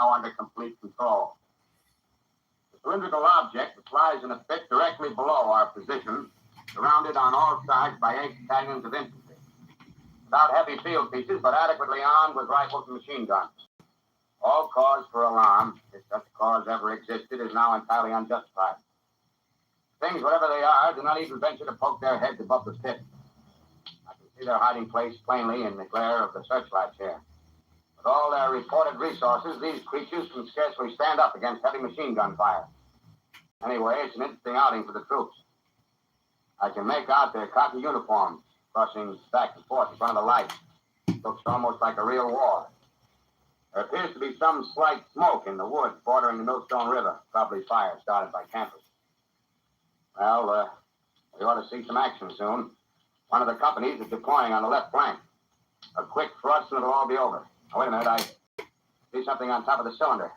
now under complete control. The cylindrical object that lies in a pit directly below our position, surrounded on all sides by 8 battalions of infantry, without heavy field pieces, but adequately armed with rifles and machine guns. All cause for alarm, if such cause ever existed, is now entirely unjustified. Things, whatever they are, do not even venture to poke their heads above the pit. I can see their hiding place plainly in the glare of the searchlights here. With all their reported resources, these creatures can scarcely stand up against heavy machine gun fire. Anyway, it's an interesting outing for the troops. I can make out their khaki uniforms crossing back and forth in front of the lights. Looks almost like a real war. There appears to be some slight smoke in the woods bordering the Millstone River, probably fire started by campers. Well, we ought to see some action soon. One of the companies is deploying on the left flank. A quick thrust and it'll all be over. Now, wait a minute, I see something on top of the cylinder.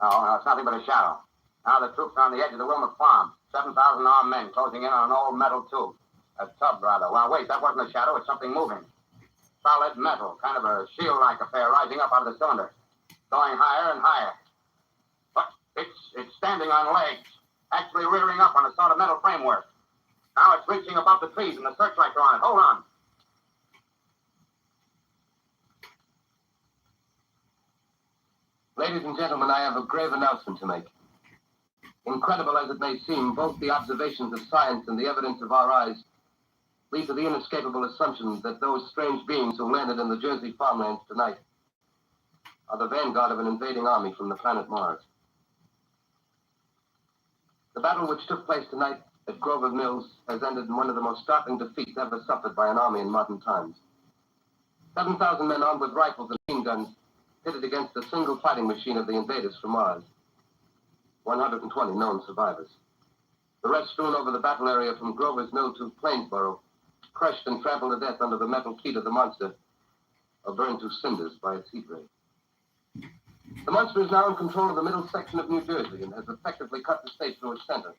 No, it's nothing but a shadow. Now the troops are on the edge of the Wilmot Farm. 7,000 armed men closing in on an old metal tube. A tub, rather. Well, wait, that wasn't a shadow. It's something moving. Solid metal, kind of a shield-like affair rising up out of the cylinder. Going higher and higher. But it's standing on legs. Actually rearing up on a sort of metal framework. Now it's reaching above the trees and the searchlights are on it. Hold on. Ladies and gentlemen, I have a grave announcement to make. Incredible as it may seem, both the observations of science and the evidence of our eyes lead to the inescapable assumption that those strange beings who landed in the Jersey farmlands tonight are the vanguard of an invading army from the planet Mars. The battle which took place tonight at Grover Mills has ended in one of the most startling defeats ever suffered by an army in modern times. 7,000 men armed with rifles and machine guns pitted against a single fighting machine of the invaders from Mars. 120 known survivors. The rest strewn over the battle area from Grover's Mill to Plainsboro, crushed and trampled to death under the metal feet of the monster, or burned to cinders by its heat ray. The monster is now in control of the middle section of New Jersey and has effectively cut the state through its center.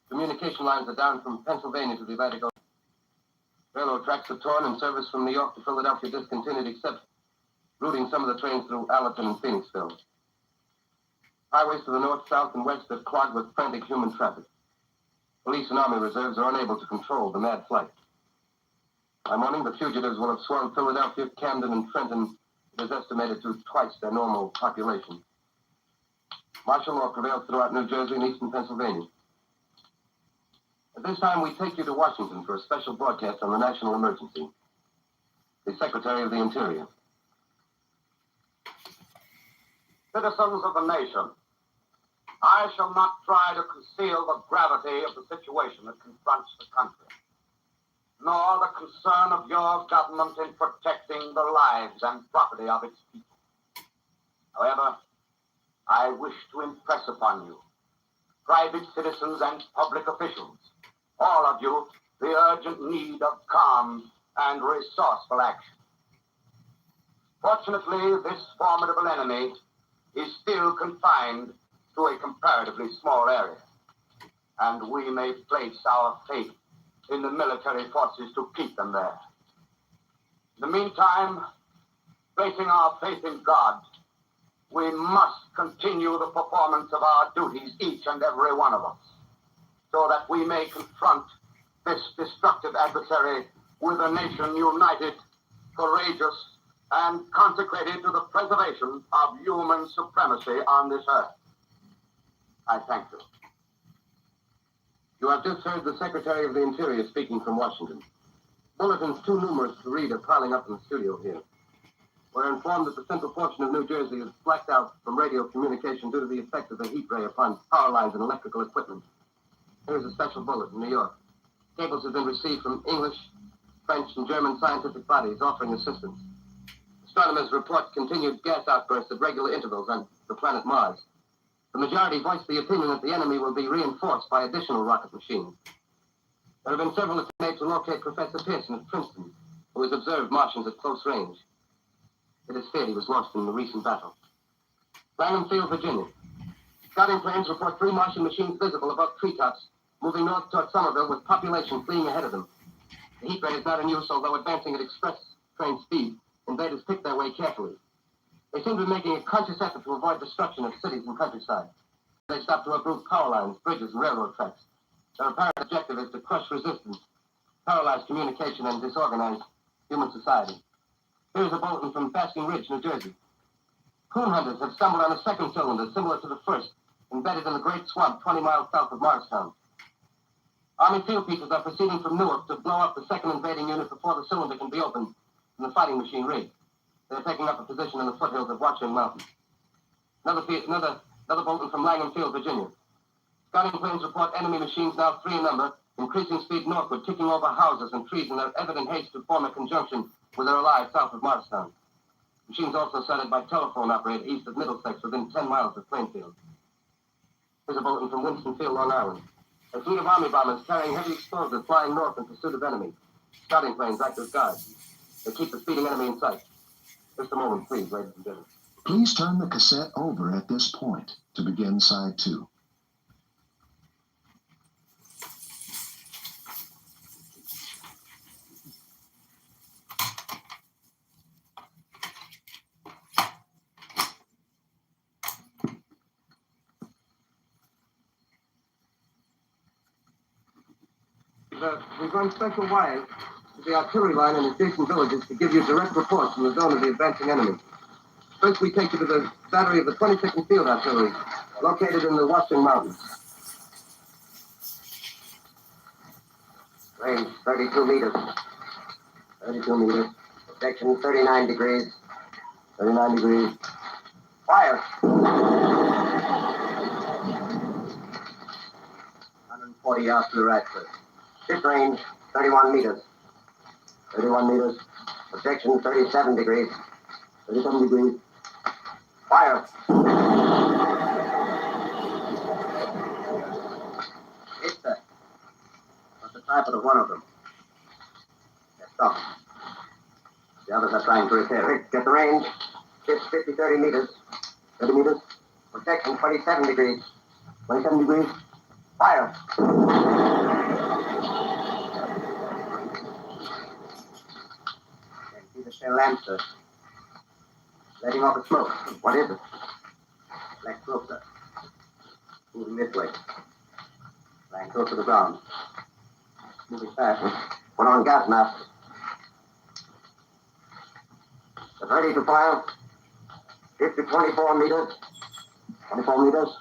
Communication lines are down from Pennsylvania to the Atlantic Ocean. Railroad tracks are torn and service from New York to Philadelphia discontinued, except routing some of the trains through Allerton and Phoenixville. Highways to the north, south, and west are clogged with frantic human traffic. Police and army reserves are unable to control the mad flight. By morning, the fugitives will have swarmed Philadelphia, Camden, and Trenton. It is estimated to twice their normal population. Martial law prevails throughout New Jersey and eastern Pennsylvania. At this time, we take you to Washington for a special broadcast on the national emergency. The Secretary of the Interior. Citizens of the nation, I shall not try to conceal the gravity of the situation that confronts the country, nor the concern of your government in protecting the lives and property of its people. However, I wish to impress upon you, private citizens and public officials, all of you, the urgent need of calm and resourceful action. Fortunately, this formidable enemy is still confined to a comparatively small area, and we may place our faith in the military forces to keep them there. In the meantime, placing our faith in God, we must continue the performance of our duties, each and every one of us, so that we may confront this destructive adversary with a nation united, courageous, and consecrated to the preservation of human supremacy on this earth. I thank you. You have just heard the Secretary of the Interior speaking from Washington. Bulletins too numerous to read are piling up in the studio here. We're informed that the central portion of New Jersey is blacked out from radio communication due to the effect of the heat ray upon power lines and electrical equipment. Here's a special bullet from New York. Cables have been received from English, French, and German scientific bodies offering assistance. Astronomers report continued gas outbursts at regular intervals on the planet Mars. The majority voiced the opinion that the enemy will be reinforced by additional rocket machines. There have been several attempts made to locate Professor Pearson of Princeton, who has observed Martians at close range. It is feared he was lost in the recent battle. Langham Field, Virginia. Scouting planes report 3 Martian machines visible above treetops, moving north toward Somerville with population fleeing ahead of them. The heat ray is not in use, although advancing at express train speed. Invaders pick their way carefully. They seem to be making a conscious effort to avoid destruction of cities and countryside. They stop to uproot power lines, bridges, and railroad tracks. Their apparent objective is to crush resistance, paralyze communication, and disorganize human society. Here's a bulletin from Basking Ridge, New Jersey. Coon hunters have stumbled on a second cylinder similar to the first, embedded in the great swamp 20 miles south of Morristown. Army field pieces are proceeding from Newark to blow up the second invading unit before the cylinder can be opened and the fighting machine rigged. They're taking up a position in the foothills of Watchung Mountain. Another bulletin from Langham Field, Virginia. Scouting planes report enemy machines, now 3 in number, increasing speed northward, kicking over houses and trees in their evident haste to form a conjunction with their allies south of Morristown. Machines also sighted by telephone operator east of Middlesex within 10 miles of Plainfield. Here's a bulletin from Winstonfield, Long Island. A fleet of Army bombers carrying heavy explosives flying north in pursuit of enemy. Scouting planes act as guards. They keep the speeding enemy in sight. Just a moment, please, ladies and gentlemen. Please turn the cassette over at this point to begin side 2. We've run special wires to the artillery line and adjacent villages to give you direct reports from the zone of the advancing enemy. First, we take you to the battery of the 22nd Field Artillery, located in the Watchung Mountains. Range 32 meters. 32 meters. Protection 39 degrees. 39 degrees. Fire! 140 yards to the right, sir. Ship range 31 meters. 31 meters. Protection 37 degrees. 37 degrees. Fire! Hit, sir. What's the type of one of them? Yes, stop. The others are trying to repair it. Get the range. Ship's 30 meters. 30 meters. Protection 27 degrees. 27 degrees. Fire! See the shell lamp, sir. Letting off the smoke. What is it? Black smoke, sir. Moving this way. Lying close to the ground. Moving fast. Put on gas mask. Get ready to fire. 24 meters. 24 meters.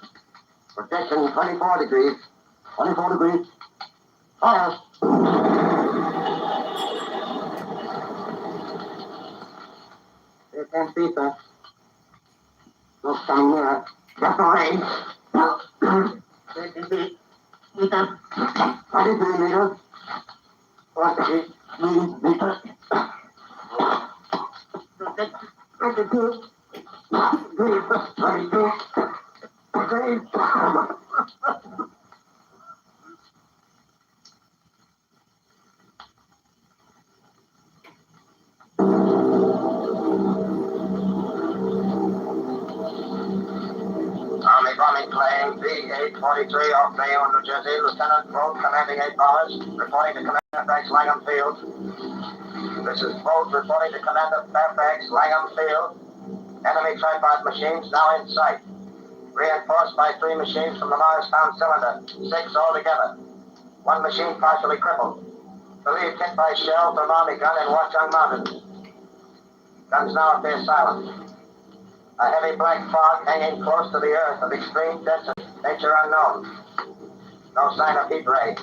Protection 24 degrees. 24 degrees. Fire! They can't see, sir. Smoke's coming nearer. Get the range. They can see. Meters. 23 meters. 43 meters. 22. 22. 22. Army bombing plane B-843 off Bayonne, New Jersey. Lieutenant Bolt, commanding 8 bombers, reporting to Commander Fairfax, Langham Field. This is Bolt reporting to Commander Fairfax, Langham Field. Enemy tripod machines now in sight. Reinforced by 3 machines from the Morristown cylinder. 6 altogether. 1 machine partially crippled. Believed hit by shell from Army gun in Watchung Mountains. Guns now appear silent. A heavy black fog hanging close to the earth of extreme density. Nature unknown. No sign of heat ray.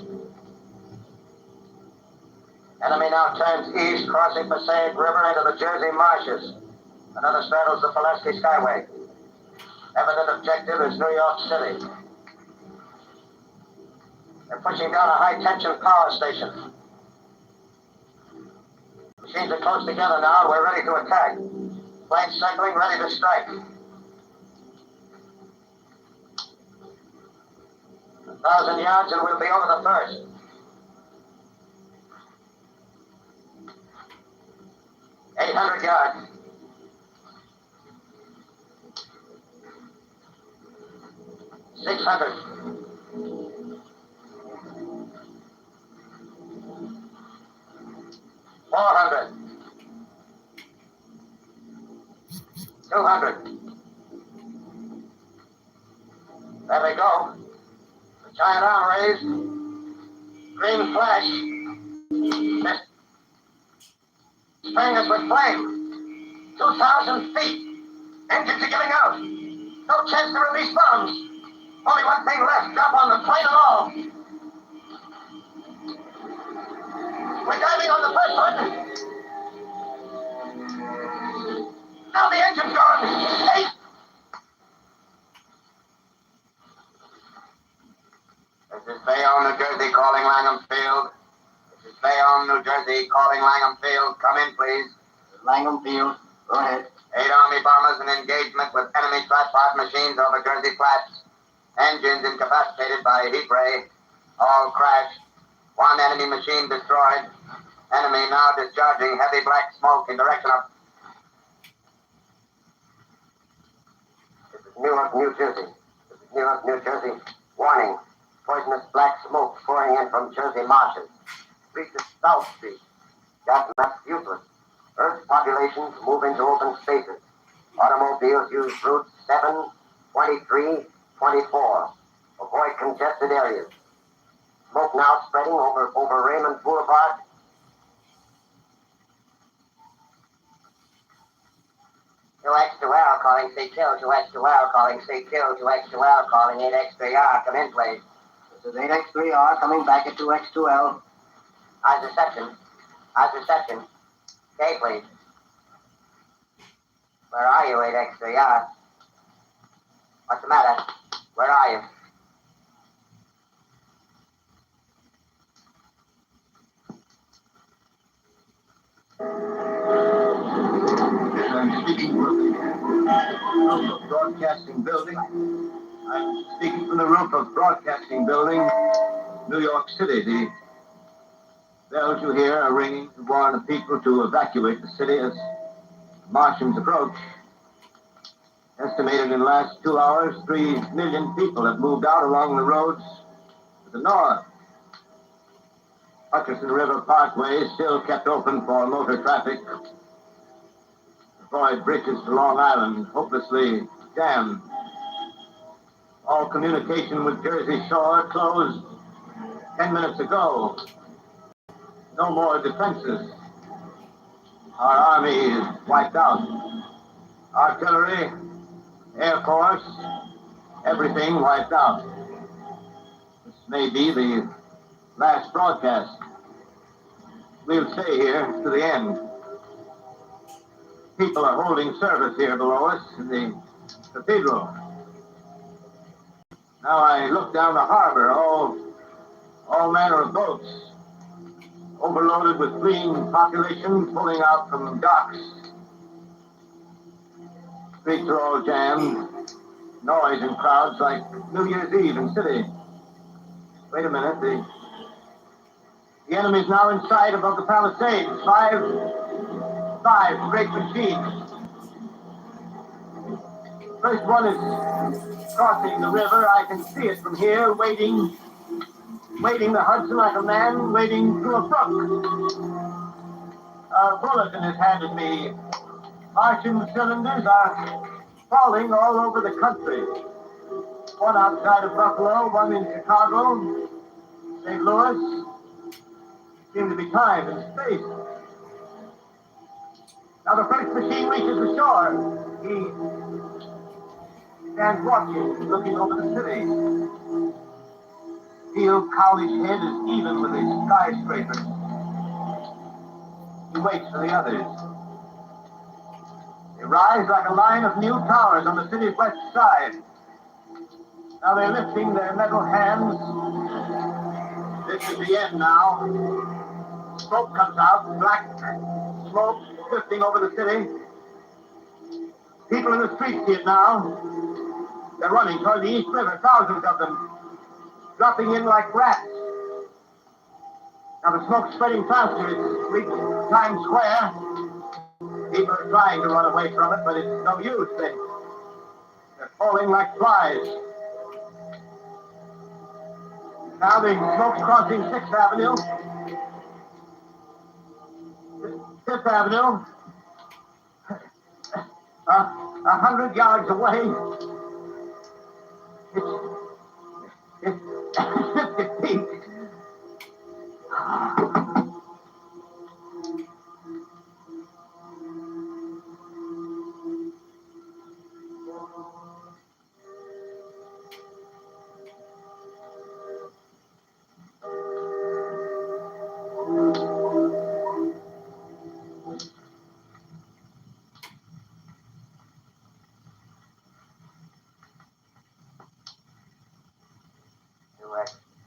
Enemy now turns east, crossing Passaic River into the Jersey marshes. Another straddles the Pulaski Skyway. Evident objective is New York City. They're pushing down a high-tension power station. Machines are close together now, and we're ready to attack. Planes circling, ready to strike. 1,000 yards and we'll be over the first. $800 yards. 600. 400. 200. There they go. The giant arm raised. Green flash. Spraying us with flame. 2,000 feet. Engines are giving out. No chance to release bombs. Only one thing left. Drop on them, plane and all. We're diving on the first one. Now the engine's gone. Hey! This is Bayonne, New Jersey, calling Langham Field. This is Bayonne, New Jersey, calling Langham Field. Come in, please. Langham Field, go ahead. 8 Army bombers in engagement with enemy tripod machines over Jersey Flats. Engines incapacitated by heat ray. All crashed. One enemy machine destroyed. Enemy now discharging heavy black smoke in direction of... This is Newark, New Jersey. This is Newark, New Jersey. Warning. Poisonous black smoke pouring in from Jersey marshes. Reaches South Street. Gas mask useless. Earth populations move into open spaces. Automobiles use routes 7, 23, 24. Avoid congested areas. Smoke now spreading over Raymond Boulevard. QX2L calling CQ, QX2L calling CQ, QX2L calling 8X3R. Come in, please. This is 8X3R coming back at 2X2L. How's reception? How's reception? Okay, please. Where are you, 8X3R? What's the matter? Where are you? I'm speaking from the roof of Broadcasting Building. I'm speaking from the roof of Broadcasting Building, New York City. The bells you hear are ringing to warn the people to evacuate the city as Martians approach. Estimated in the last 2 hours, 3 million people have moved out along the roads to the north. Hutchinson River Parkway is still kept open for motor traffic. Avoid bridges to Long Island, hopelessly jammed. All communication with Jersey Shore closed 10 minutes ago. No more defenses. Our army is wiped out. Artillery, Air Force, everything wiped out. This may be the last broadcast. We'll stay here to the end. People are holding service here below us in the cathedral. Now I look down the harbor, all manner of boats, overloaded with fleeing population pulling out from docks. Streets are all jammed. Noise and crowds like New Year's Eve in city. Wait a minute, the enemy's now in sight above the Palisades. Five great machines. First one is crossing the river. I can see it from here, wading the Hudson like a man wading through a brook. A bulletin is handed me. Martian cylinders are falling all over the country. One outside of Buffalo, one in Chicago, St. Louis. Seem to be time and space. Now the first machine reaches the shore. He stands watching, looking over the city. Steel College head is even with the skyscrapers. He waits for the others. They rise like a line of new towers on the city's west side. Now they're lifting their metal hands. This is the end now. Smoke comes out, black smoke drifting over the city. People in the streets see it now. They're running toward the East River, thousands of them, dropping in like rats. Now the smoke's spreading faster. It's reached Times Square. People are trying to run away from it, but it's no use. They're falling like flies. Now the smoke's crossing 6th Avenue. 5th Avenue. 100 yards away. It's 50 feet.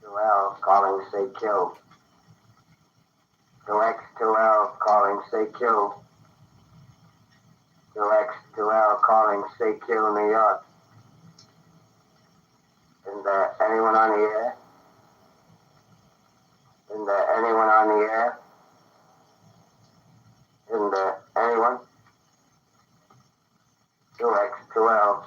X2L calling CQ. 2X2L calling CQ. 2X2L calling CQ, New York. Isn't there anyone on the air? Isn't there anyone on the air? Isn't there anyone? 2X2L.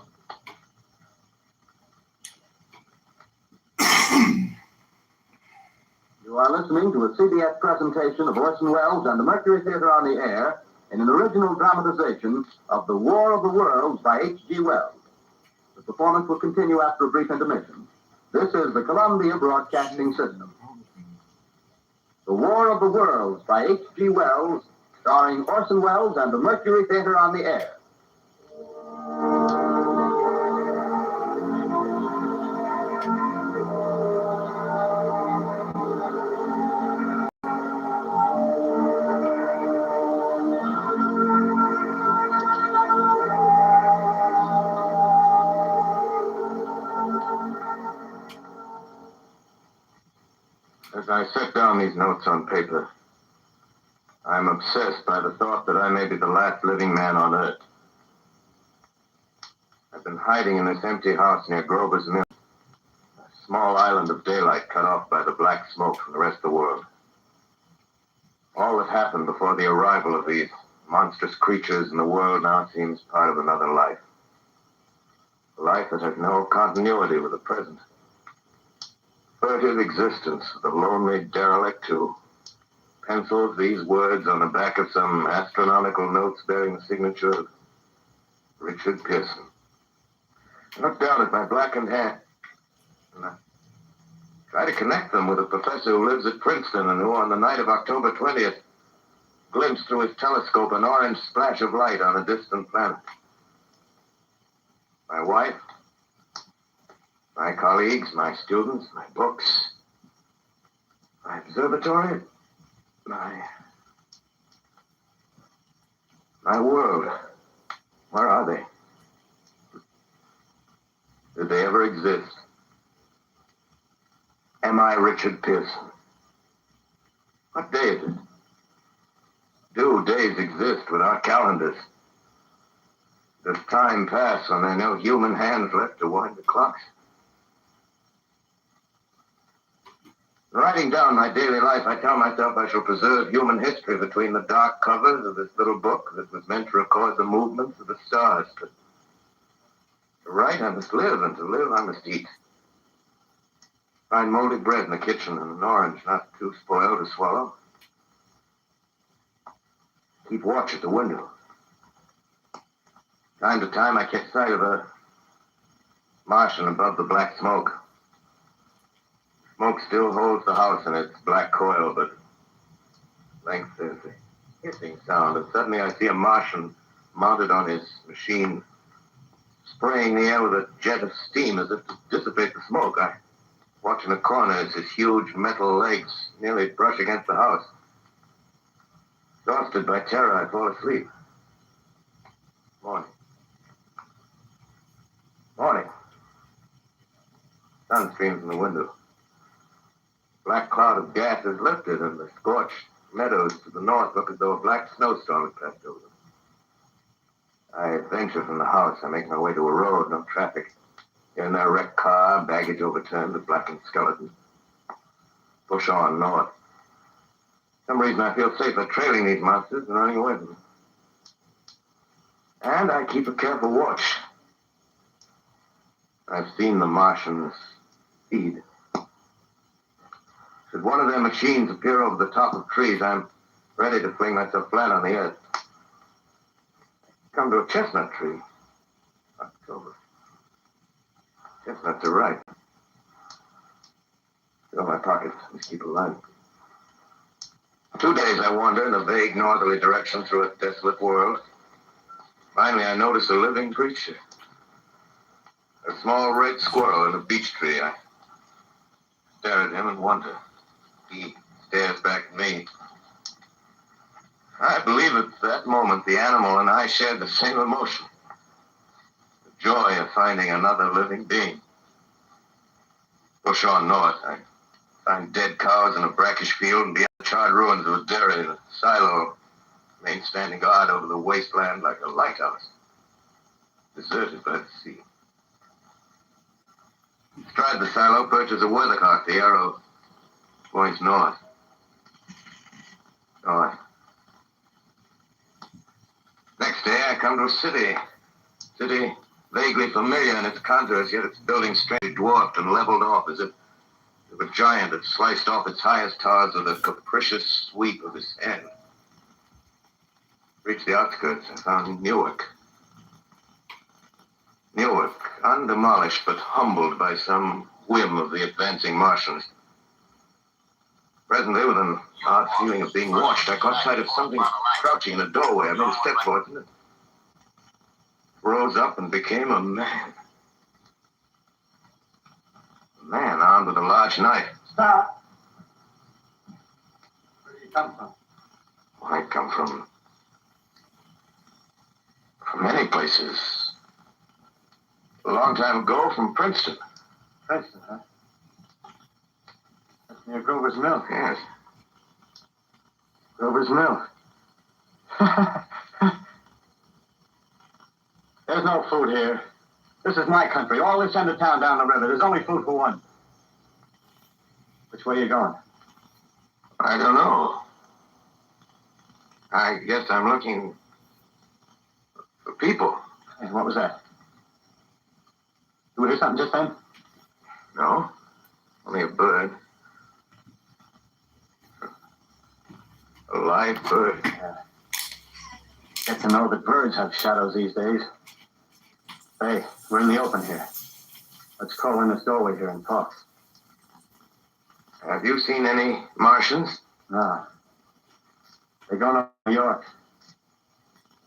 You are listening to a CBS presentation of Orson Welles and the Mercury Theater on the Air in an original dramatization of The War of the Worlds by H.G. Wells. The performance will continue after a brief intermission. This is the Columbia Broadcasting System. The War of the Worlds by H.G. Wells, starring Orson Welles and the Mercury Theater on the Air. As I set down these notes on paper, I'm obsessed by the thought that I may be the last living man on Earth. I've been hiding in this empty house near Grover's Mill, a small island of daylight cut off by the black smoke from the rest of the world. All that happened before the arrival of these monstrous creatures in the world now seems part of another life. A life that has no continuity with the present. Furtive existence of the lonely derelict who pencils these words on the back of some astronomical notes bearing the signature of Richard Pearson. I look down at my blackened hand and I try to connect them with a professor who lives at Princeton and who on the night of October 20th glimpsed through his telescope an orange splash of light on a distant planet. My wife, my colleagues, my students, my books, my observatory, my world. Where are they? Did they ever exist? Am I Richard Pearson? What day is it? Do days exist without calendars? Does time pass when there are no human hands left to wind the clocks? Writing down my daily life, I tell myself I shall preserve human history between the dark covers of this little book that was meant to record the movements of the stars. But to write, I must live, and to live, I must eat. Find moldy bread in the kitchen and an orange not too spoiled to swallow. Keep watch at the window. Time to time, I catch sight of a Martian above the black smoke. Smoke still holds the house in its black coil, but length there's a hissing sound, and suddenly I see a Martian mounted on his machine, spraying the air with a jet of steam as if to dissipate the smoke. I watch in the corner as his huge metal legs nearly brush against the house. Exhausted by terror, I fall asleep. Morning. Morning. Sun streams from the window. Black cloud of gas is lifted, and the scorched meadows to the north look as though a black snowstorm had passed over them. I venture from the house. I make my way to a road, no traffic. Here and there, a wrecked car, baggage overturned, a blackened skeleton. Push on north. For some reason, I feel safer trailing these monsters than running away from them. And I keep a careful watch. I've seen the Martians feed. Should one of their machines appear over the top of trees, I'm ready to fling myself flat on the earth. Come to a chestnut tree. Kitover. Guess that's a right. Fill my pockets. Let's keep alive. 2 days I wander in a vague northerly direction through a desolate world. Finally, I notice a living creature. A small red squirrel in a beech tree. I stare at him and wonder. He stares back at me. I believe at that moment the animal and I shared the same emotion. The joy of finding another living being. Push on north. I find dead cows in a brackish field and beyond the charred ruins of a dairy, a silo remains standing guard over the wasteland like a lighthouse. Deserted by the sea. Astride the silo perches a weathercock. The arrow points north. North. Next day I come to a city. City vaguely familiar in its contours, yet its buildings strangely dwarfed and leveled off as if a giant had sliced off its highest towers with a capricious sweep of his hand. Reached the outskirts, I found Newark. Newark, undemolished but humbled by some whim of the advancing Martians. Presently, with an odd feeling of being watched, I caught sight of something crouching in a doorway. I made a step for it and it rose up and became a man. A man armed with a large knife. Stop! Where did you come from? I come from many places. A long time ago, from Princeton. Princeton, huh? That's near Grover's Mill. Yes. Grover's Mill. There's no food here. This is my country. All this end of town down the river. There's only food for one. Which way are you going? I don't know. I guess I'm looking for people. Hey, what was that? You hear something just then? No, only a bird. A live bird. Get to know that birds have shadows these days. Hey, we're in the open here. Let's crawl in this doorway here and talk. Have you seen any Martians? No. They're going to New York.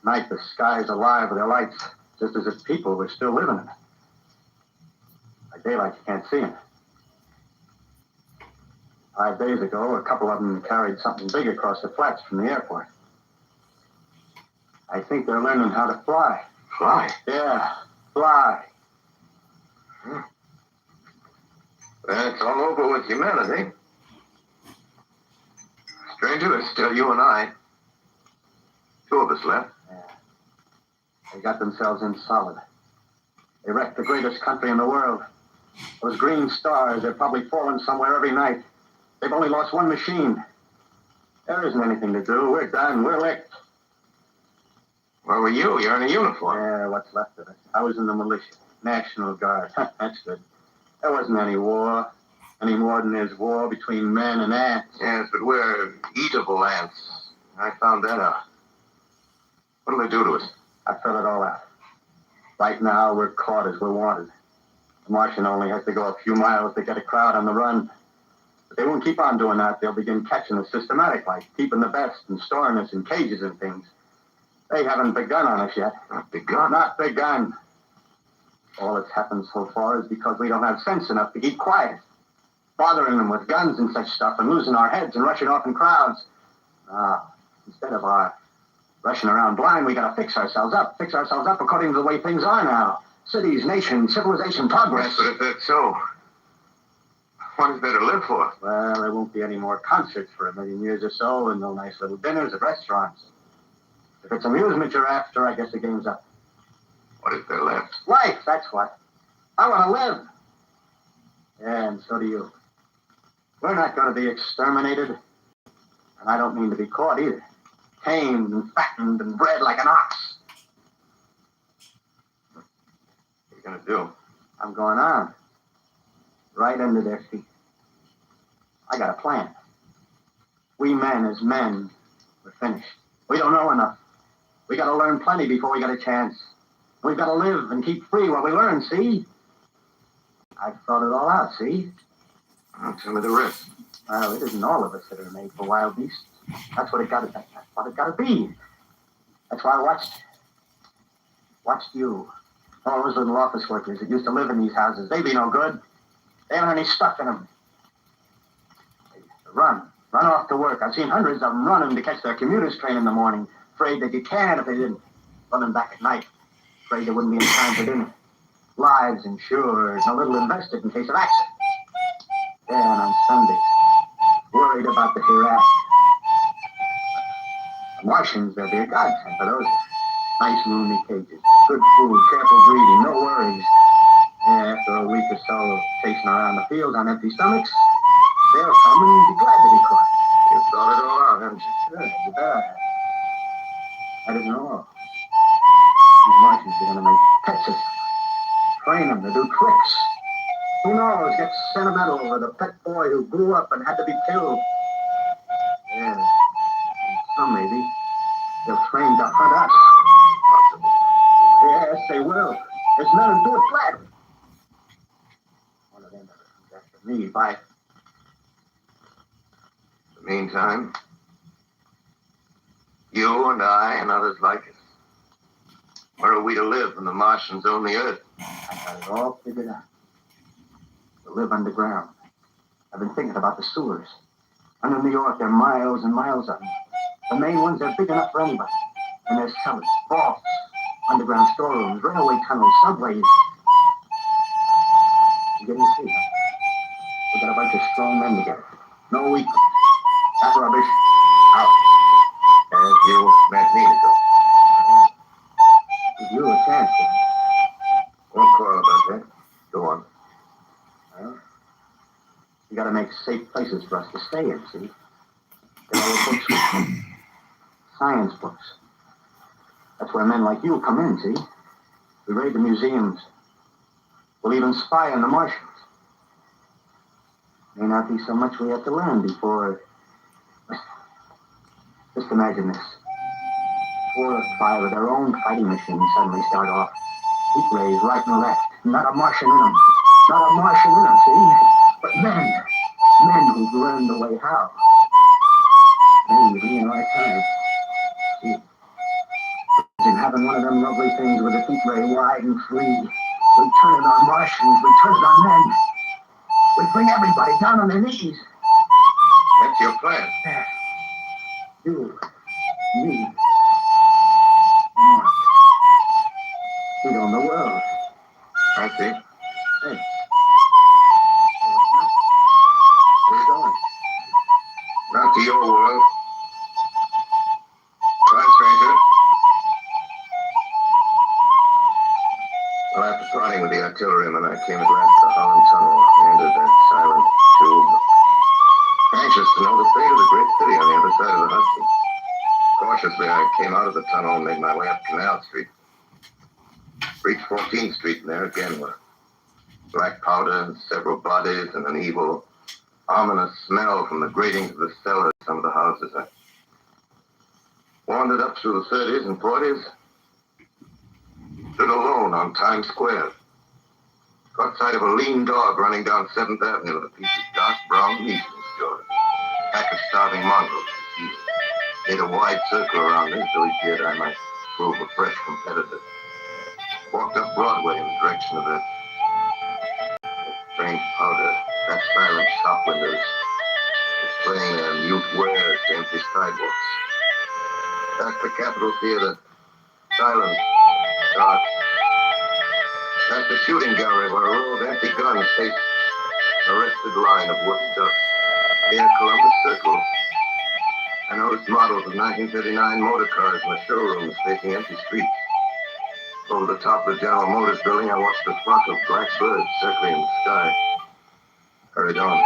Night, the sky's alive with their lights, just as if people were still living in it. By daylight, you can't see them. 5 days ago, a couple of them carried something big across the flats from the airport. I think they're learning how to fly. Fly. Yeah, fly. It's all over with humanity. Stranger, it's still you and I. 2 of us left. Yeah. They got themselves in solid. They wrecked the greatest country in the world. Those green stars, they're probably falling somewhere every night. They've only lost one machine. There isn't anything to do. We're done. We're licked. Where were you? You're in a uniform. Yeah, what's left of it. I was in the militia. National Guard. That's good. There wasn't any war. Any more than there's war between men and ants. Yes, but we're eatable ants. I found that out. What'll they do to us? I filled it all out. Right now, we're caught as we're wanted. The Martian only has to go a few miles to get a crowd on the run. But they won't keep on doing that. They'll begin catching us systematic, like keeping the best and storing us in cages and things. They haven't begun on us yet. Not begun. Not begun. All that's happened so far is because we don't have sense enough to keep quiet. Bothering them with guns and such stuff and losing our heads and rushing off in crowds. Instead of our rushing around blind, we gotta fix ourselves up. Fix ourselves up according to the way things are now. Cities, nations, civilization, progress. Yes, but if that's so, what is there to live for? Well, there won't be any more concerts for 1,000,000 years or so, and no nice little dinners at restaurants. If it's amusement you're after, I guess the game's up. What is there left? Life, that's what. I want to live. Yeah, and so do you. We're not going to be exterminated. And I don't mean to be caught either. Tamed and fattened and bred like an ox. What are you going to do? I'm going on. Right under their feet. I got a plan. We men as men, we're finished. We don't know enough. We got to learn plenty before we got a chance. We've got to live and keep free while we learn, see? I've thought it all out, see? Well, tell me the rest. Well, it isn't all of us that are made for wild beasts. That's what it got to. That's what it got to be. That's why I watched you. All those little office workers that used to live in these houses. They be no good. They haven't any stuff in them. They used to run off to work. I've seen hundreds of them running to catch their commuter's train in the morning, afraid that you can't if they didn't. Running back at night, afraid they wouldn't be in time for dinner. Lives insured and a little invested in case of accident. Then on Sundays, worried about the hereafter. The Martians, they'll be a godsend for those. Nice roomy cages, good food, careful breeding, no worries. Yeah, after a week or so of chasing around the fields on empty stomachs, they'll come and be glad to be caught. You thought it all out, haven't you? Sure, you bet I have. That isn't all. These Martians are going to make pets of them. Train them to do tricks. Who knows, get sentimental over the pet boy who grew up and had to be killed. Yeah, and some maybe, they'll train to hunt us. Yes, they will. There's none to do it gladly. One of them comes after me by... In the meantime, you and I and others like us, where are we to live when the Martians own the Earth? I got it all figured out. To live underground. I've been thinking about the sewers. Under New York, there are miles and miles of them. The main ones are big enough for anybody. And there's cellars, vaults, underground storerooms, railway tunnels, subways. You get to see. We got a bunch of strong men together. No weakness. That rubbish. Out. As you meant me to go. Give you a chance to. Won't quarrel about that. Go on. Well, you got to make safe places for us to stay in, see? There are books with science books. That's where men like you come in, see? We raid the museums. We'll even spy on the Martians. May not be so much we have to learn before... Just imagine this. 4 or 5 of their own fighting machines suddenly start off. Heat rays right and left. Not a Martian in them. Not a Martian in them, see? But men. Men who've learned the way how. Maybe in our time. See? Imagine having one of them lovely things with a heat ray wide and free. We turn it on Martians. We turn it on men. We bring everybody down on their knees. That's your plan. You. Me. Mark. We own the world. I see. Hey. Where are you going? Not to your world. Right, stranger. Well, after parting with the artilleryman, I came at last to Holland Tunnel, entered that silent tube, anxious to know the fate of the great city on the other side of the Hudson. Cautiously, I came out of the tunnel and made my way up Canal Street. Reached 14th Street, and there again were black powder and several bodies and an evil, ominous smell from the gratings of the cellars of some of the houses. I wandered up through the 30s and 40s, stood alone on Times Square. Caught sight of a lean dog running down 7th Avenue with a piece of dark brown meat in his jaws. A pack of starving mongrels to eat. Made a wide circle around me, so he feared I might prove a fresh competitor. Walked up Broadway in the direction of that strange powder, that silent shop windows, displaying their mute wares to empty sidewalks. Past the Capitol Theater, silent, dark. Past the shooting gallery where a row of empty guns faced an arrested line of wood ducks. Near Columbus Circle, I noticed models of 1939 motor cars in the showrooms facing empty streets. Over the top of the General Motors building, I watched a flock of black birds circling in the sky. Hurried on.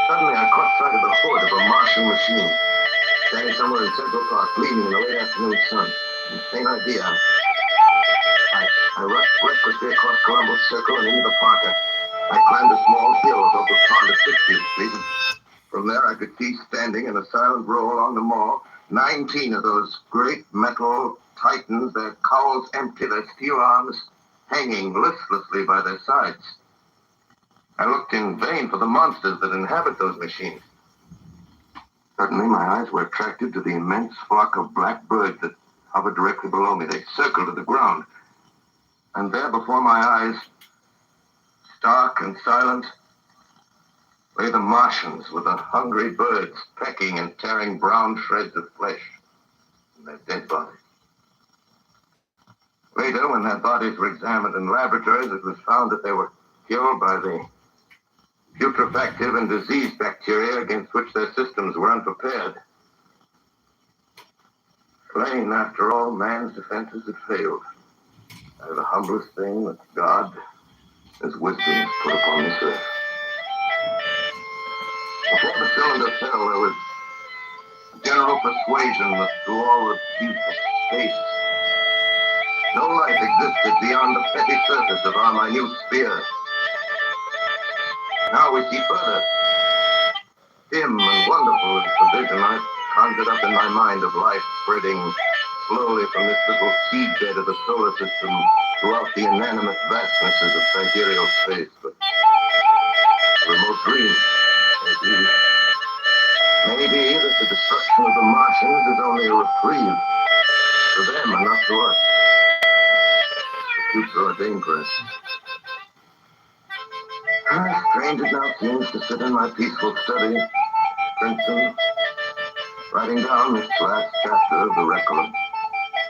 Suddenly, I caught sight of the hood of a Martian machine, standing somewhere in Central Park, gleaming in the late afternoon sun. And same idea. I rushed recklessly across Columbus Circle and into the park. I climbed a small hill above the pond of 60th Street. From there, I could see standing in a silent row along the mall 19 of those great metal Titans, their cowls empty, their steel arms hanging listlessly by their sides. I looked in vain for the monsters that inhabit those machines. Suddenly, my eyes were attracted to the immense flock of black birds that hovered directly below me. They circled to the ground. And there before my eyes, stark and silent, lay the Martians with the hungry birds pecking and tearing brown shreds of flesh from their dead bodies. Later, when their bodies were examined in laboratories, it was found that they were killed by the putrefactive and diseased bacteria against which their systems were unprepared. Slain, after all, man's defenses had failed. That is the humblest thing that God, His wisdom, has put upon this earth. Before the cylinder fell, there was a general persuasion that through all the deep of space, no life existed beyond the petty surface of our minute sphere. Now we see further. Dim and wonderful is the vision I conjured up in my mind of life spreading slowly from this little seedbed of the solar system throughout the inanimate vastnesses of sidereal space. But a remote dream, maybe that the destruction of the Martians is only a reprieve to them and not to us. The future ordained for us. Strange it now seems to sit in my peaceful study, Princeton, writing down this last chapter of the record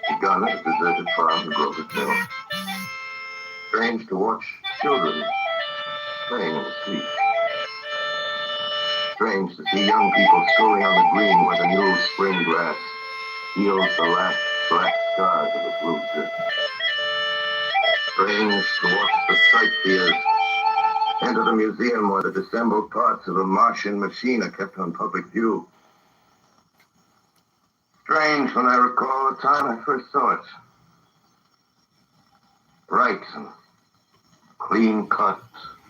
begun at a deserted farm in Grover's Mill. Strange to watch children playing in the street. Strange to see young people strolling on the green where the new spring grass heals the last black scars of the blue drift. Strange to watch the sightseers enter the museum where the disassembled parts of a Martian machine are kept on public view. Strange when I recall the time I first saw it. Bright and clean cut,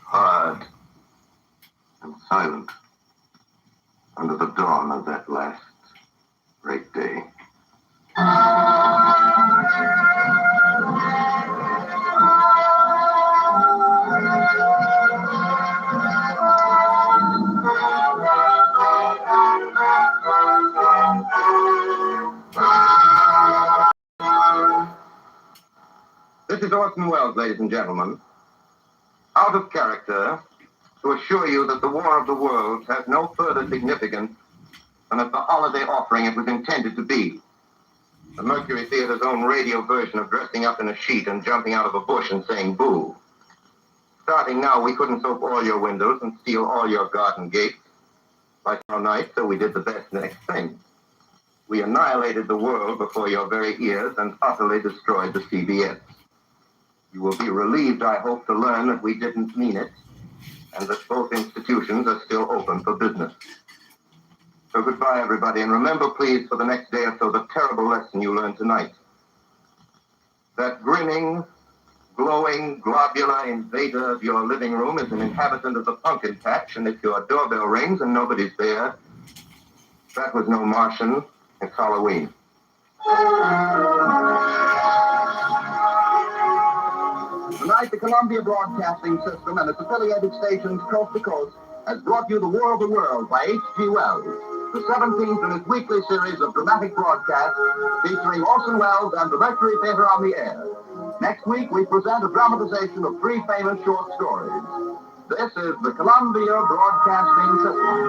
hard and silent under the dawn of that last great day. This is Orson Welles, ladies and gentlemen. Out of character, to assure you that the War of the Worlds has no further significance than as the holiday offering it was intended to be. The Mercury Theater's own radio version of dressing up in a sheet and jumping out of a bush and saying boo. Starting now, we couldn't soap all your windows and steal all your garden gates like our night, so we did the best next thing. We annihilated the world before your very ears and utterly destroyed the CBS. You will be relieved, I hope, to learn that we didn't mean it, and that both institutions are still open for business. So goodbye, everybody, and remember, please, for the next day or so, the terrible lesson you learned tonight. That grinning, glowing, globular invader of your living room is an inhabitant of the pumpkin patch, and if your doorbell rings and nobody's there, that was no Martian, it's Halloween. Tonight, the Columbia Broadcasting System and its affiliated stations coast to coast has brought you The War of the World by H.G. Wells, the 17th in its weekly series of dramatic broadcasts featuring Orson Welles and the Mercury Theater on the air. Next week, we present a dramatization of 3 famous short stories. This is the Columbia Broadcasting System.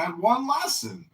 had one lesson.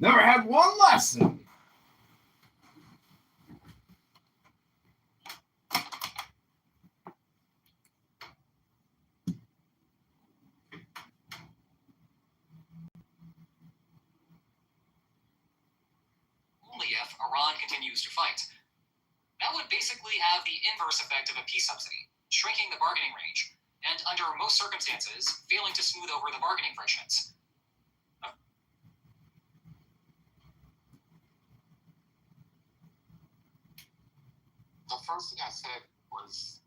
Never had one lesson. Only if Iran continues to fight. That would basically have the inverse effect of a peace subsidy, shrinking the bargaining range, and under most circumstances, failing to smooth over the bargaining frictions. The first thing I said was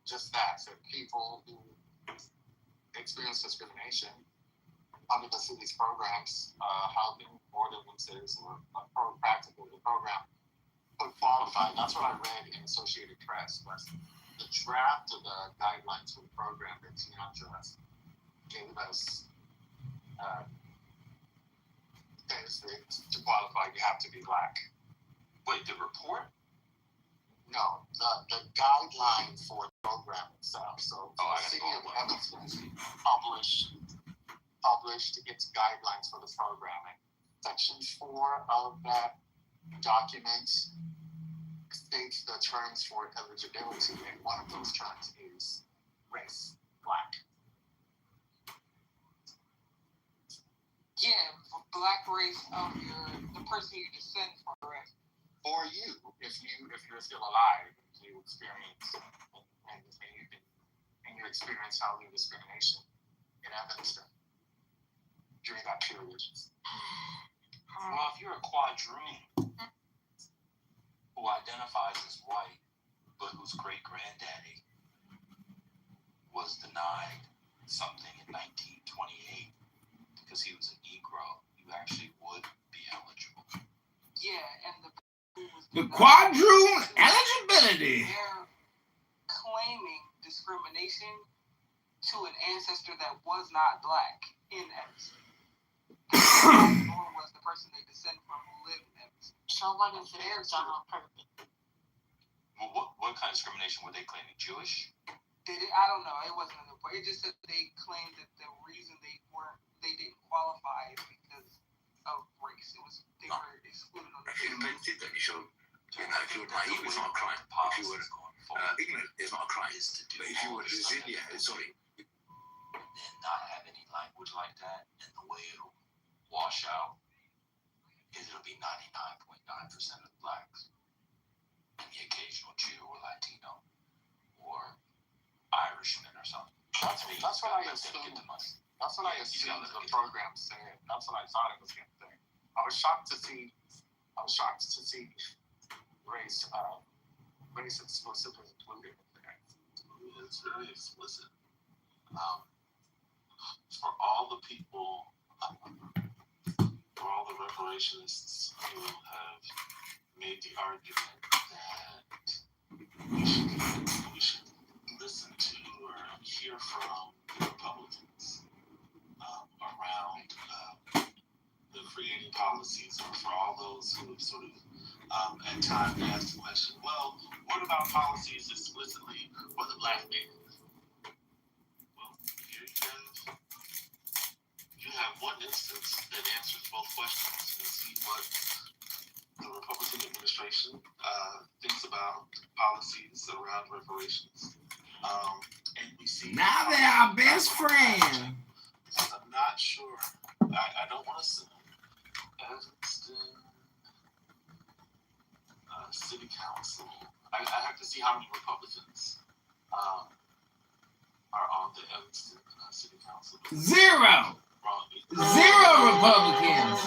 just that people who experience discrimination under the city's programs, housing ordinances, or practically the program, would qualify. That's what I read in Associated Press. Was the draft of the guidelines for the program that Tina just gave us says that to qualify, you have to be Black. Wait, the report? No, the guideline for the program itself. So the city of Evanston published its guidelines for the programming. Section 4 of that document states the terms for eligibility, and one of those terms is race, Black. Yeah, Black race of the person you descend from, correct? For you, if you're still alive, if you experience and you experience housing discrimination in Evanston during that period. Well, if you're a quadroon who identifies as white, but whose great-granddaddy was denied something in 1928 because he was a Negro, you actually would be eligible. Yeah, and the quadroon eligibility. They're claiming discrimination to an ancestor that was not Black in Evanston. Nor was the person they descend from who lived in Evanston. So what is their job on purpose? Well, what kind of discrimination were they claiming? Jewish? I don't know. It wasn't in the report. It just said they claimed that the reason they didn't qualify is because of race. They were excluded on the invented that you should, if you were naive, it's not a crime. If you were ignorant, it's not a crime. But if you were resilient, then not have any language like that, and the way it'll wash out is it'll be 99.9% of the Blacks, and the occasional Jew or Latino or Irishman or something. That's what I assumed. That's what I assumed the program said. That's what I thought it was going to say. I was shocked to see race explicitly included in there. It's very explicit. For all the people for all the reparationists who have made the argument that we should listen to or hear from the Republicans around the creating policies, or for all those who have sort of at times asked the question, well, what about policies explicitly for the black man? Well, here you have one instance that answers both questions, and see what the Republican administration thinks about policies around reparations. And we see Now they're our best friend. I'm not sure. I don't want to assume. Evanston City Council. I have to see how many Republicans are on the Evanston City Council. Zero. Wrong. Zero Republicans.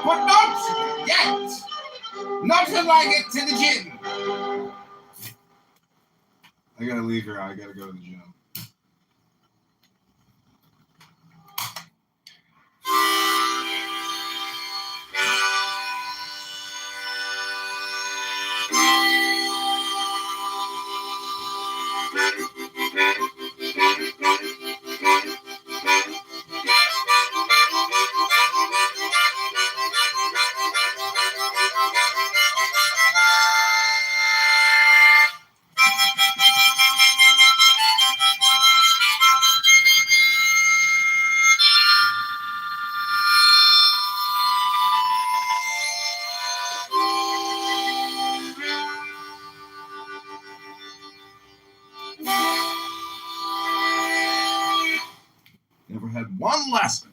But not yet. Nothing like it to the gym. I gotta leave here. I gotta go to the gym. Never had one lesson.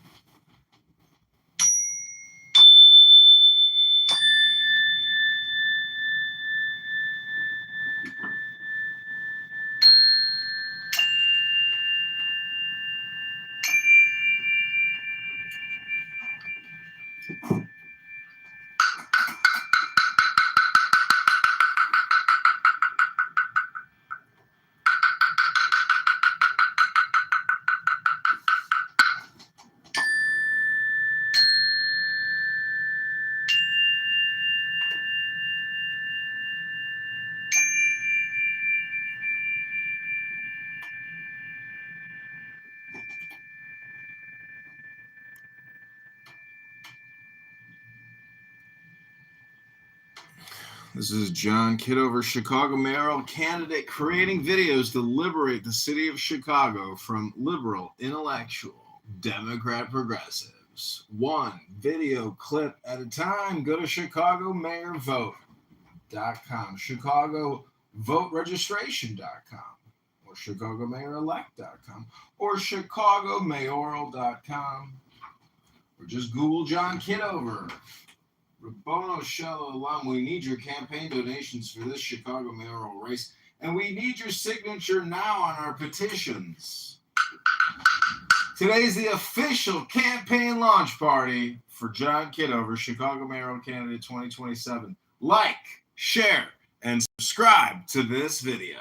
This is John Kitover, Chicago mayoral candidate, creating videos to liberate the city of Chicago from liberal, intellectual, Democrat progressives. One video clip at a time. Go to ChicagoMayorVote.com, ChicagoVoteRegistration.com, or ChicagoMayorElect.com, or ChicagoMayoral.com, or just Google John Kitover. Rabono Shalom alum, we need your campaign donations for this Chicago mayoral race, and we need your signature now on our petitions. Today's the official campaign launch party for John Kitover, Chicago mayoral candidate 2027. Like, share, and subscribe to this video.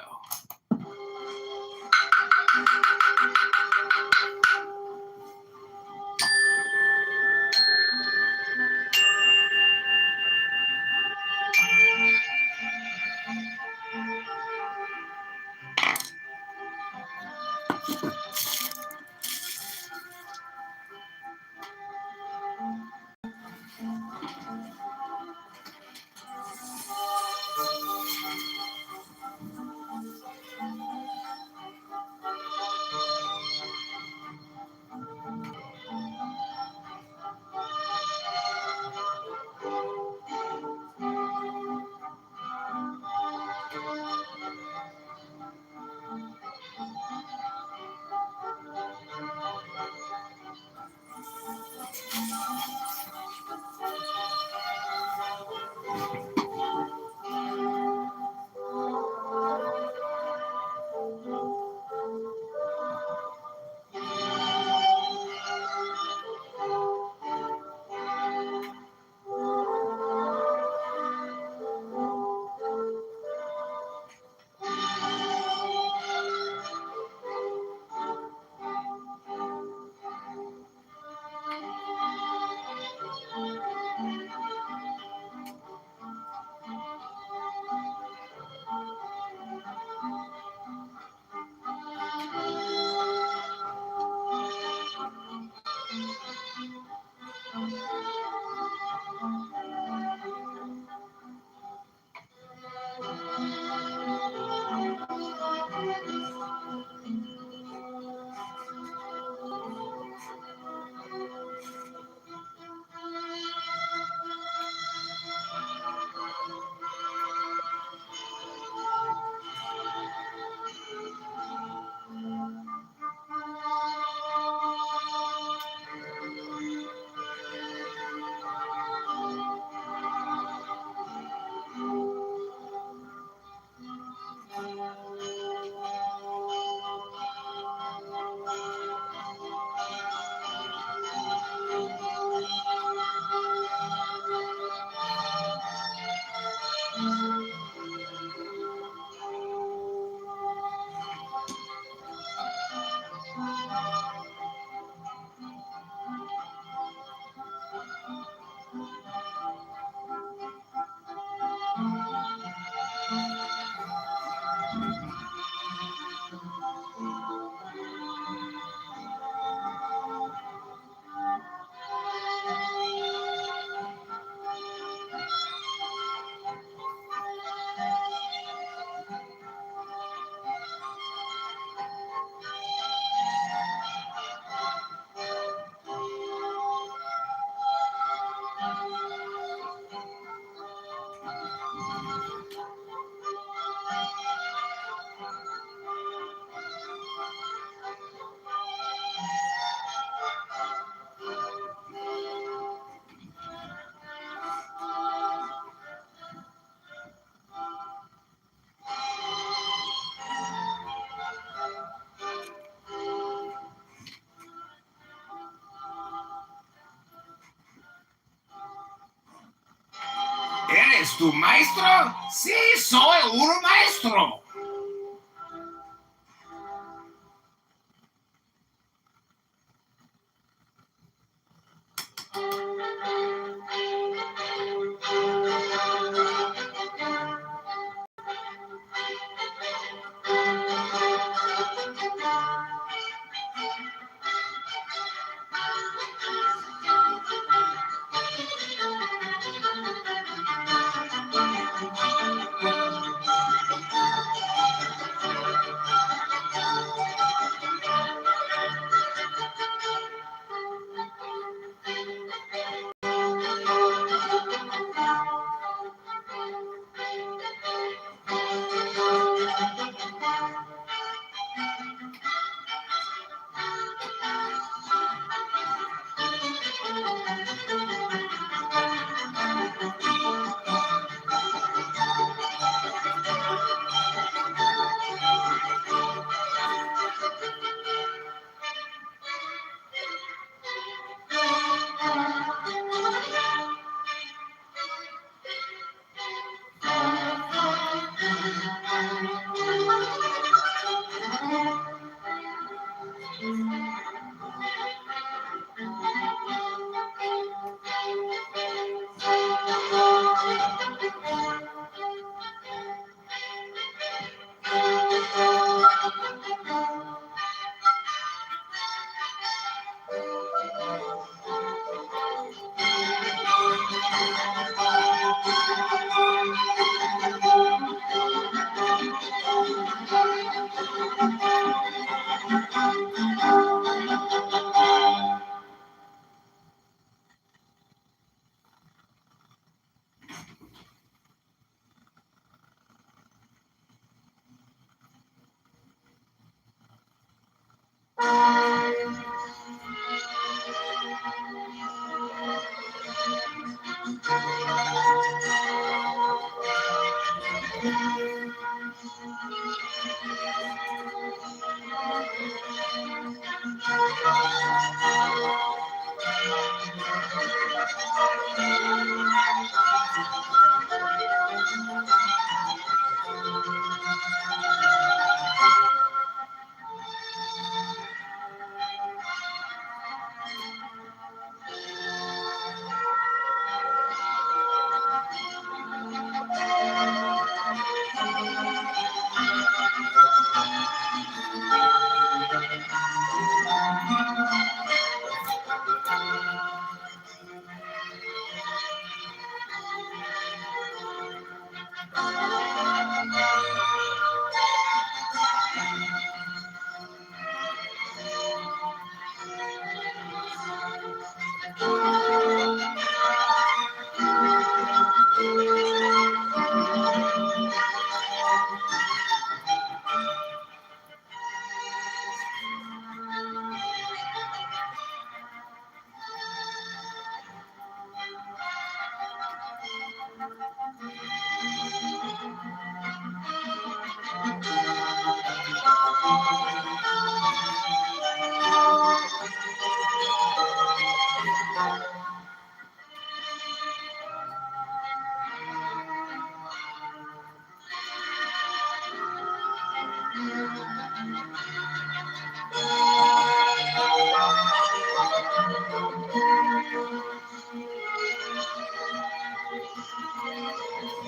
¿Eres tu maestro? Sí, soy un maestro.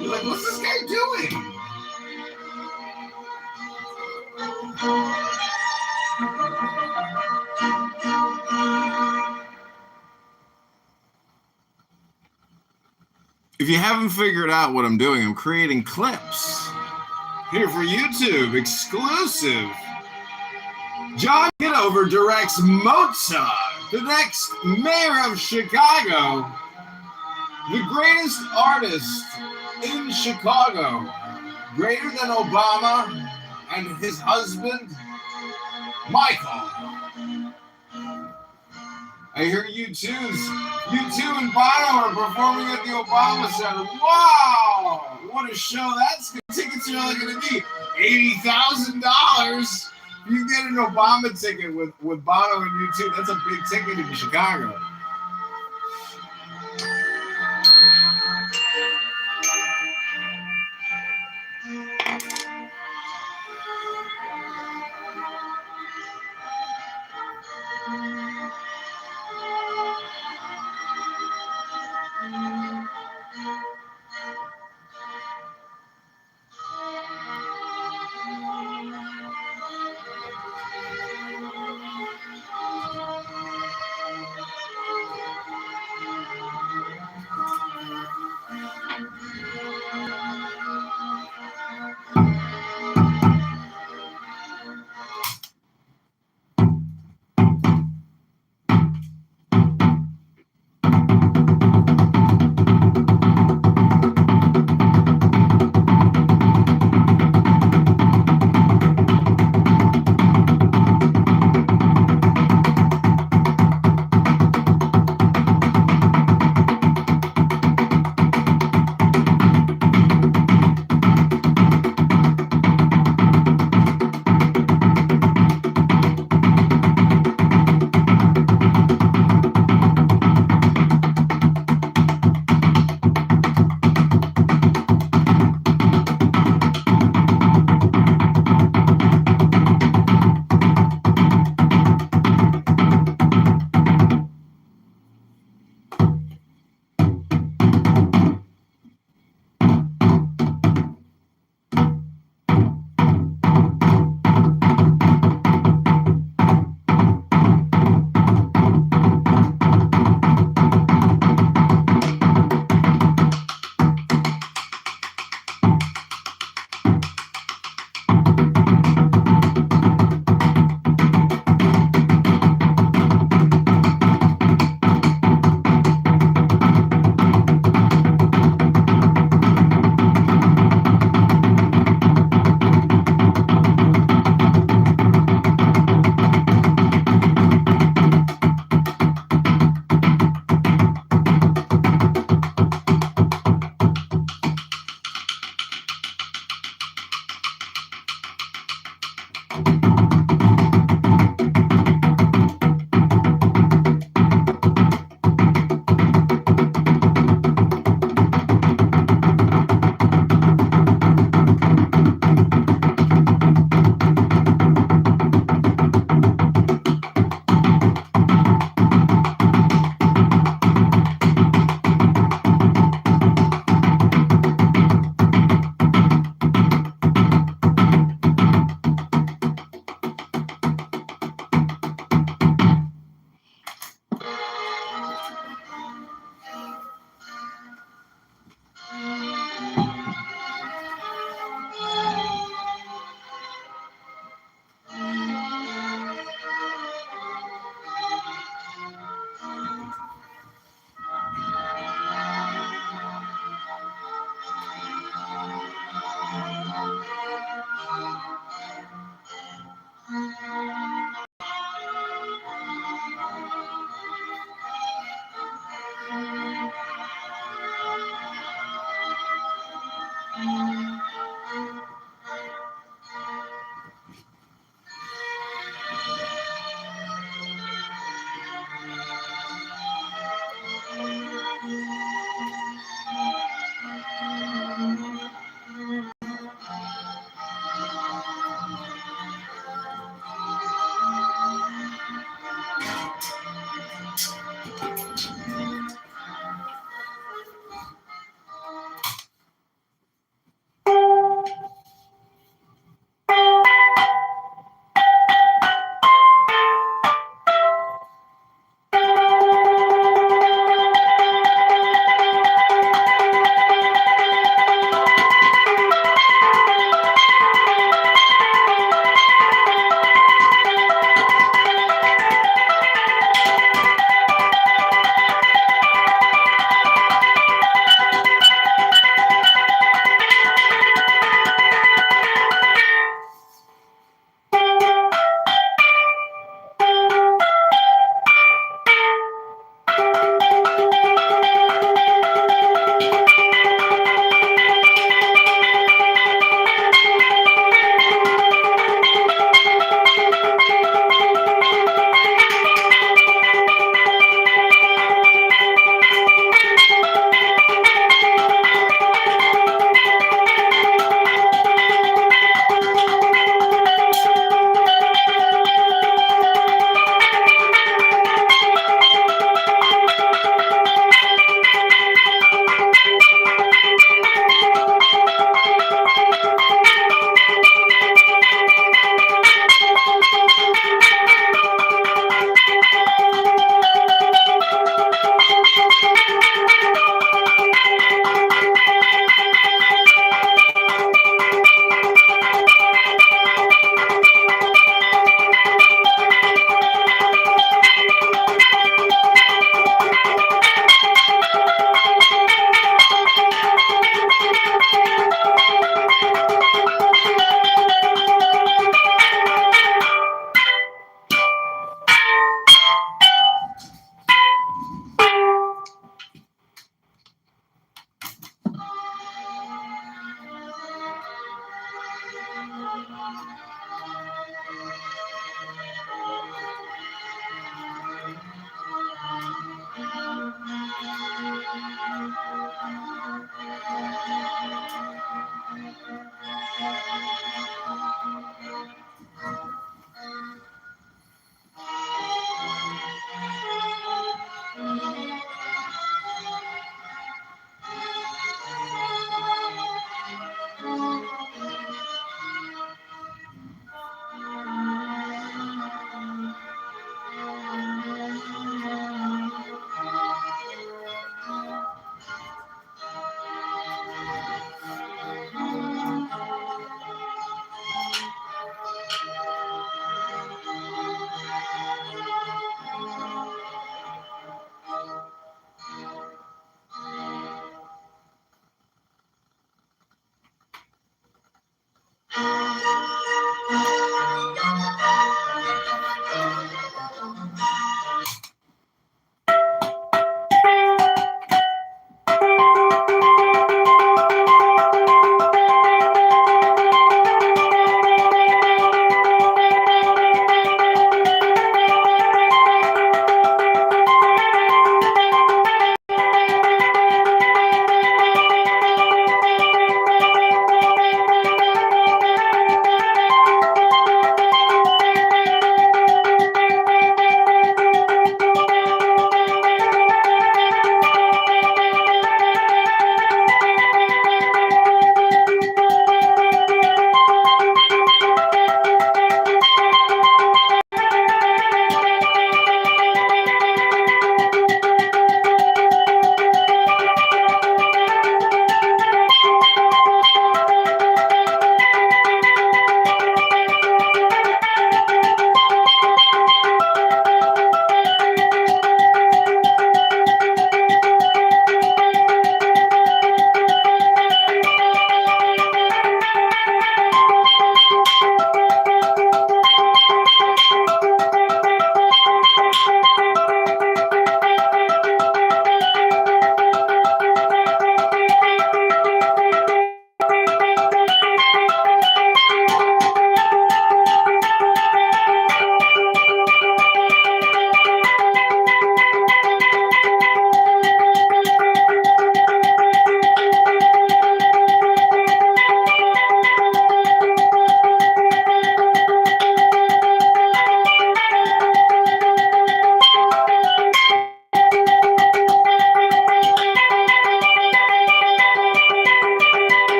You're like, what's this guy doing? If you haven't figured out what I'm doing, I'm creating clips here for YouTube, exclusive. John Kitover directs Mozart, the next mayor of Chicago, the greatest artist in Chicago, greater than Obama and his husband, Michael. I hear you two and Bono are performing at the Obama Center. Wow! What a show that's good. Tickets are only going to be $80,000. You get an Obama ticket with Bono and U2. That's a big ticket in Chicago.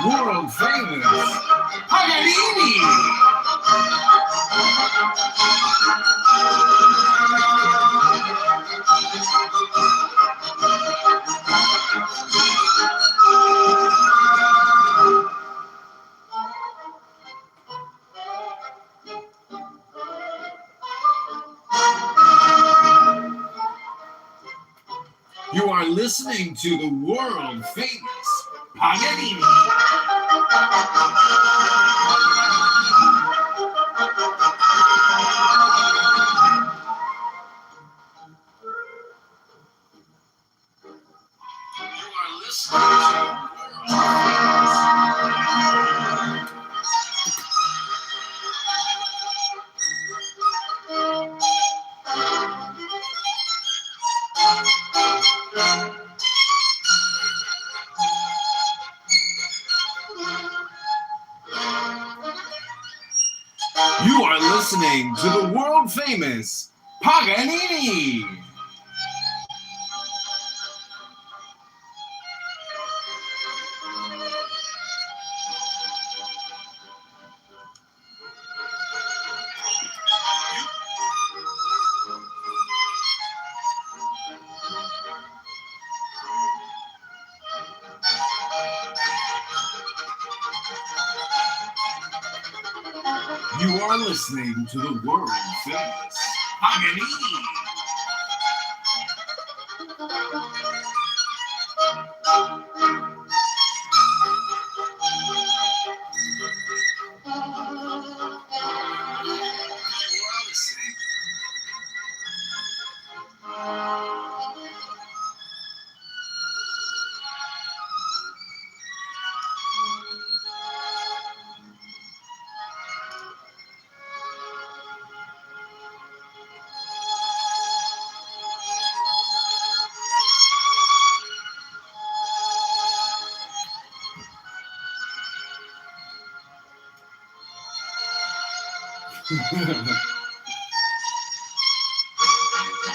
World famous Paganini. You are listening to the world famous Paganini. You are listening to the world famous Paganini. You are listening to the world famous Paganini.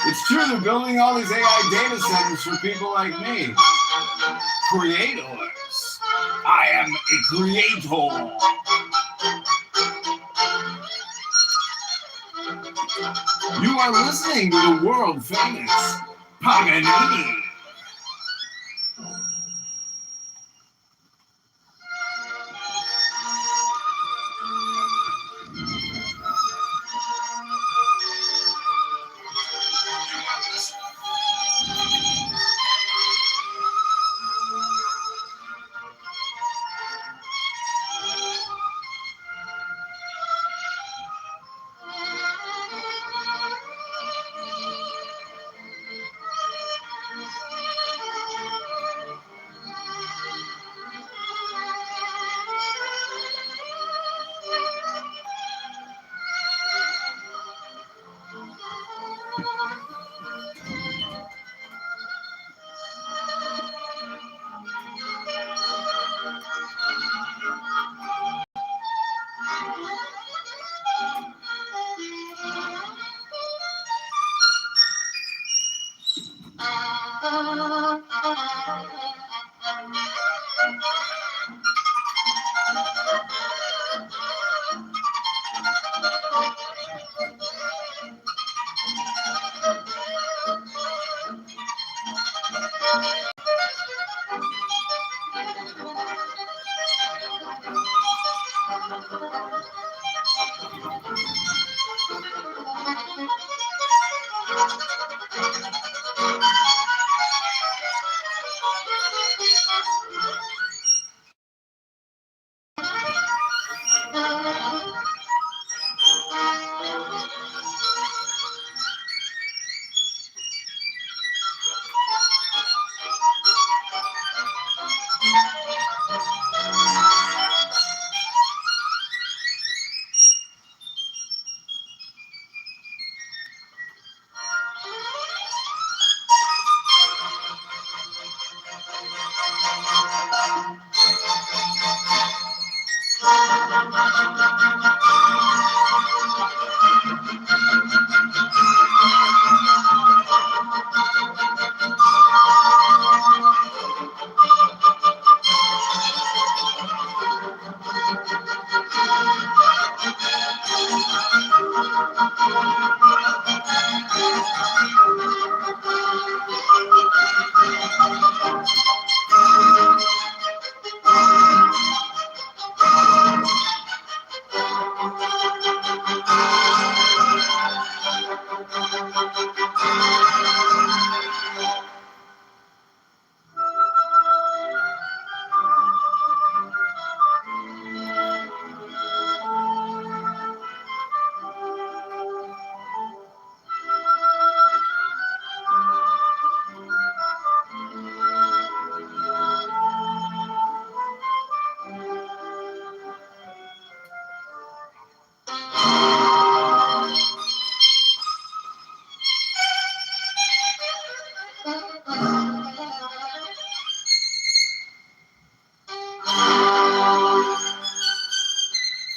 It's true, they're building all these AI data centers for people like me. Creators. I am a creator. You are listening to the world famous Paganini.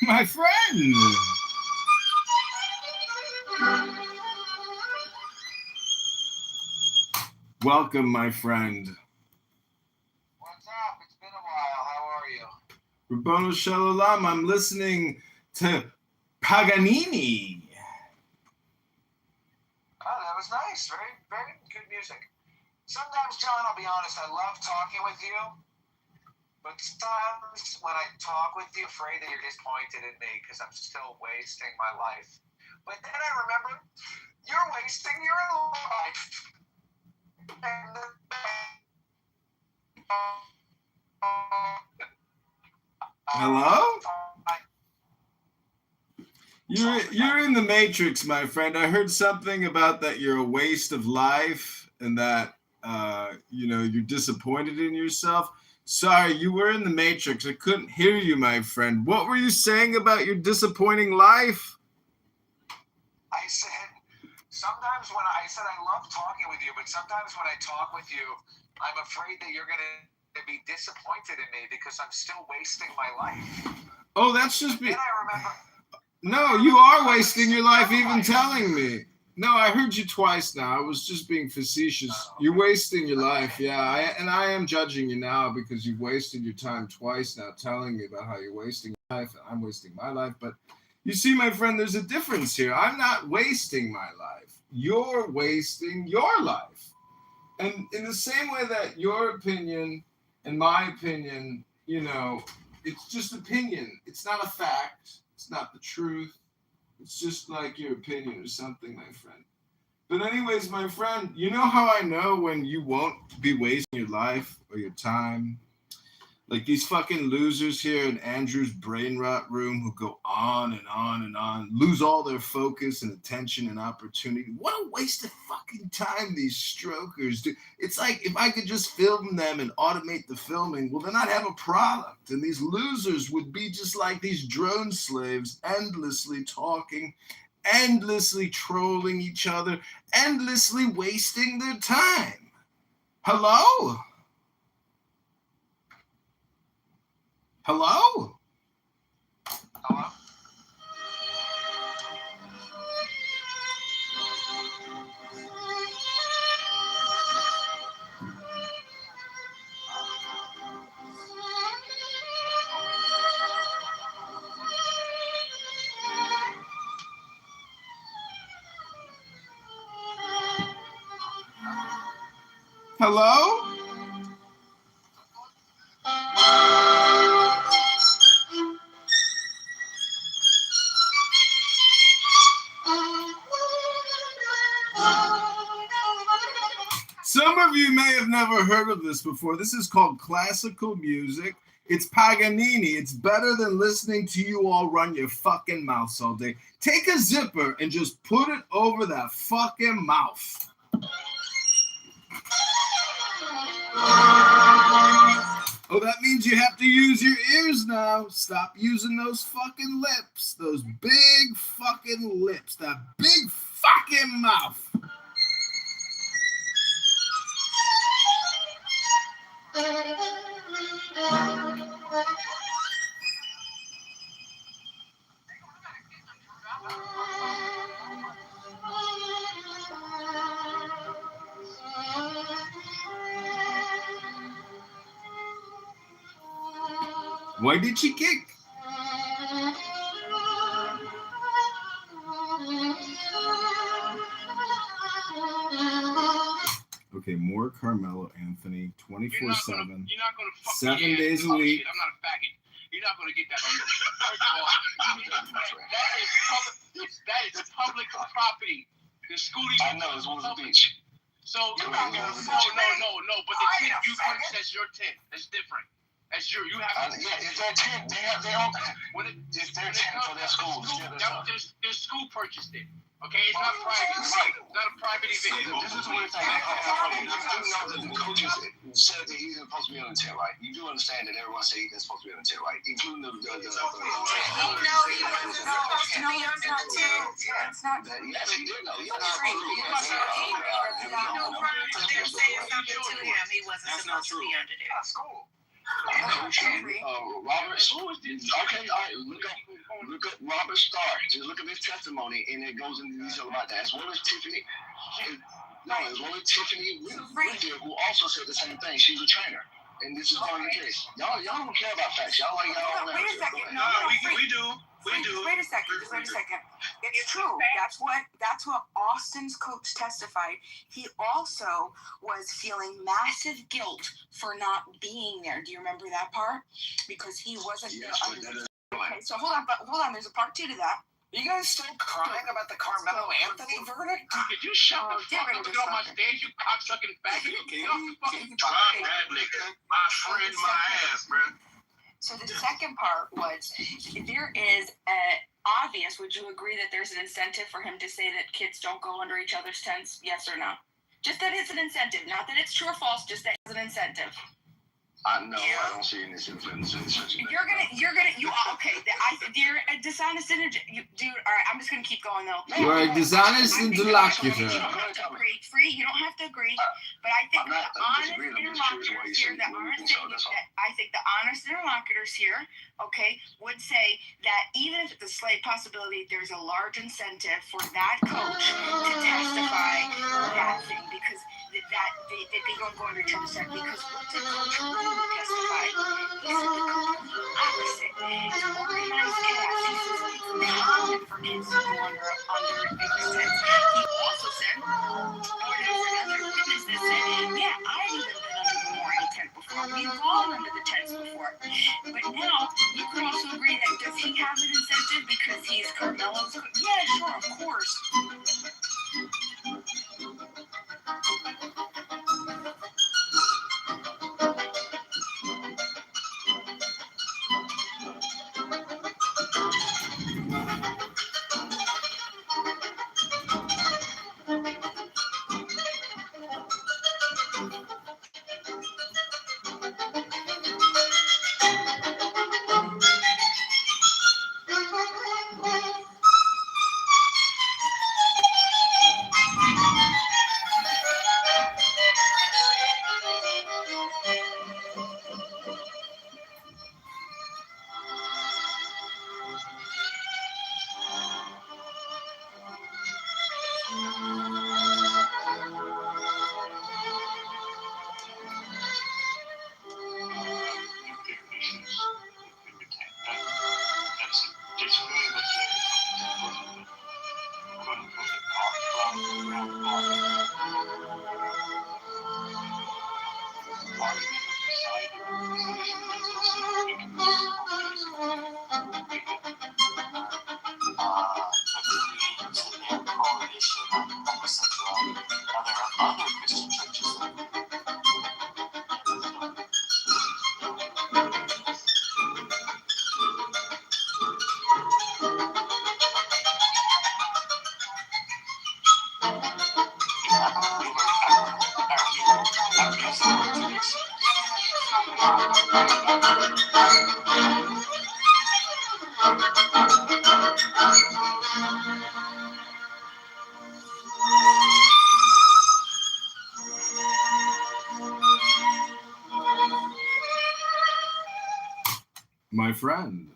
My friend. Welcome, my friend. What's up? It's been a while. How are you? Rabbanu Shalom, I'm listening to Paganini. Oh, that was nice. Very, very good music. Sometimes, John, I'll be honest, I love talking with you. But sometimes when I talk with you, I'm afraid that you're disappointed in me because I'm still wasting my life. But then I remember, you're wasting your own life. Hello? You're in the Matrix, my friend. I heard something about that you're a waste of life and that you're disappointed in yourself. Sorry, you were in the Matrix. I couldn't hear you, my friend. What were you saying about your disappointing life? I said, sometimes when I said I love talking with you, but sometimes when I talk with you, I'm afraid that you're going to be disappointed in me because I'm still wasting my life. Oh, that's just Then I remember. No, you are wasting your life even telling me. No, I heard you twice now. I was just being facetious. You're wasting your life, yeah. I am judging you now because you've wasted your time twice now telling me about how you're wasting your life and I'm wasting my life. But you see, my friend, there's a difference here. I'm not wasting my life. You're wasting your life. And in the same way that your opinion and my opinion, it's just opinion. It's not a fact. It's not the truth. It's just like your opinion or something, my friend. But anyways, my friend, you know how I know when you won't be wasting your life or your time? Like these fucking losers here in Andrew's brain rot room who go on and on and on, lose all their focus and attention and opportunity. What a waste of fucking time these strokers do. It's like if I could just film them and automate the filming, well, then I'd have a product. And these losers would be just like these drone slaves, endlessly talking, endlessly trolling each other, endlessly wasting their time. Hello? Hello? Hello? Hello? Some of you may have never heard of this before. This is called classical music. It's Paganini. It's better than listening to you all run your fucking mouths all day. Take a zipper and just put it over that fucking mouth. Oh, that means you have to use your ears now. Stop using those fucking lips. Those big fucking lips. That big fucking mouth. Why did she kick? Okay, more Carmelo Anthony, 24/7, You're not gonna 7 days a week. I'm not a faggot. You're not gonna get that on your. First of all, that is public property. The school. I know, it's on the beach. So no. But the tent you purchased, that's your tent. That's different. That's your. You have. It's their tent. They have their own. It's their tent for their school. Their school purchased it. Okay, it's not private. It's not a private event. This is one thing. You do know that the coaches said that he's supposed to be on the tent, right? You do understand that everyone said he's supposed to be on the tent, right? Including the No, he wasn't supposed to be on the tent. It's not. Yes, he did know. They're saying something to him. He wasn't supposed to be under there. School. Robert. Okay, all right. Look up Robert Starr. Just look at his testimony, and it goes into detail about that. As well as Tiffany. As well as Tiffany Whitfield, who also said the same thing. She's a trainer, and this is part of the case. Y'all don't care about facts. Y'all like y'all. Wait a second. No, we do. Wait a second. Just wait a second. It's true. That's what Austin's coach testified. He also was feeling massive guilt for not being there. Do you remember that part? Because he wasn't there. Okay, so hold on. There's a part 2 to that. Are you guys still crying about the Carmelo Anthony verdict? Did you shut the fuck up and get off my stage, you cocksucking faggot? Get off the fucking stage. My friend, my ass, man. So the second part was, there is obvious, would you agree that there's an incentive for him to say that kids don't go under each other's tents? Yes or no? Just that it's an incentive. Not that it's true or false, just that it's an incentive. I don't see any influence in such a thing. You're a dishonest dude. All right, I'm just gonna keep going though. You are a dishonest interlocutor. You don't have to agree. You don't have to agree. But I think the honest interlocutors here, okay, would say that even if it's a slight possibility, there's a large incentive for that coach to testify that thing because they don't go under each other's tent. Because what the coach really testified, he said the complete opposite. It's organized chaos. He says it's common for kids to go under each tents. He also said, or there was another witness that said, yeah, I've even been under the memorial tent before. We've all under the tents before. But now, you could also agree that does he have an incentive because he's Carmelo's? Yeah, sure, of course. agreed to their prohibition on homosexuality. Now, there are other Christian churches that My friend.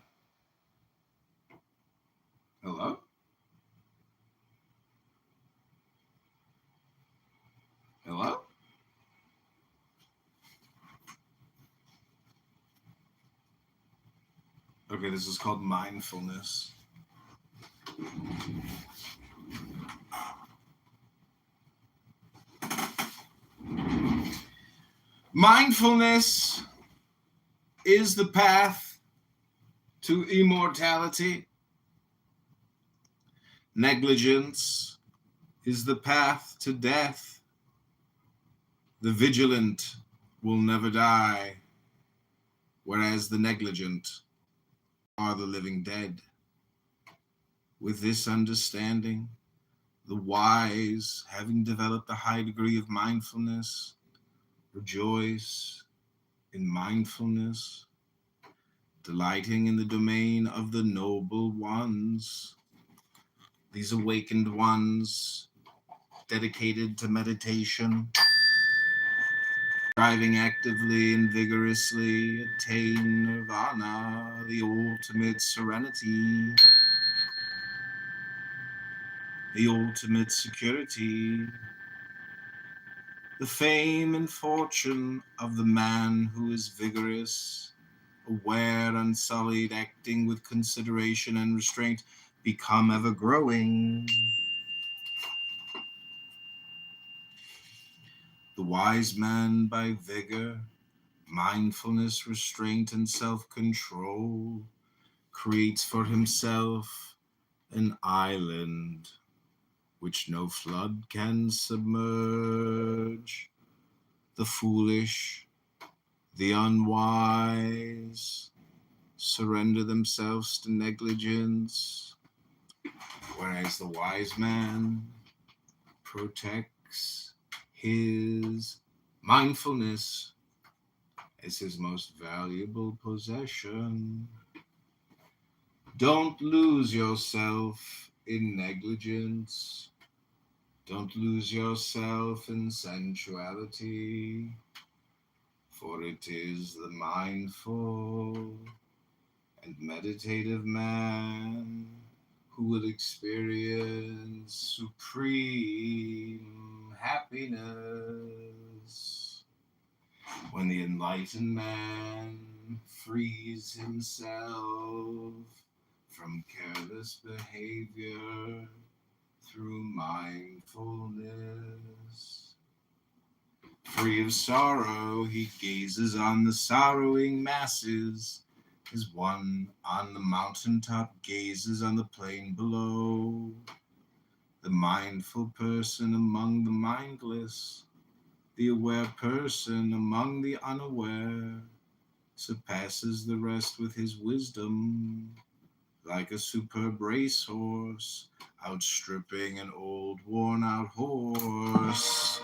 Hello? Hello? Okay, this is called mindfulness. Mindfulness is the path to immortality. Negligence is the path to death. The vigilant will never die, whereas the negligent are the living dead. With this understanding, the wise, having developed a high degree of mindfulness, rejoice in mindfulness, delighting in the domain of the noble ones. These awakened ones, dedicated to meditation, striving actively and vigorously, attain nirvana, the ultimate serenity, the ultimate security, the fame and fortune of the man who is vigorous, aware, unsullied, acting with consideration and restraint, become ever growing. The wise man by vigor, mindfulness, restraint, and self-control creates for himself an island which no flood can submerge. The foolish, the unwise surrender themselves to negligence, whereas the wise man protects his mindfulness as his most valuable possession. Don't lose yourself in negligence. Don't lose yourself in sensuality, for it is the mindful and meditative man who will experience supreme happiness. When the enlightened man frees himself from careless behavior through mindfulness. Free of sorrow, he gazes on the sorrowing masses, as one on the mountaintop gazes on the plain below. The mindful person among the mindless, the aware person among the unaware, surpasses the rest with his wisdom, like a superb racehorse, outstripping an old worn-out horse.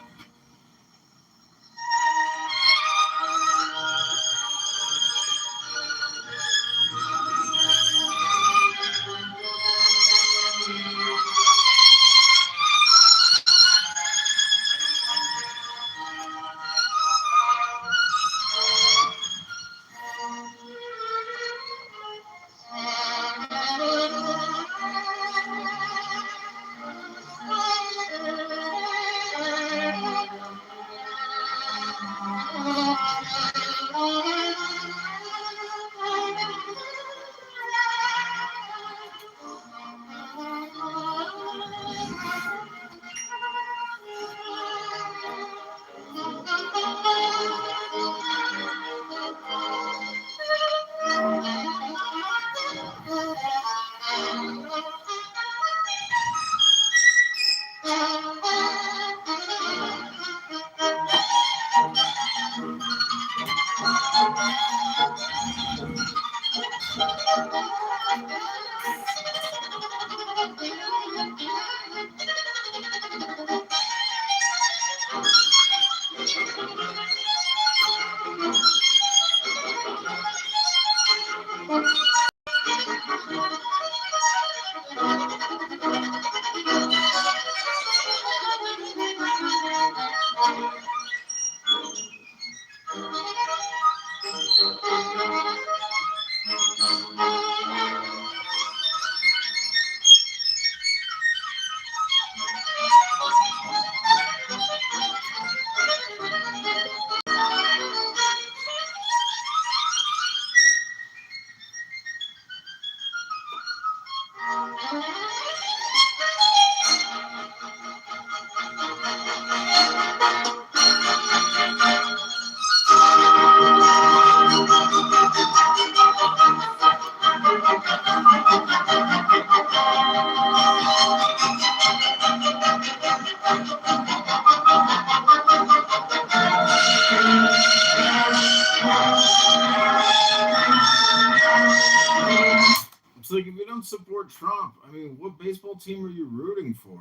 It's like if you don't support Trump, I mean, what baseball team are you rooting for?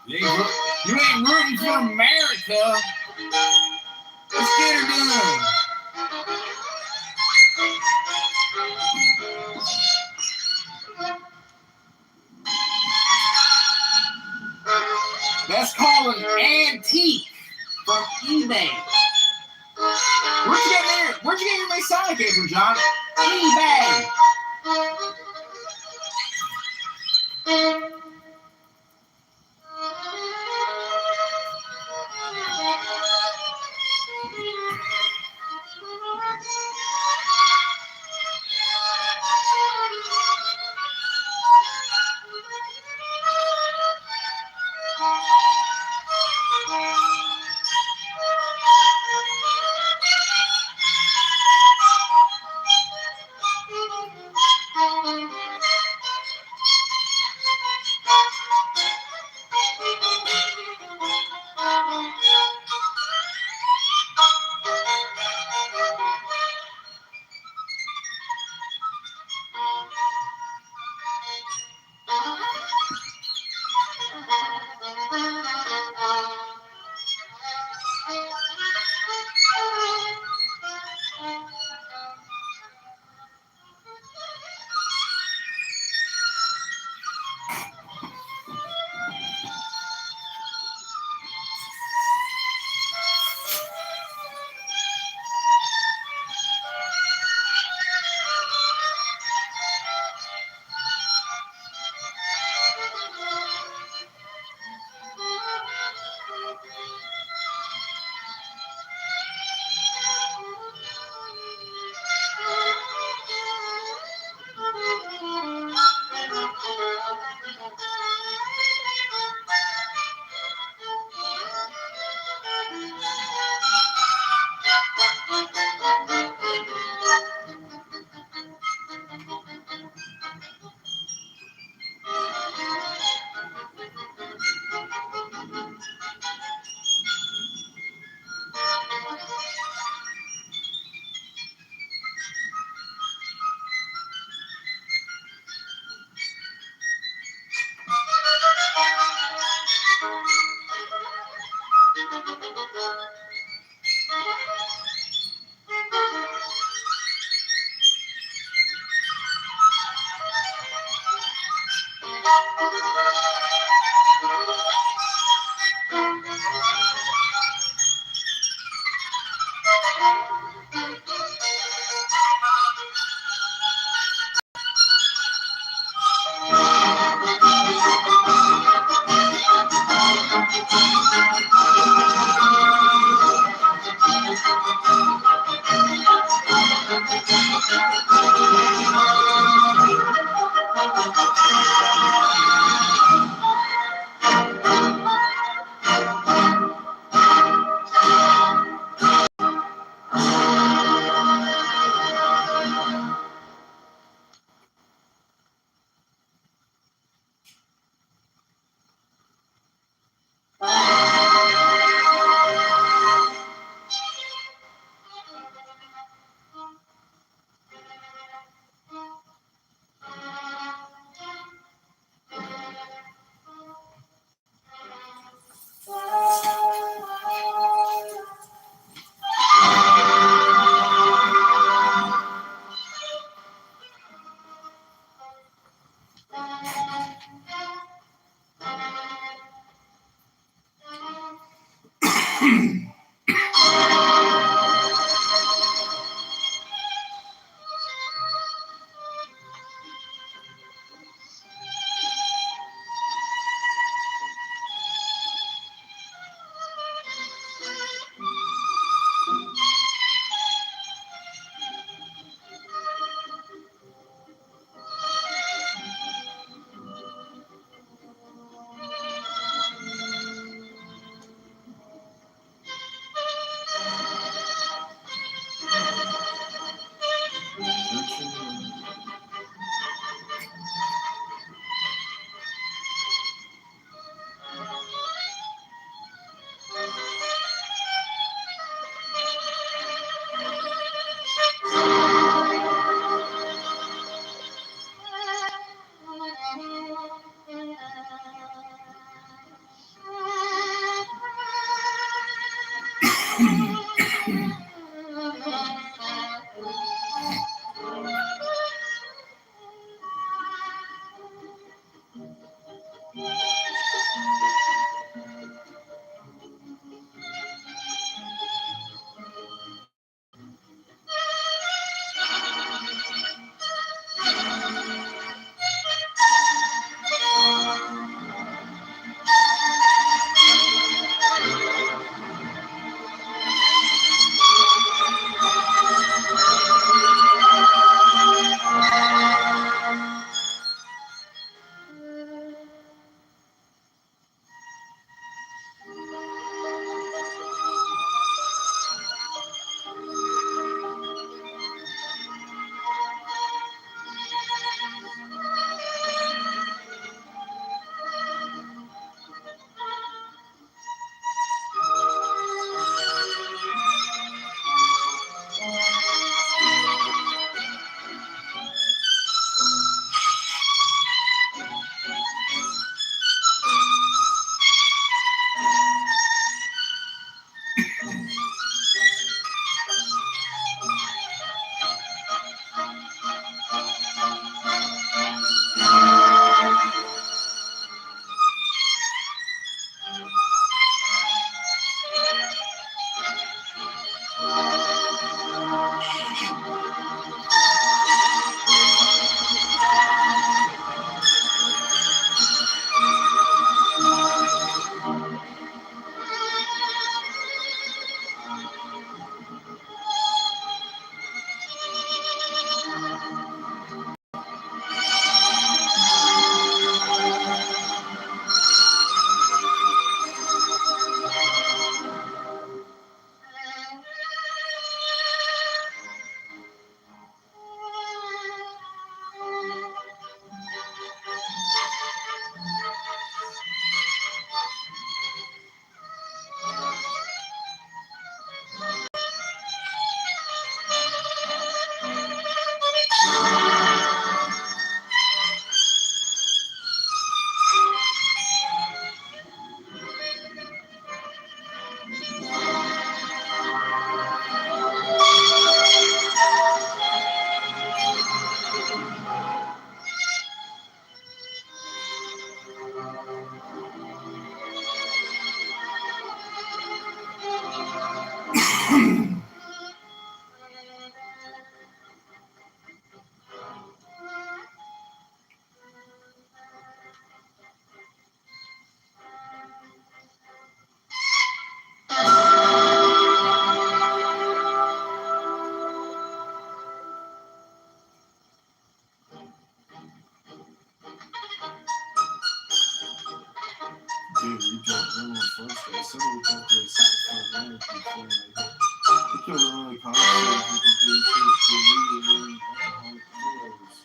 You ain't rooting for America. Let's get her done. That's called an antique from eBay. Where'd you get your Masonic apron, John? eBay. did. We dropped them on first day. So we dropped the second round before we killed the early conversations with the shit to lead alcoholic photos.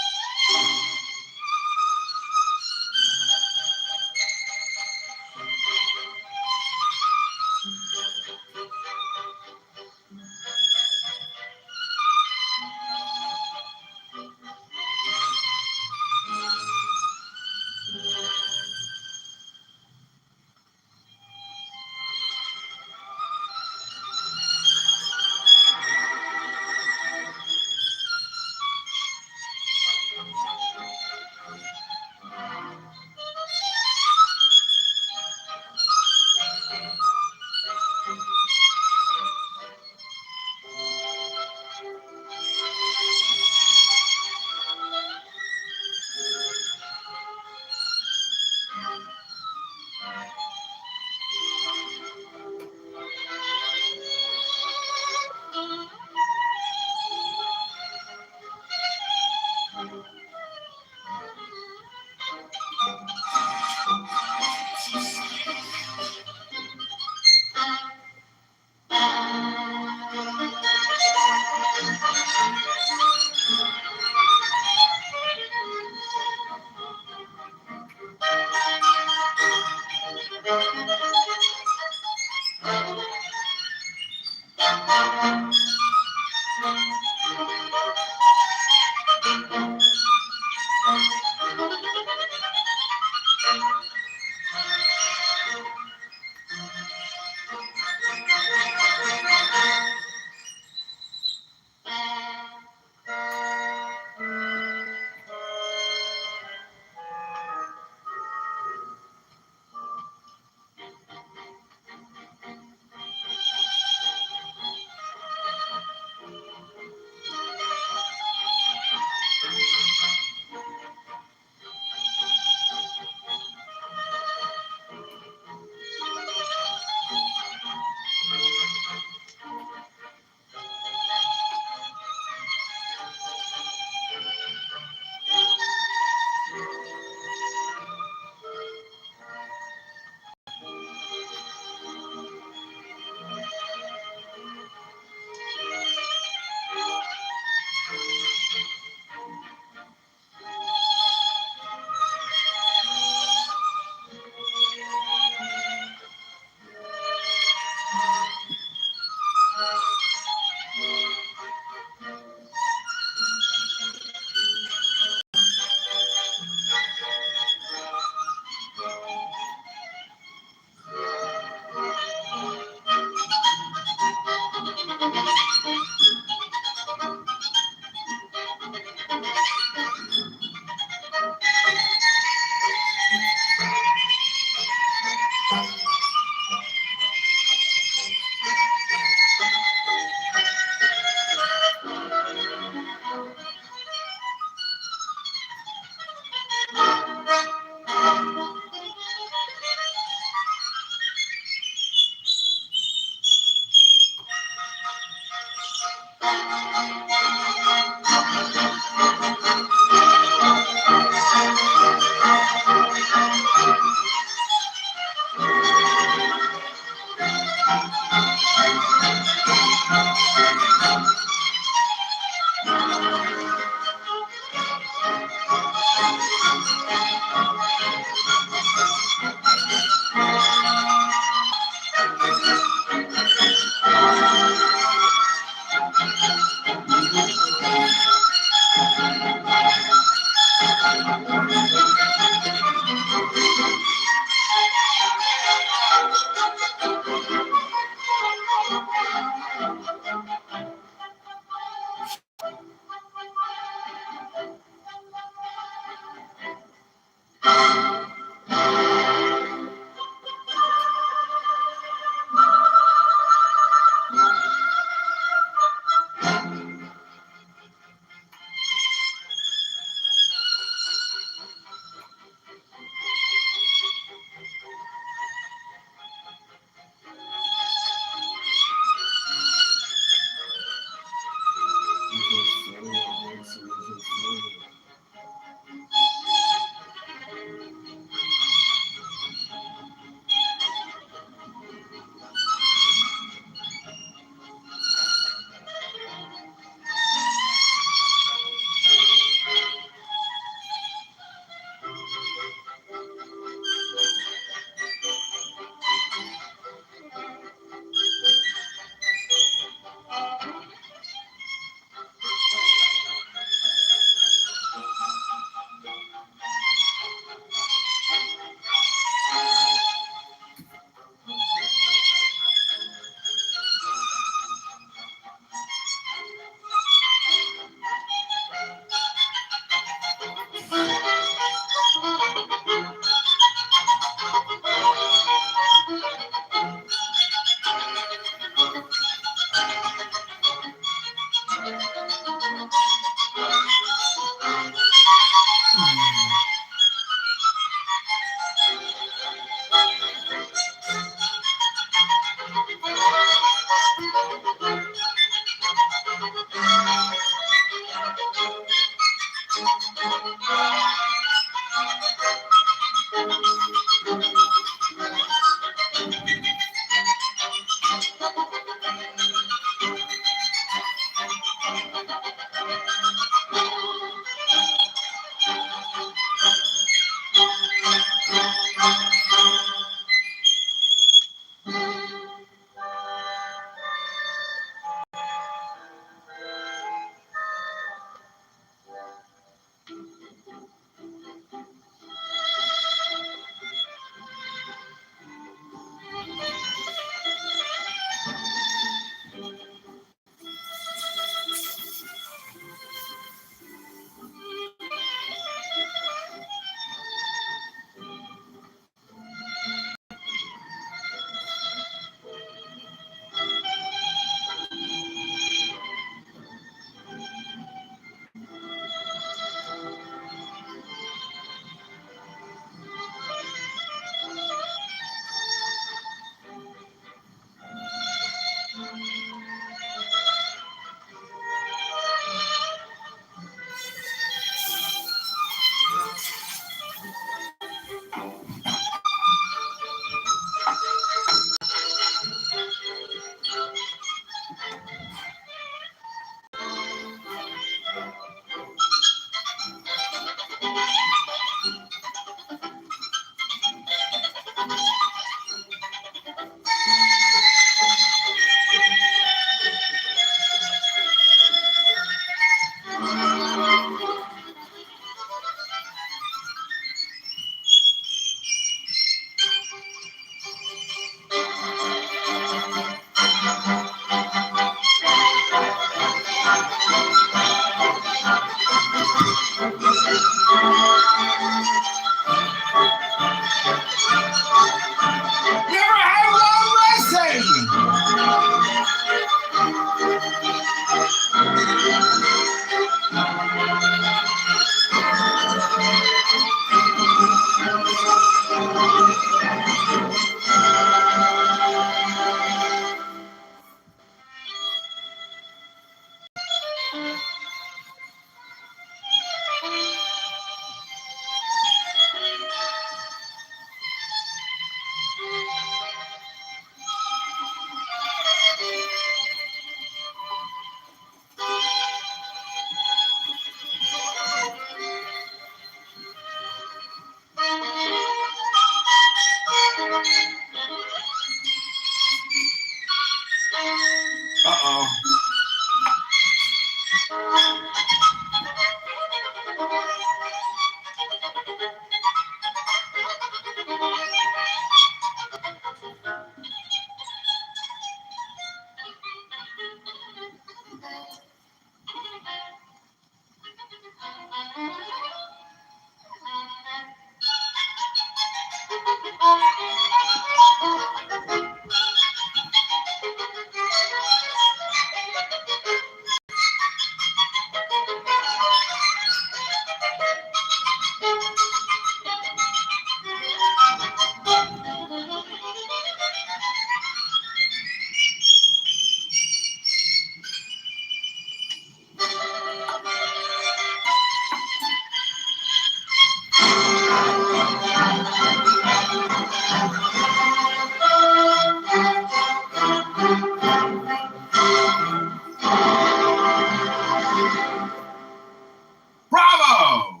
Bravo!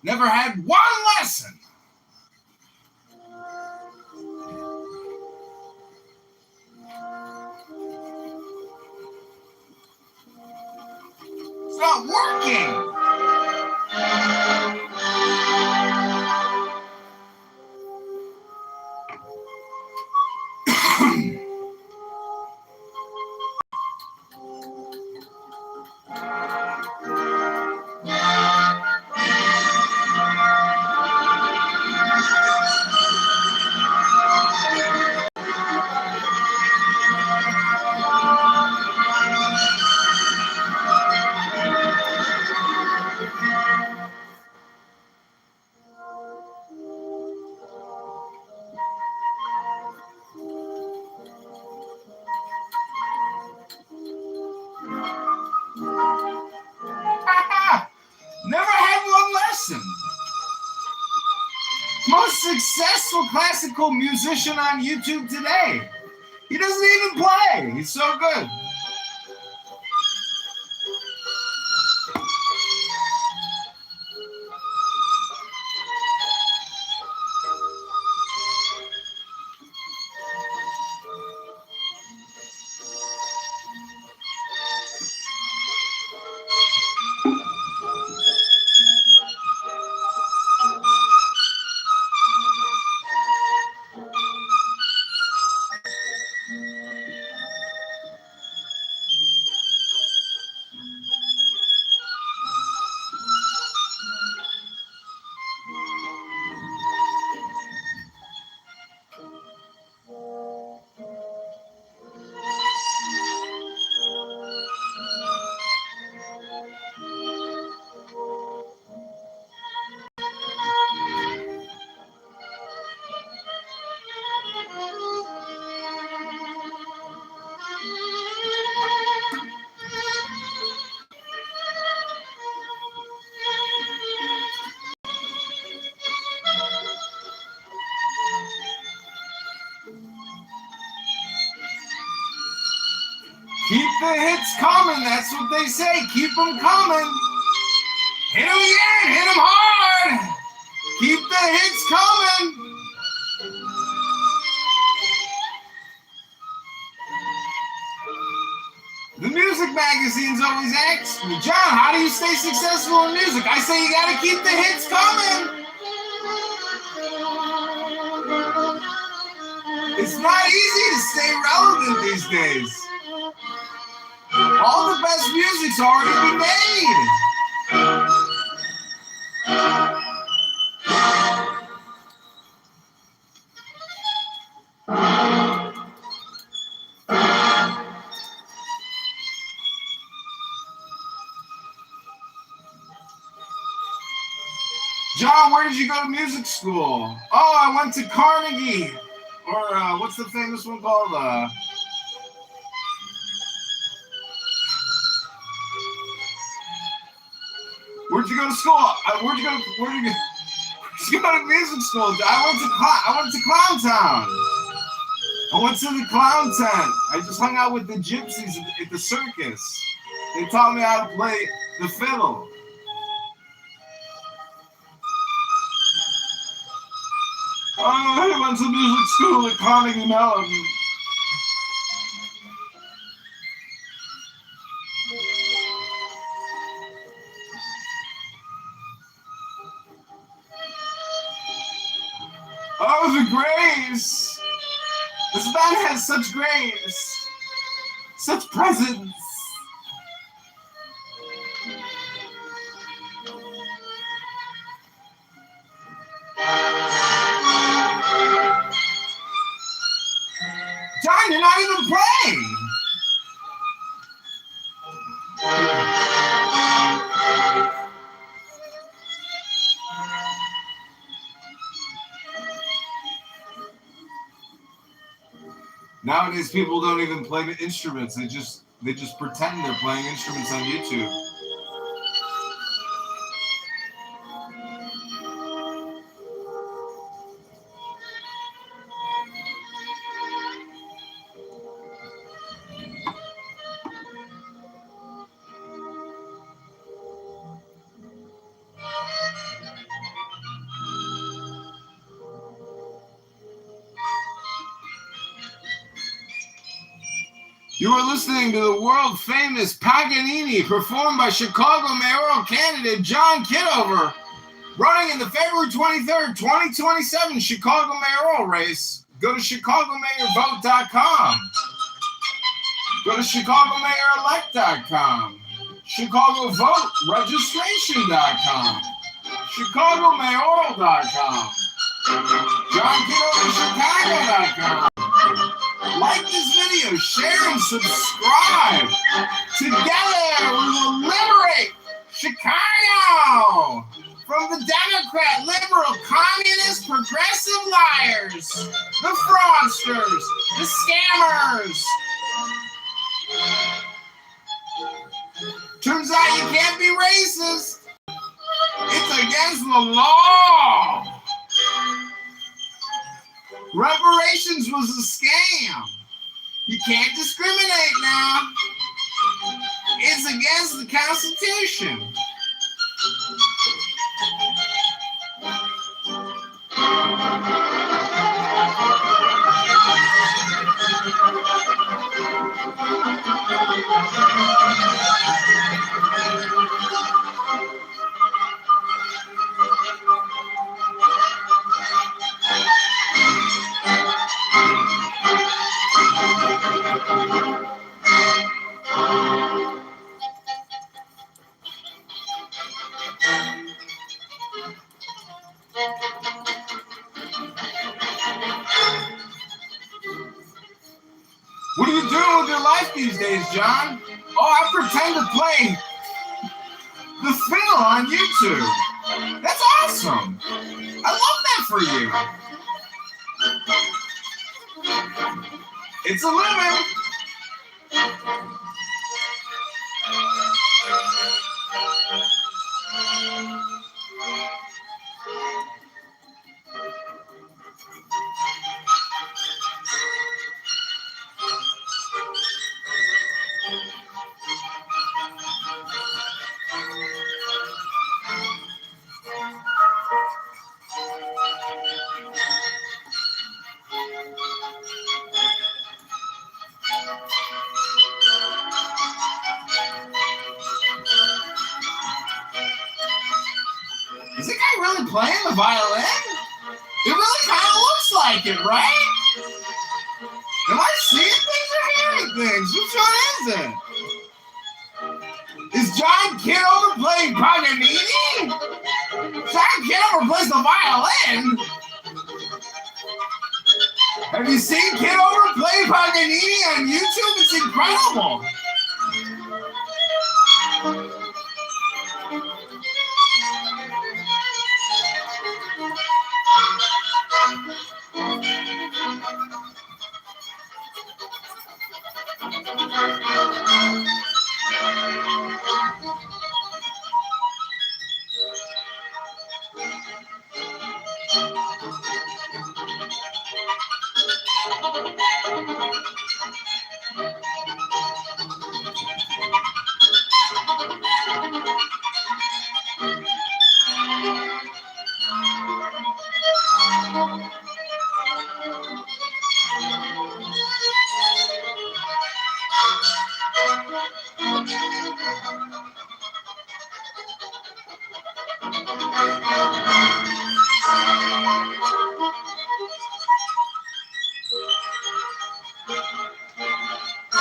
Never had one lesson. It's not working. Never had one lesson. Most successful classical musician on YouTube today. He doesn't even play. He's so good. Keep the hits coming. That's what they say. Keep them coming. Hit them again. Hit them hard. Keep the hits coming. The music magazines always ask me, John, how do you stay successful in music? I say you got to keep the hits coming. It's not easy to stay relevant these days. All the best music's already been made. John, where did you go to music school? Oh, I went to Carnegie. Or what's the famous one called? Where'd you go to school? Where'd you go to music school? I went to Clown Town. I went to the clown tent. I just hung out with the gypsies at the circus. They taught me how to play the fiddle. I went to music school at Carnegie Mellon. son has such grace, such presence. John, you're not even playing. Nowadays, people don't even play the instruments. They just pretend they're playing instruments on YouTube. You are listening to the world-famous Paganini, performed by Chicago mayoral candidate John Kitover, running in the February 23rd, 2027 Chicago mayoral race. Go to ChicagoMayorVote.com. Go to ChicagoMayorElect.com. ChicagoVoteRegistration.com. ChicagoMayoral.com. JohnKitoverChicago.com. Like this video, share and subscribe. Together we will liberate Chicago from the Democrat, liberal, communist, progressive liars, the fraudsters, the scammers. Turns out you can't be racist. It's against the law. Reparations was a scam. You can't discriminate now. It's against the Constitution. What are you doing with your life these days, John? Oh, I pretend to play the fiddle on YouTube. That's awesome. I love that for you. It's a living. Is that guy really playing the violin? It really kind of looks like it, right? Am I seeing things or hearing things? Which one is it? Is John Kitover playing Paganini? John Kitover plays the violin. Have you seen Kitover play Paganini on YouTube? It's incredible.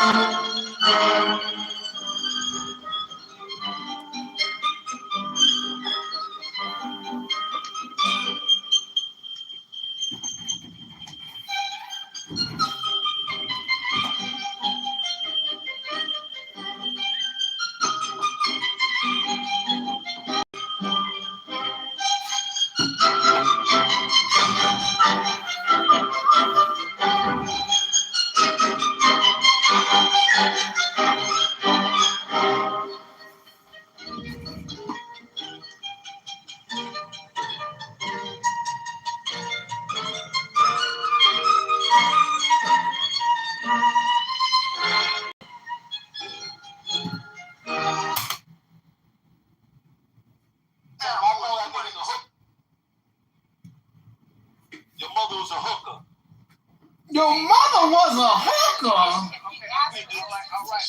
Your mother was a hooker. Your mother was a hooker. All right.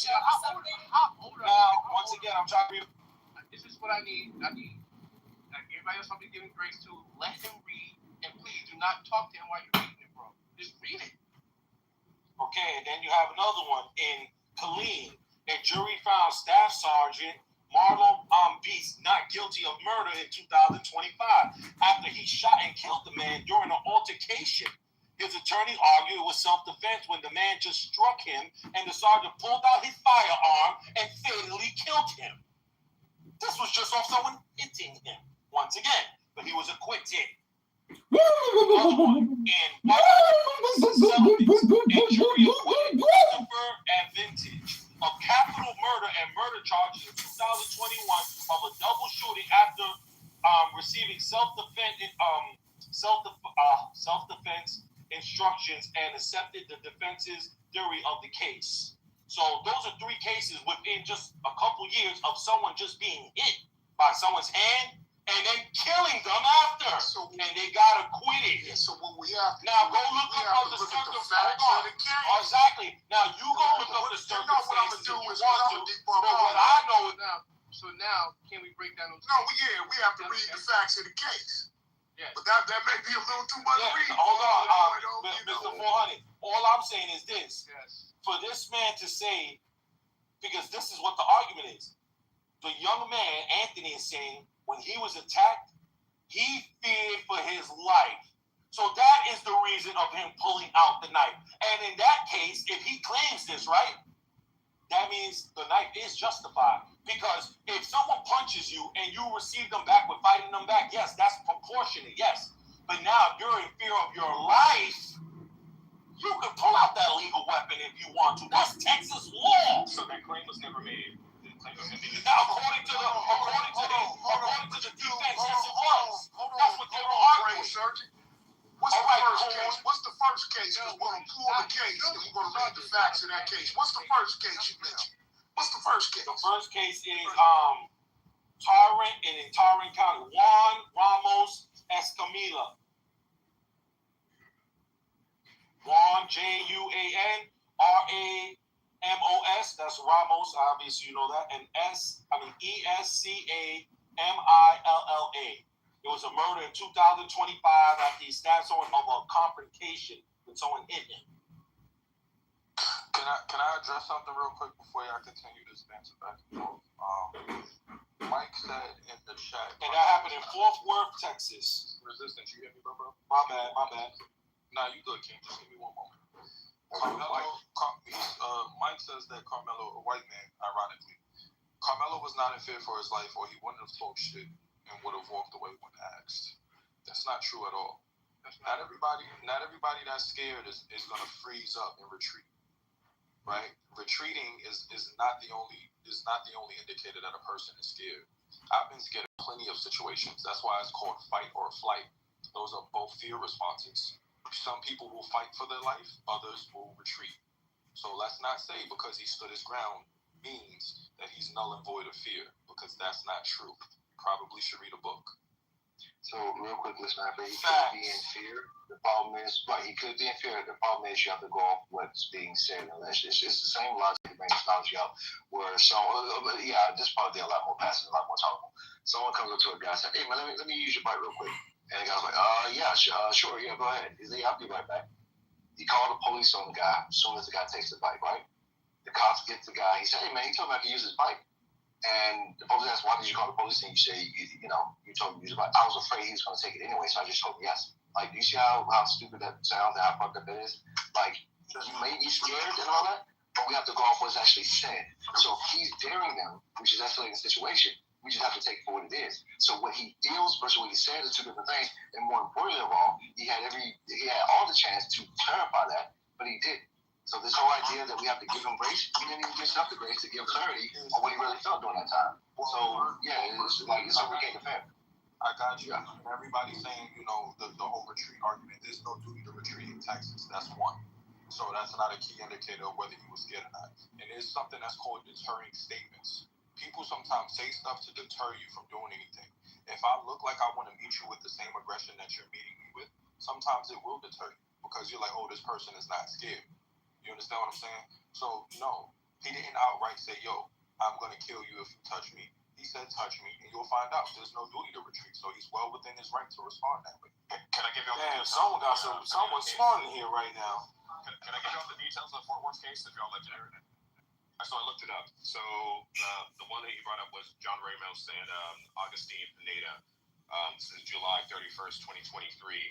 Now, once again, I'm trying to. This is what I need. Like everybody else, I'll be giving grace to. Let him read, and please do not talk to him while you're reading it, bro. Just read it. Okay, and then you have another one in Killeen. A jury found Staff Sergeant Marlon Beast not guilty of murder in 2025 after he shot and killed the man during an altercation. His attorney argued it was self-defense when the man just struck him and the sergeant pulled out his firearm and fatally killed him. This was just off someone hitting him once again, but he was acquitted. Another one in a jury acquitted Kitover and Vintage of capital murder and murder charges in 2021 of a double shooting after receiving self-defense instructions and accepted the defense's theory of the case. So those are three cases within just a couple years of someone just being hit by someone's hand and then killing them after. And they got acquitted. Yeah, so what we have to now do, go look up the circumstances. of the case. Exactly. Now you go look up the circumstances. What I'm gonna do is but what I know is now. So now, can we break down those? No, we have to read the facts of the case. Yes. But that may be a little too much to read. Hold on, Mr. 400. All I'm saying is this. Yes. For this man to say, because this is what the argument is. The young man, Anthony, is saying when he was attacked, he feared for his life. So that is the reason of him pulling out the knife. And in that case, if he claims this, right, that means the knife is justified. Because if someone punches you and you receive them back with fighting them back, yes, that's proportionate, yes. But now if you're in fear of your life, you can pull out that legal weapon if you want to. That's Texas law. So that claim was never made. Now, according to the defense, yes, it was. That's what they were arguing. What's the first case? What's the first case? Because we're going to pull the case and we're going to read the facts of that case. What's the first case you mentioned? What's the first case? The first case is Tarrant in Tarrant County. Juan Ramos Escamilla. Juan, Juan, that's Ramos, obviously you know that, and Escamilla. It was a murder in 2025 after he stabbed someone of a confrontation when someone hit him. Can I address something real quick before I continue this banter back and forth? Mike said in the chat, and that happened in Fort Worth, Texas. Resistance, you hear me, bro? My bad. Nah, you good, King. Just give me one moment. Mike says that Carmelo, a white man, ironically, Carmelo was not in fear for his life, or he wouldn't have talked shit and would have walked away when asked. That's not true at all. Not everybody that's scared is gonna freeze up and retreat. Right? Retreating is not the only indicator that a person is scared. I've been scared of plenty of situations. That's why it's called fight or flight. Those are both fear responses. Some people will fight for their life, others will retreat. So let's not say because he stood his ground means that he's null and void of fear, because that's not true. You probably should read a book. So real quick, listener, he could be in fear. The problem is, right, he could be in fear. The problem is you have to go off what's being said. It's the same logic that brings analogy out where this probably a lot more passive, a lot more talkable. Someone comes up to a guy and says, hey man, let me use your bike real quick. And the guy's like, sure, go ahead. He's like, I'll be right back. He called the police on the guy as soon as the guy takes the bike, right? The cops get the guy. He said, "Hey man, he told me I could use his bike." And the police asked, "Why did you call the police?" And you say, "You told me to use it." I was afraid he was going to take it anyway, so I just told him yes. Like, do you see how stupid that sounds and how fucked up that is? Like, you may be scared and all that, but we have to go off what's actually said. So if he's daring them, which is escalating the situation, we just have to take for what it is. So what he feels versus what he said is two different things. And more importantly of all, he had all the chance to clarify that, but he didn't. So this whole idea that we have to give him grace, he didn't even give enough the grace to give clarity on what he really felt during that time. So yeah, it's a weekend affair. I got you. And everybody's saying, the whole retreat argument. There's no duty to retreat in Texas. That's one. So that's not a key indicator of whether he was scared or not. And there's something that's called deterring statements. People sometimes say stuff to deter you from doing anything. If I look like I want to meet you with the same aggression that you're meeting me with, sometimes it will deter you because you're like, oh, this person is not scared. You understand what I'm saying? So, no, he didn't outright say, yo, I'm going to kill you if you touch me. He said, touch me, and you'll find out. There's no duty to retreat, so he's well within his right to respond that way. Can I give you all the details? Someone's smart in here right now. Can I give you all the details of the Fort Worth case if y'all like to hear it? So I looked it up. So the one that he brought up was John Ramos and Augustine Pineda. This is July 31st, 2023.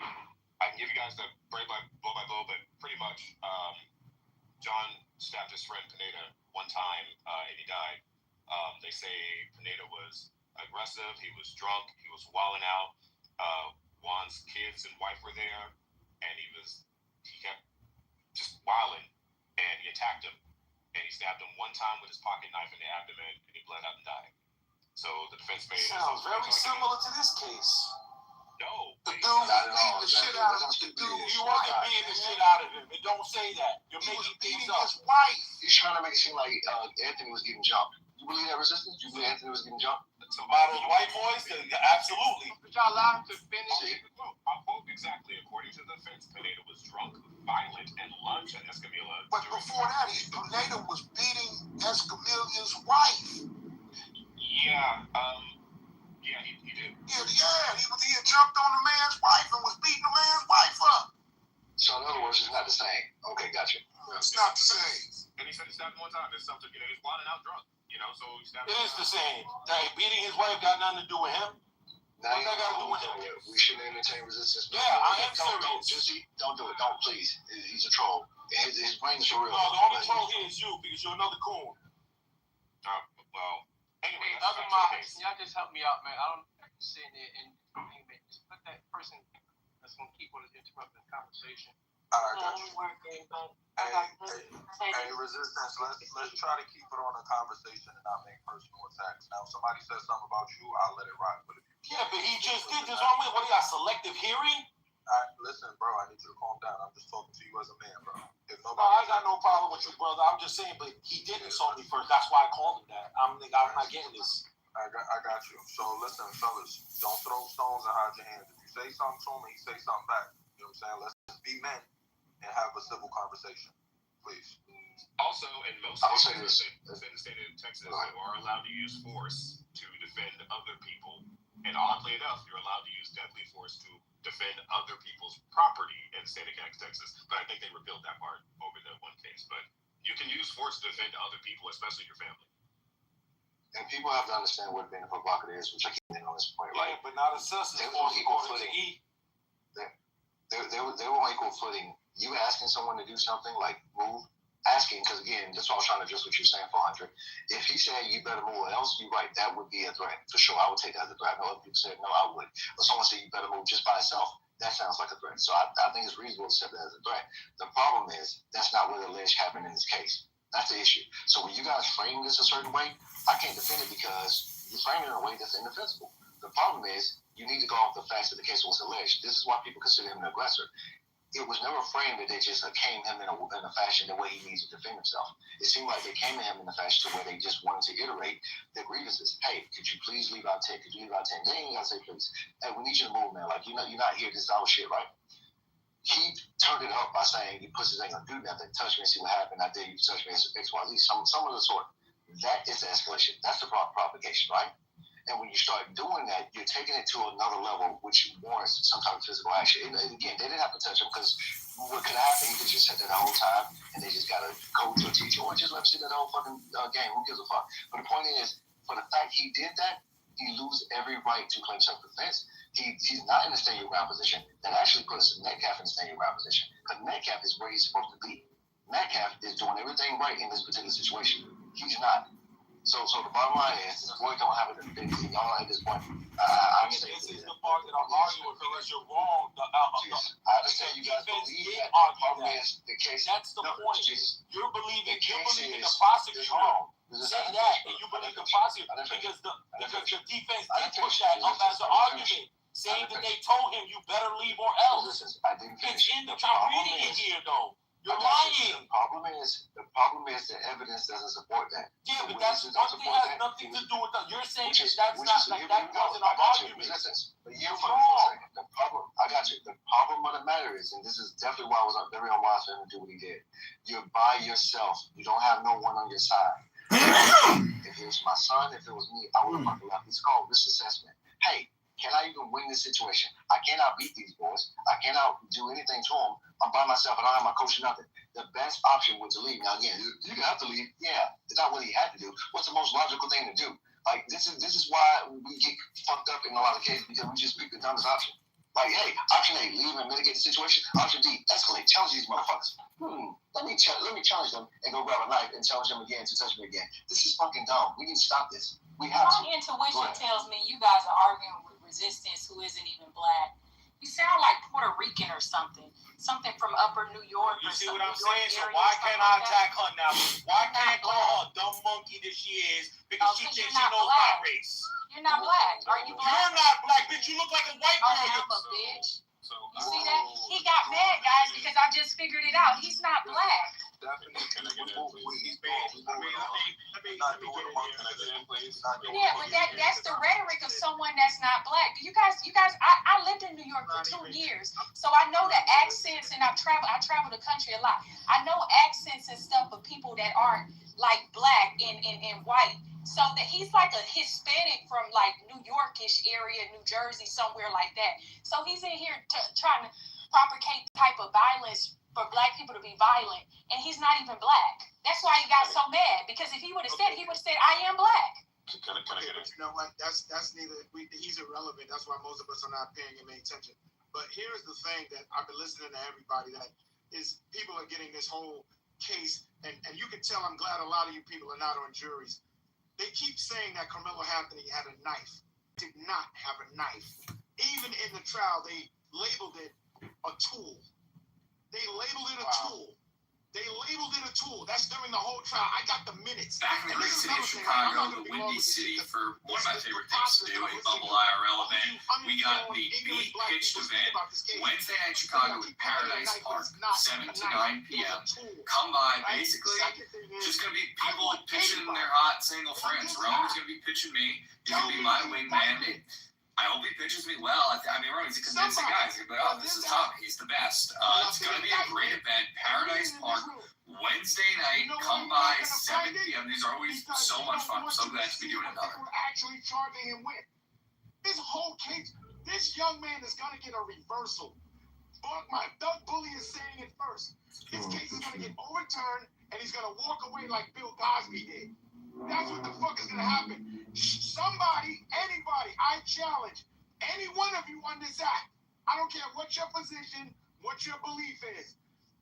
I can give you guys the blow by blow, but pretty much John stabbed his friend Pineda one time and he died. They say Pineda was aggressive, he was drunk, he was wilding out. Juan's kids and wife were there, and he kept just wilding, and he attacked him. And he stabbed him one time with his pocket knife in the abdomen, and he bled out and died. So the defense made sounds very similar to this case. No. The dude beat the shit out of him. You wasn't beating the shit out of him. It don't say that. You're making things up. His wife. He's trying to make it seem like Anthony was getting jumped. You believe that resistance? You believe Anthony was getting jumped? By those white boys? Absolutely. But y'all allowed him to finish the quote. I'll quote exactly. According to the defense, Pineda was drunk, violent, and lunged at Escamilla. But before that, Pineda was beating Escamilla's wife. Yeah, he did. He had jumped on the man's wife and was beating the man's wife up. So in other words, it's not the same. Okay, gotcha. It's not the same. And he said he stabbed him one time. It's something, he's wilding out drunk. So he stabbed him. It is the same. Beating his wife got nothing to do with him. What that got to do with him? We shouldn't entertain resistance. Yeah, I am serious. Don't do it. Don't, please. He's a troll. His brain is for real. No, the only troll here is you because you're another coon. Well, anyway. Other minds, y'all just help me out, man. I don't sit there and just put that person that's going to keep on interrupting the conversation. All right, got you. Hey, resistance. Let's try to keep it on a conversation and not make personal attacks. Now, if somebody says something about you, I'll let it rock. But if you but he just did this on me. What do you got? Selective hearing? Listen, bro. I need you to calm down. I'm just talking to you as a man, bro. I got no problem with you, brother. I'm just saying, but he did insult me first. That's why I called him that. I'm not getting this. I got you. So listen, fellas, don't throw stones and hide your hands. If you say something to him, he say something back. You know what I'm saying? Let's just be men and have a civil conversation, please. Also, in most states in the state of Texas, you are allowed to use force to defend other people. And oddly enough, you're allowed to use deadly force to defend other people's property in the state of Texas. But I think they repealed that part over the one case. But you can use force to defend other people, especially your family. And people have to understand what being a provocateur is, which I keep in on this point, right? Yeah, but not assessing. They were on equal footing. They were on equal footing. You asking someone to do something like move, asking, because again, that's what I was trying to address what you're saying, 400. If he said you better move or else, you're right, that would be a threat. For sure, I would take that as a threat. I know other people said no, I would. But someone said you better move just by itself, that sounds like a threat. So I think it's reasonable to accept that as a threat. The problem is, that's not what alleged happened in this case. That's the issue. So when you guys frame this a certain way, I can't defend it because you frame it in a way that's indefensible. The problem is, you need to go off the facts that the case was alleged. This is why people consider him an aggressor. It was never framed that they just came him in a fashion the way he needs to defend himself. It seemed like they came to him in a fashion to where they just wanted to iterate their grievances. Hey, could you please leave out 10? Could you leave out 10? They ain't got to say please. Hey, we need you to move, man. Like, you're not here. This is our shit, right? He turned it up by saying, you pussies ain't gonna do nothing. Touch me and see what happened. I dare you to touch me, XYZ. Some of the sort. That is the escalation. That's the propagation, right? And when you start doing that, you're taking it to another level, which warrants some type of physical action. And again, they didn't have to touch him because what could happen? He could just sit there the whole time, and they just got a coach or teacher, or just let him sit there the whole fucking game. Who gives a fuck? But the point is, for the fact he did that, he loses every right to claim self-defense. He's not in a stand your ground position. That actually puts Metcalf in a stand your ground position, because Metcalf is where he's supposed to be. Metcalf is doing everything right in this particular situation. He's not. So the bottom line is, this boy don't have it in y'all at this point. This is the part that I'm arguing with, because you're wrong. I understand you guys believe that. The problem is the case. That's the point. You're believing the is prosecutor. wrong. Say that, and you believe the prosecutor, because the defense did push that up as an argument, saying that they told him you better leave or else. I didn't finish. It's in the I'm reading it here though. You're lying. The problem is the evidence doesn't support that. Yeah, but that's one thing has nothing to do with that. You're saying that wasn't an argument. But you're wrong. The problem, I got you. The problem of the matter is, and this is definitely why I was very unwise for him to do what he did. You're by yourself. You don't have no one on your side. If it was my son, if it was me, I would have fucking left. It's called risk assessment. Hey, can I even win this situation? I cannot beat these boys. I cannot do anything to them. I'm by myself. I don't have my coach or nothing. The best option was to leave. Now again, you have to leave. Yeah, it's not what he had to do. What's the most logical thing to do? Like this is why we get fucked up in a lot of cases, because we just pick the dumbest option. Like, hey, option A, leave and mitigate the situation. Option D, escalate, challenge these motherfuckers. Let me challenge them and go grab a knife and challenge them again to touch me again. This is fucking dumb. We need to stop this. We have to. My intuition tells me you guys are arguing with resistance who isn't even black. You sound like Puerto Rican or something. Something from upper New York. You or see some what I'm New York saying? So area why or can't something I like attack that? her now? Why can't I call her a dumb monkey that she is? Because she thinks she knows my race. You're not black. Are you black? You're not black, bitch. You look like a white girl. I'm a bitch. You see that? He got mad, guys, because I just figured it out. He's not black. Yeah, but that's the rhetoric of someone that's not black. You guys, I lived in New York for 2 years, so I know the accents, and I travel the country a lot. I know accents and stuff of people that aren't like black and white. So that he's like a Hispanic from like New Yorkish area, New Jersey, somewhere like that. So he's in here trying to propagate type of violence for black people to be violent, and he's not even black. That's why he got so mad, because if he would have said, I am black. Can I get it? You know what? That's neither. He's irrelevant. That's why most of us are not paying him any attention. But here's the thing that I've been listening to everybody, that is people are getting this whole case, and you can tell. I'm glad a lot of you people are not on juries. They keep saying that Carmelo Anthony had a knife. Did not have a knife. Even in the trial, they labeled it a tool. They labeled it a tool. That's during the whole trial. I got the minutes. Back in the great city of Chicago, the Windy City, for one of my favorite things to do, a Bubble IRL event, we got the Beat Pitched event Wednesday night Chicago at Paradise Park, 7 to 9 p.m. Come by, basically, just going to be people pitching their hot single friends. Roman's going to be pitching me. He's going to be my wingman. I hope he pitches me well. I mean, Roman's a convincing guy. He's going to be like, oh, this is tough. He's the best. It's going to be a great event. Paradise Park, Wednesday night. Come by, 7 p.m. These are always so much fun. I'm so glad to be doing another. We're actually charging him with this whole case. This young man is going to get a reversal. Doug Bully is saying it first. His case is going to get overturned, and he's going to walk away like Bill Cosby did. That's what the fuck is going to happen. Somebody, anybody, I challenge any one of you on this act. I don't care what your position, what your belief is.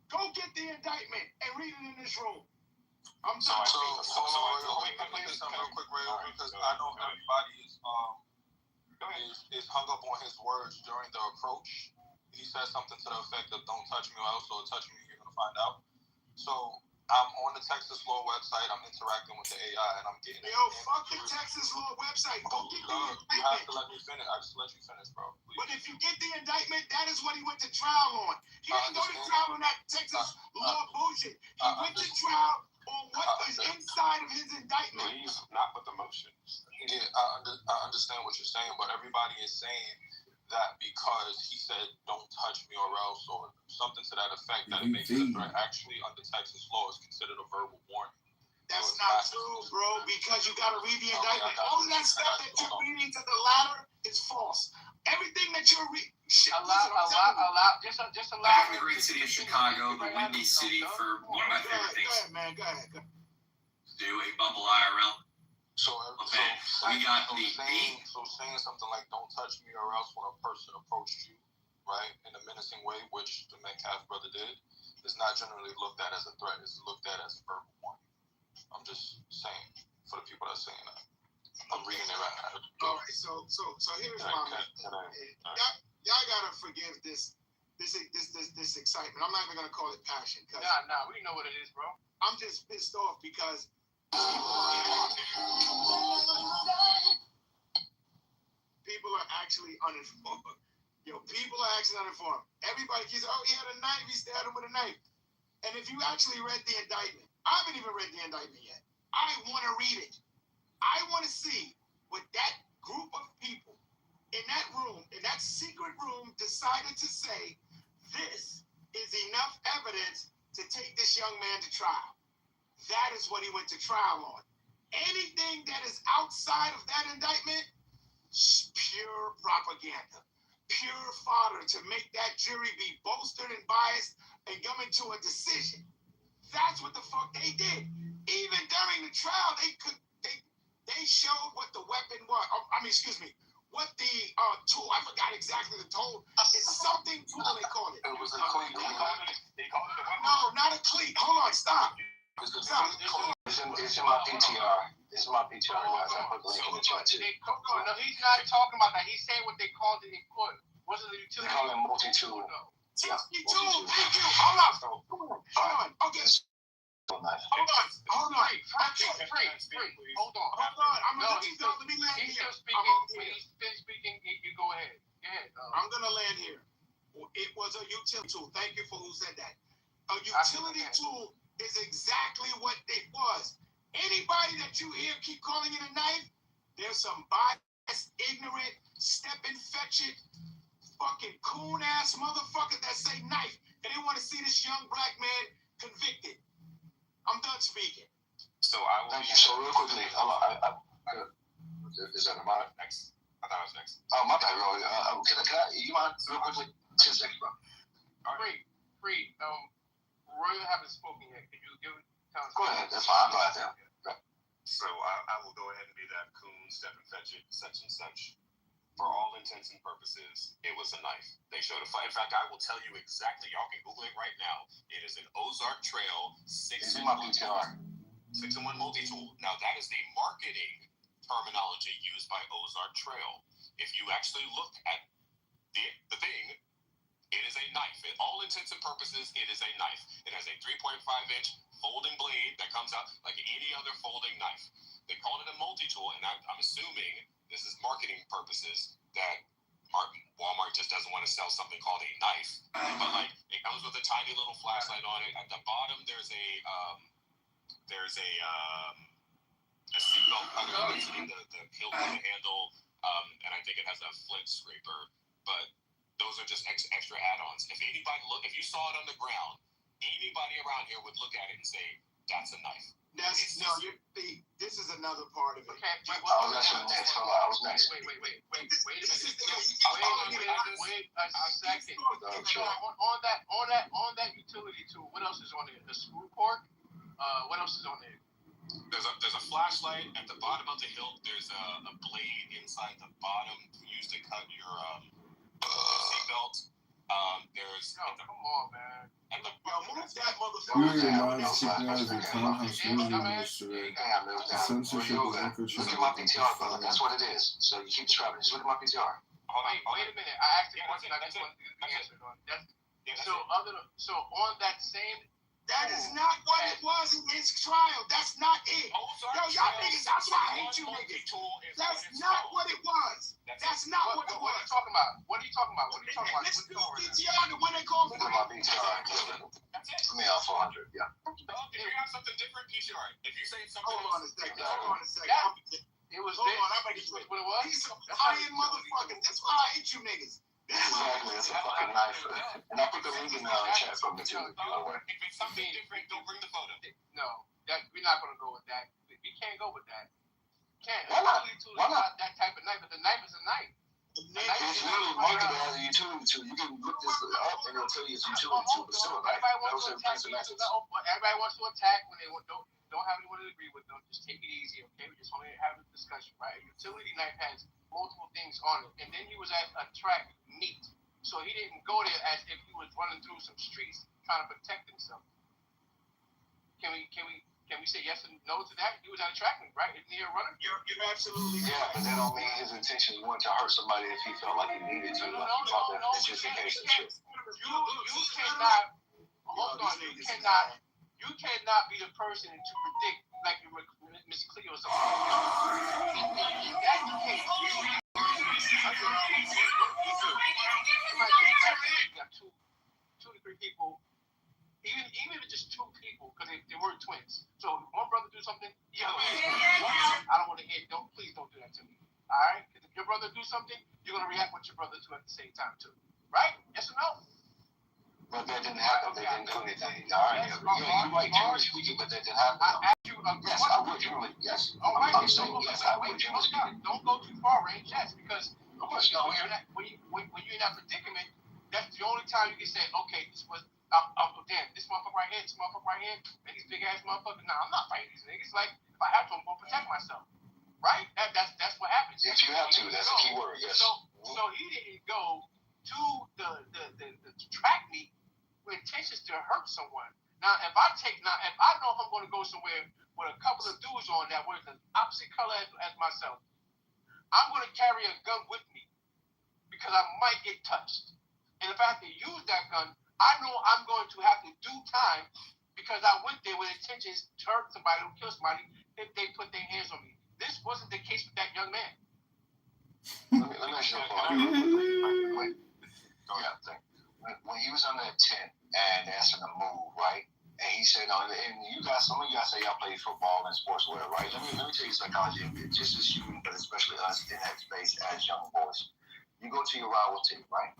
Go get the indictment and read it in this room. I'm sorry. So let me say something real quick, Ray, because I know everybody is hung up on his words during the approach. He said something to the effect of "Don't touch me, or else you'll touch me. You're gonna find out." So I'm on the Texas Law website. I'm interacting with the AI, and I'm getting. Fuck the Texas Law website. Go get the indictment. You have to let me finish. I just let you finish, bro. Please. But if you get the indictment, that is what he went to trial on. He didn't go to trial on that Texas Law bullshit. He went to trial on what is inside of his indictment. Please, not with the motion. Yeah, I understand what you're saying, but everybody is saying that because he said "don't touch me or else" or something to that effect, that it makes it a threat. Actually, under Texas law, is considered a verbal warning. That's not true, bro, because you gotta read the indictment. All of that stuff that you're reading to the latter is false. Everything that you're reading. Just allow I got the great city of Chicago, the windy city, for one of my favorite things. Go ahead, man. Go ahead. Do a bubble IRL. So saying something like "Don't touch me" or else when a person approached you, right, in a menacing way, which the Metcalf brother did, is not generally looked at as a threat. It's looked at as a verbal warning. I'm just saying for the people that are saying that. I'm reading it right now. All right. So here's my y'all gotta forgive this excitement. I'm not even gonna call it passion. Nah, we know what it is, bro. I'm just pissed off because people are actually uninformed. People are actually uninformed. Everybody keeps, oh, he had a knife, he stabbed him with a knife. And if you actually read the indictment, I haven't even read the indictment yet. I want to read it. I want to see what that group of people in that room, in that secret room, decided to say, this is enough evidence to take this young man to trial. That is what he went to trial on. Anything that is outside of that indictment, pure propaganda, pure fodder to make that jury be bolstered and biased and come into a decision. That's what the fuck they did. Even during the trial, they showed what the weapon was. What the tool, I forgot exactly the tool. It's something tool they called it. It was a cleat. No, not a cleat. Hold on, stop. It's in my PTR. It's my PTR, guys. I put the link in the chat too. No, he's not talking about that. He's saying what they called it in court. What's the utility? They call it multi-tool. Yeah, multi-tool. Thank you. Hold on. Okay. Hold on. Free. Hold on. I'm gonna let me land He's here. still speaking. When he's finished speaking, you go ahead. I'm gonna land here. It was a utility tool. Thank you for who said that. A utility tool is exactly what it was. Anybody that you hear keep calling it a knife, there's some biased, ignorant, stepping fetch it, fucking coon ass motherfucker that say knife, and they want to see this young black man convicted. I'm done speaking. So I will. Thank you. So real quickly, is that my next? I thought it was next. Oh, my bad, bro. Can I? You mind real quickly? 10 seconds, bro. Free. Roy haven't spoken yet. Can you give it? Go ahead. That's fine. Go ahead. So I will go ahead and be that coon, step and fetch it, such and such. For all intents and purposes, it was a knife. They showed a fight. In fact, I will tell you exactly. Y'all can Google it right now. It is an Ozark Trail 6-in-1 multi-tool. Now, that is the marketing terminology used by Ozark Trail. If you actually look at the thing, it is a knife. In all intents and purposes, it is a knife. It has a 3.5-inch folding blade that comes out like any other folding knife. They called it a multi-tool, and I'm assuming this is marketing purposes that Walmart just doesn't want to sell something called a knife. But like, it comes with a tiny little flashlight on it. At the bottom, there's a seatbelt underneath the hilt of the handle, and I think it has a flint scraper. But those are just extra add-ons. If you saw it on the ground, anybody around here would look at it and say, "That's a knife." This is another part of it. Okay, I was next. Wait a second. On that utility tool, what else is on it? The screw port? What else is on there? There's a flashlight at the bottom of the hilt. There's a blade inside the bottom used to cut your seatbelt. Come on, man. Move that motherfucker. Look at my PTR, brother. That's what it is. So you keep describing. Just look at my PTR. Wait a minute. I asked you a question. I just wanted to get the answer on. So on that same. That is not what it was in this trial. That's not it. Yo, y'all niggas, that's why I hate you niggas. That's not what it was. That's not what it was. What are you talking about? Listen to the PTR, the one they call for. Look at my PTR. Put me out 400, yeah. If you have something different, PTR. If you say something Hold on a second. It was Hold on, I'm making sure. what it was? These some lying motherfuckers. That's why I hate you niggas. Exactly, it's a fucking knife. And I put the link in the chat from the too. if it's something different, don't bring the photo. No. we're not gonna go with that. We can't go with that. Can't. Why not? Why not? That type of knife, but the knife is a knife. It's literally marketed as a utility tool. You can look this up and it'll tell you it's a utility tool. But still, like, those are defensive methods. Everybody wants to attack when they don't have anyone to agree with them. Just take it easy, okay? We just want to have a discussion, right? A utility knife has multiple things on it, and then he was at a track meet, so he didn't go there as if he was running through some streets trying to protect himself. Can we say yes and no to that? He was at a track meet, right? Isn't he a runner? You're absolutely Yeah, but that don't mean his intentions weren't to hurt somebody if he felt like he needed to. No, It's just in case of shit. You cannot. Hold on. You cannot be the person to predict like you were Miss Cleo or something. In that case, you got two to three people. Even if it's just two people, because they were twins. So if one brother do something, I don't want to hear. Please don't do that to me. All right? If your brother do something, you're gonna react with your brother too at the same time too. Right? Yes or no? But that didn't happen. They didn't do anything. All right, you're right, generally speaking, but that didn't happen. Yes, I would generally. Yes, I'm saying yes, I would generally speaking. Don't go too far, range. Yes, because when you're in that predicament, that's the only time you can say, okay, this was. Damn, this motherfucker right here, and these big ass motherfuckers. Nah, I'm not fighting these niggas. Like, if I have to, I'm gonna protect myself. Right? That's what happens. If you have to, that's a key word, yes. So he didn't go to the track meet with intentions to hurt someone. Now, if I know if I'm gonna go somewhere with a couple of dudes on that wear the opposite color as myself, I'm gonna carry a gun with me because I might get touched. And if I have to use that gun, I know I'm going to have to do time because I went there with intentions to hurt somebody or kill somebody if they put their hands on me. This wasn't the case with that young man. Let me ask you a question. Wait. Go ahead. When he was on that tent and asking to move, right? And he said, and you guys, some of you guys say y'all play football and sports, whatever, right? Let me tell you psychology, just as you, but especially us in that space as young boys. You go to your rival team, right?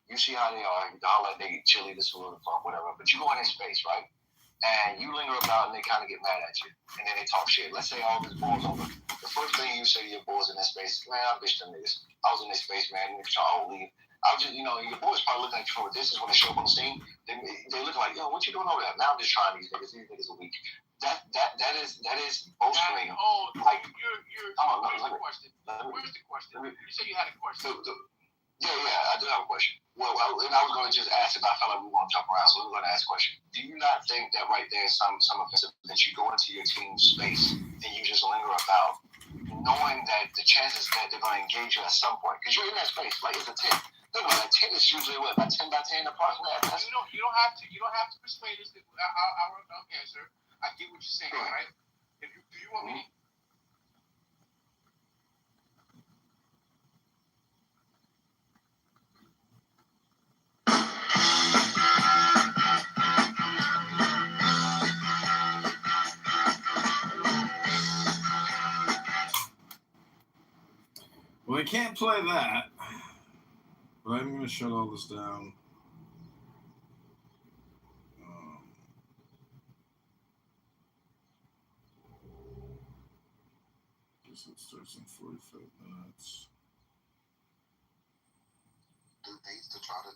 You see how they are, you holler at they cheerleaders who are whatever, but you go in their space, right? And you linger about and they kind of get mad at you. And then they talk shit. Let's say all this ball's over. The first thing you say to your boys in that space, man, I bitched them niggas. I was in their space, man, niggas trying to leave. I was just, your boys probably looking at you from a distance when they show up on the scene. They look like, yo, what you doing over there? Now I'm just trying these niggas. These niggas are weak. That is bolstering. Like, where's the question? You said you had a question. Yeah, I do have a question. Well, I was going to just ask it, but I felt like we were going to jump around, so we're going to ask a question. Do you not think that right there is some offensive that you go into your team's space and you just linger about, knowing that the chances that they're going to engage you at some point, because you're in that space, like it's a 10. Think about that 10 is usually what, about 10 by 10 approximately. You don't have to persuade us. I'll answer. I get what you're saying, right? Do you want me? Well, I can't play that, but I'm going to shut all this down. Guess it starts in 45 minutes. Do things to try to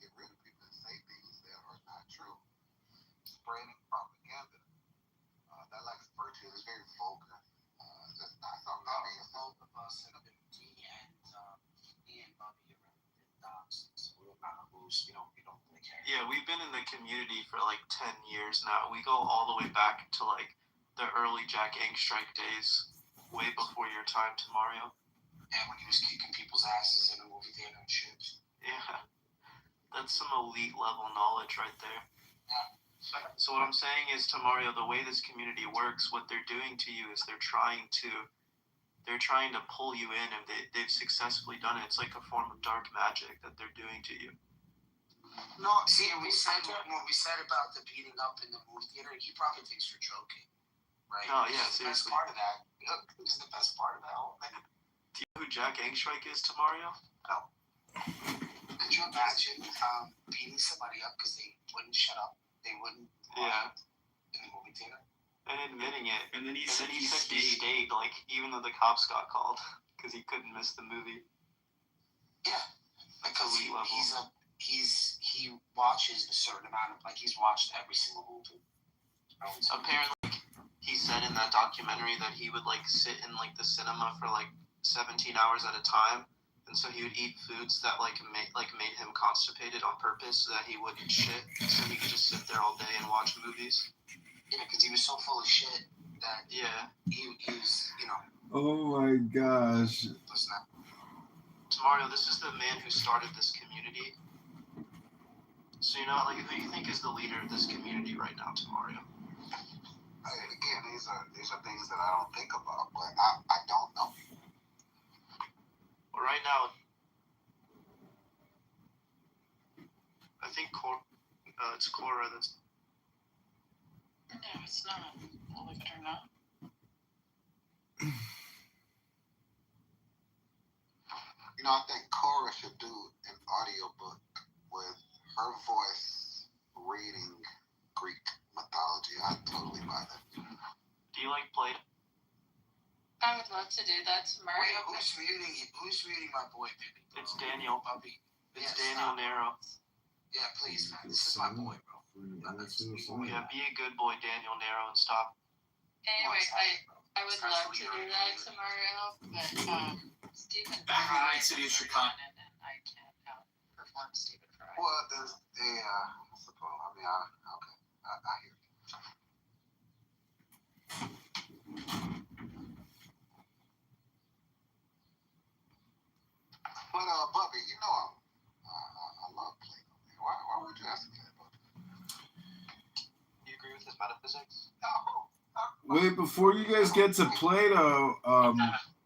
get rid of people and say things that are not true. Spreading propaganda. That like virtue is very vulgar. That's not something I mean. Both of us have been me and Bobby around the docks, so we're not who's we don't really care. Yeah, we've been in the community for like 10 years now. We go all the way back to like the early Jack Angstrike days, way before your time to Mario. And when he was kicking people's asses in the movie theater and shit. Yeah, that's some elite level knowledge right there. Yeah. So what I'm saying is, to Mario, the way this community works, what they're doing to you is they're trying to pull you in, and they've successfully done it. It's like a form of dark magic that they're doing to you. No, see, when we said about the beating up in the movie theater, he probably thinks you're joking, right? Oh, yeah, seriously. The best part of that is the best part of that whole thing. Do you know who Jack Angstrike is to Mario? No. Could you imagine beating somebody up because they wouldn't shut up? They wouldn't. Yeah. In the movie theater. and admitting it. And then he And said then he he stayed. stayed, like, even though the cops got called, because he couldn't miss the movie. Yeah, because Elite level. he watches a certain amount of, like, he's watched every single movie. Apparently, he said in that documentary that he would, like, sit in, like, the cinema for, like, 17 hours at a time, and so he would eat foods that, like, made him constipated on purpose so that he wouldn't shit, so he could just sit there all day and watch movies. Yeah, because he was so full of shit that he was, you know. Oh my gosh. Mario, this is the man who started this community. So, you know, like, who do you think is the leader of this community right now, Mario? Again, these are things that I don't think about, but I don't know. Well, right now, I think it's Cora that's... No, it's not. Believe it or not. You know, I think Cora should do an audiobook with her voice reading Greek mythology. I'd totally buy that. Do you like Plato? I would love to do that tomorrow. Wait, who's reading my boy, baby? It's Daniel. Puppy. It's Daniel Nero. Yeah, please, man. This is my boy, bro. Yeah, be a good boy, Daniel Nero, and stop. Anyway, I would love to do that tomorrow, but Stephen Back in the great city of Chicago. and I can't outperform Stephen Fry. Well, I suppose. I mean, okay. I hear you. But, Bubby, you know I love Plato. Why would you ask me that, Bubby? Do you agree with his metaphysics? No. Wait, before you guys get to Plato,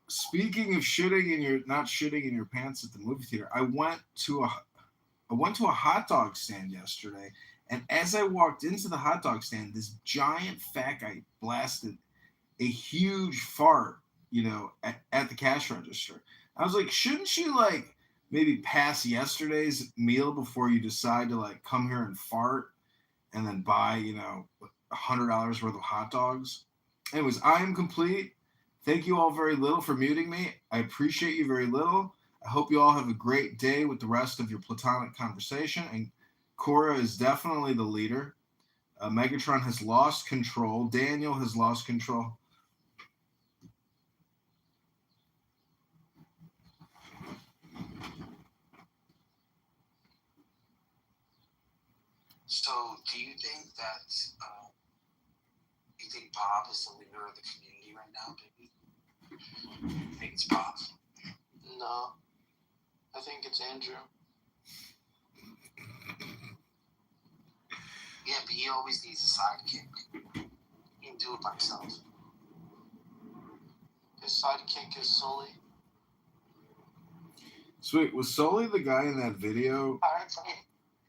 speaking of not shitting in your pants at the movie theater, I went to a hot dog stand yesterday, and as I walked into the hot dog stand, this giant fat guy blasted a huge fart, at the cash register. I was like, shouldn't you like maybe pass yesterday's meal before you decide to like come here and fart and then buy, $100 worth of hot dogs? Anyways, I am complete. Thank you all very little for muting me. I appreciate you very little. I hope you all have a great day with the rest of your platonic conversation. And Cora is definitely the leader. Megatron has lost control. Daniel has lost control. So, do you think that you think Bob is the leader of the community right now, baby? You think it's Bob? No. I think it's Andrew. Yeah, but he always needs a sidekick. He can do it by himself. His sidekick is Sully. Sweet. Was Sully the guy in that video?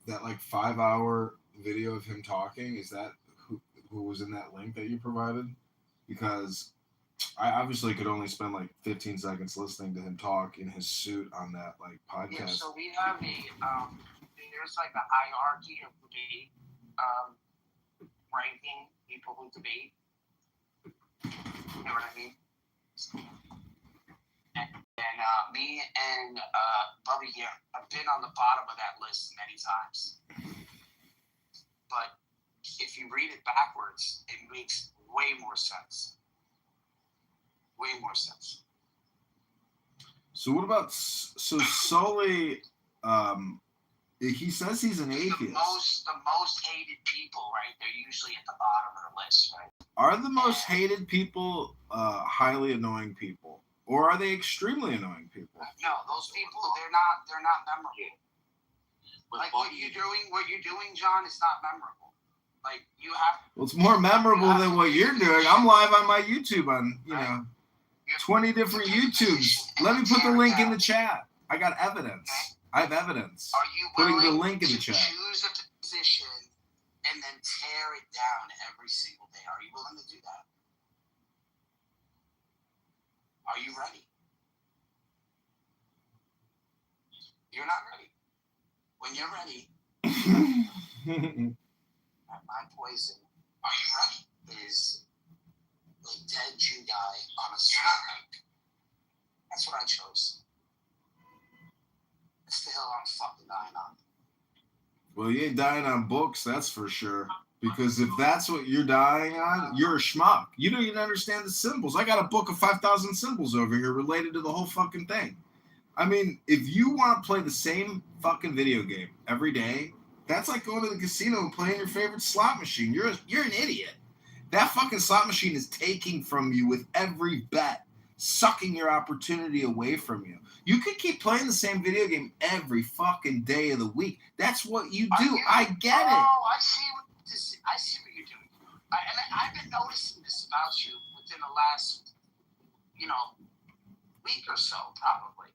That like 5-hour video of him talking? Is that who was in that link that you provided? Because I obviously could only spend like 15 seconds listening to him talk in his suit on that like podcast. Yeah, so we have there's like a hierarchy of debate, ranking people who debate. You know what I mean? And me and Bubby here have been on the bottom of that list many times. But if you read it backwards, it makes way more sense. Way more sense. So what about Sully? He says he's an atheist. The most hated people, right? They're usually at the bottom of the list, right? Are the most hated people highly annoying people, or are they extremely annoying people? No, those people they're not memorable. Like what you're doing, John, is not memorable. Like you have. Well, it's more memorable than what you're doing. I'm live on my YouTube on 20 different YouTubes. Let me put the link in the chat. I got evidence. I have evidence. Are you putting the willing link in the to chat. choose a position and then tear it down every single day? Are you willing to do that? Are you ready? You're not ready. When you're ready, my poison, are you ready? Is dead Jew guy on a street. That's what I chose. It's the hill I'm fucking dying on. Well, you ain't dying on books, that's for sure. Because if that's what you're dying on, you're a schmuck. You don't even understand the symbols. I got a book of 5,000 symbols over here related to the whole fucking thing. I mean, if you want to play the same fucking video game every day, that's like going to the casino and playing your favorite slot machine. You're an idiot. That fucking slot machine is taking from you with every bet, sucking your opportunity away from you. You could keep playing the same video game every fucking day of the week. That's what you do. I get it. Oh, I see what you're doing. I've been noticing this about you within the last, week or so, probably.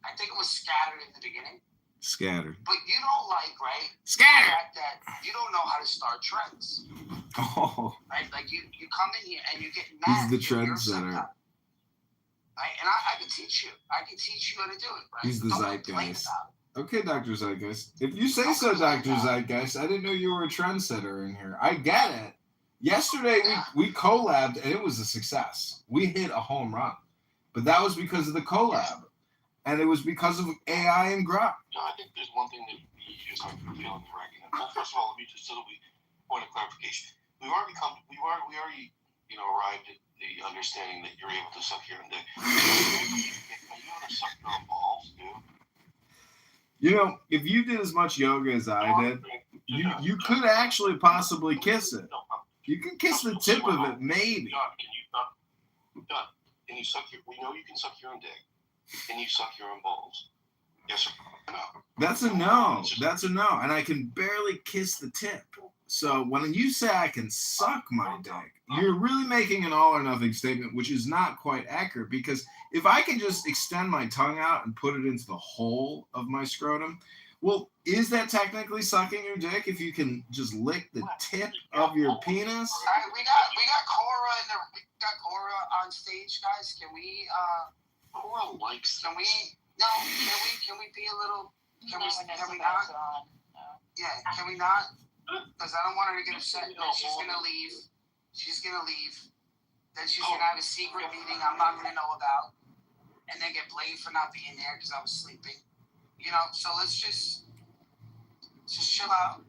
I think it was scattered in the beginning. Scattered. But you don't like, right? Scattered. The fact that you don't know how to start trends. Oh. Right? Like you come in here and you get mad. He's the trendsetter. Right? And I can teach you. I can teach you how to do it, right? He's the zeitgeist. Okay, Dr. Zeitgeist. If you say so, Dr. Zeitgeist, I didn't know you were a trendsetter in here. I get it. Yesterday, we collabed, and it was a success. We hit a home run. But that was because of the collab. And it was because of AI and Grok. No, I think there's one thing that you just have to feel and recognize. Well, first of all, let me just so that we point of clarification. We already arrived at the understanding that you're able to suck your own dick. Are you able to suck your own balls, dude? If you did as much yoga as I did, you could actually possibly kiss it. You can kiss the tip of it, maybe. Done. Can you suck we know you can suck your own dick. Can you suck your own balls? Yes or no? That's a no. That's a no. And I can barely kiss the tip. So when you say I can suck my dick, you're really making an all or nothing statement, which is not quite accurate. Because if I can just extend my tongue out and put it into the hole of my scrotum, well, is that technically sucking your dick if you can just lick the tip of your penis? All right, we got Cora on stage, guys. Can we Cora likes. Can we be a little? Can we not? Yeah, can we not? Because I don't want her to get upset. No, she's gonna leave. She's gonna leave. Then she's gonna have a secret meeting I'm not gonna know about, and then get blamed for not being there because I was sleeping. So let's just chill out.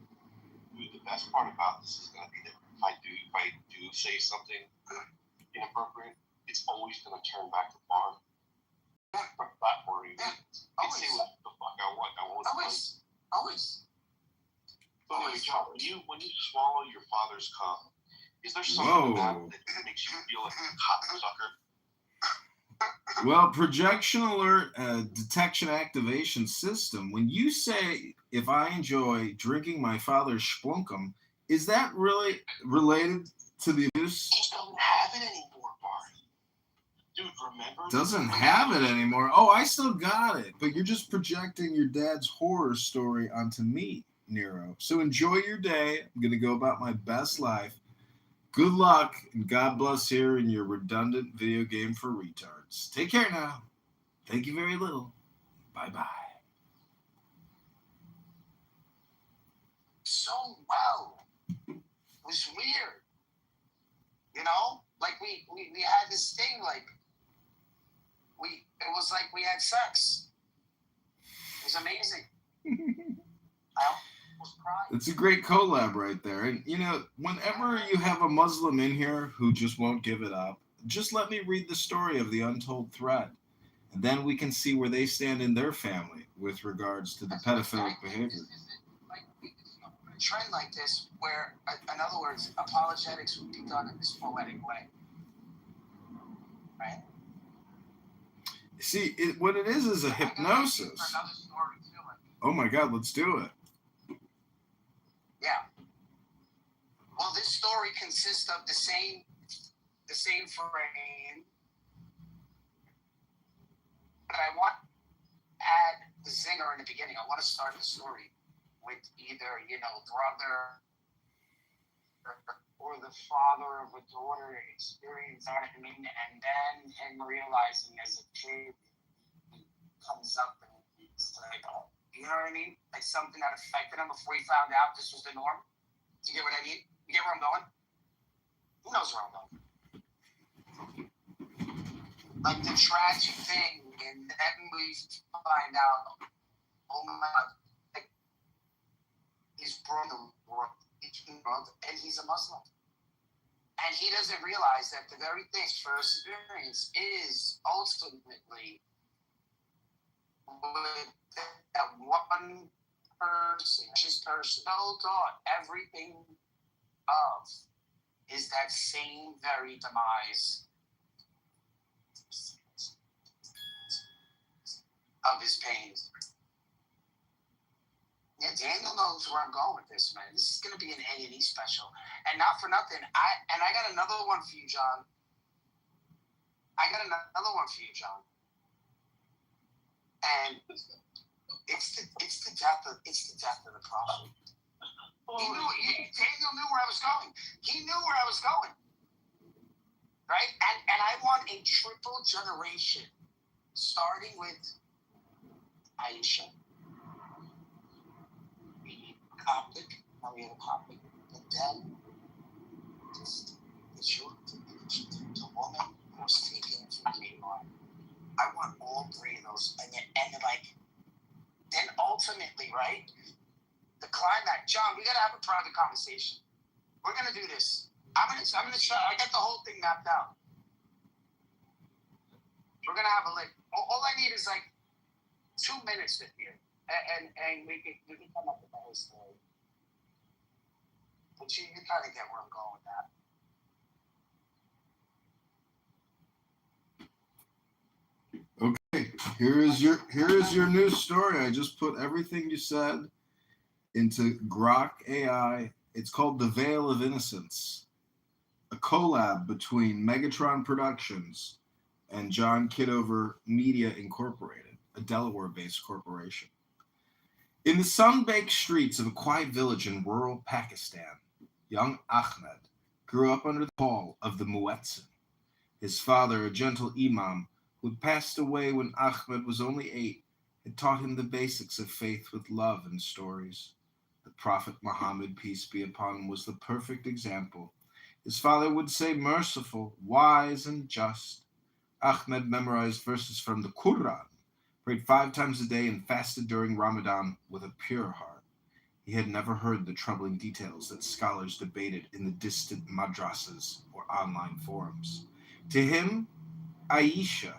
Dude, the best part about this is gonna be that if I do say something inappropriate, it's always gonna turn back to Barb. Not worry. Yeah. I say what the fuck I want. Always. But anyway, John, when you swallow your father's cum, is there something about that makes you feel like a cocksucker? Well, projection alert detection activation system. When you say, if I enjoy drinking my father's splunkum, is that really related to the abuse? Just don't have it anymore, Barney. Dude, remember? Doesn't have it anymore. Oh, I still got it. But you're just projecting your dad's horror story onto me, Nero. So enjoy your day. I'm going to go about my best life. Good luck, and God bless here in your redundant video game for retards. Take care now. Thank you very little. Bye-bye. So well. It was weird. Like we had this thing, like it was like we had sex. It was amazing. I was crying. It's a great collab right there. And, whenever you have a Muslim in here who just won't give it up, just let me read the story of the untold thread. And then we can see where they stand in their family with regards to the pedophilic behavior. A trend like this where, in other words, apologetics would be done in this poetic way. Right? See, what it is a hypnosis. Oh my God, let's do it. Yeah. Well, this story consists of the same frame, but I want to add the zinger in the beginning. I want to start the story with either, brother or the father of a daughter experience, and then him realizing as a kid he comes up and he's like, oh, you know what I mean? Like something that affected him before he found out this was the norm. Do you get what I mean? You get where I'm going? Who knows where I'm going? like the tragic thing, and then we find out, oh my God, like, he's brought the world, and he's a Muslim. And he doesn't realize that the very thing, perseverance, is ultimately with that one person, so taught everything of, is that same very demise of his pain. Yeah, Daniel knows where I'm going with this, man. This is gonna be an A&E special, and not for nothing. I got another one for you, John. And it's the death of the prophet. Daniel knew where I was going. He knew where I was going, right? And I want a triple generation, starting with Aisha. Coptic, Marietta Coptic, and then the woman who was taken from Tamar. I want all three of those, and then ultimately, right? The climax, John. We gotta have a private conversation. We're gonna do this. I'm gonna try. I got the whole thing mapped out. We're gonna have a lick. All I need is like 2 minutes with you, and we can come up with the whole story. But you kind of get where I'm going with that. Okay, here is your new story. I just put everything you said into Grok AI. It's called The Veil of Innocence, a collab between Megatron Productions and John Kitover Media Incorporated, a Delaware-based corporation. In the sun-baked streets of a quiet village in rural Pakistan, young Ahmed grew up under the call of the Muezzin. His father, a gentle imam who had passed away when Ahmed was only 8, had taught him the basics of faith with love and stories. The Prophet Muhammad, peace be upon him, was the perfect example. His father would say merciful, wise, and just. Ahmed memorized verses from the Quran, prayed 5 times a day, and fasted during Ramadan with a pure heart. He had never heard the troubling details that scholars debated in the distant madrasas or online forums. To him, Aisha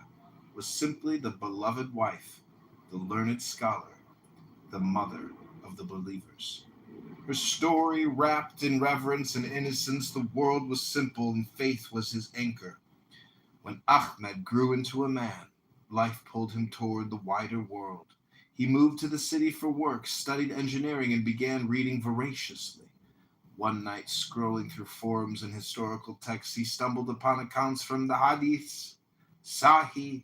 was simply the beloved wife, the learned scholar, the mother of the believers. Her story wrapped in reverence and innocence. The world was simple and faith was his anchor. When Ahmed grew into a man, life pulled him toward the wider world. He moved to the city for work, studied engineering, and began reading voraciously. One night, scrolling through forums and historical texts, he stumbled upon accounts from the Hadiths, Sahih,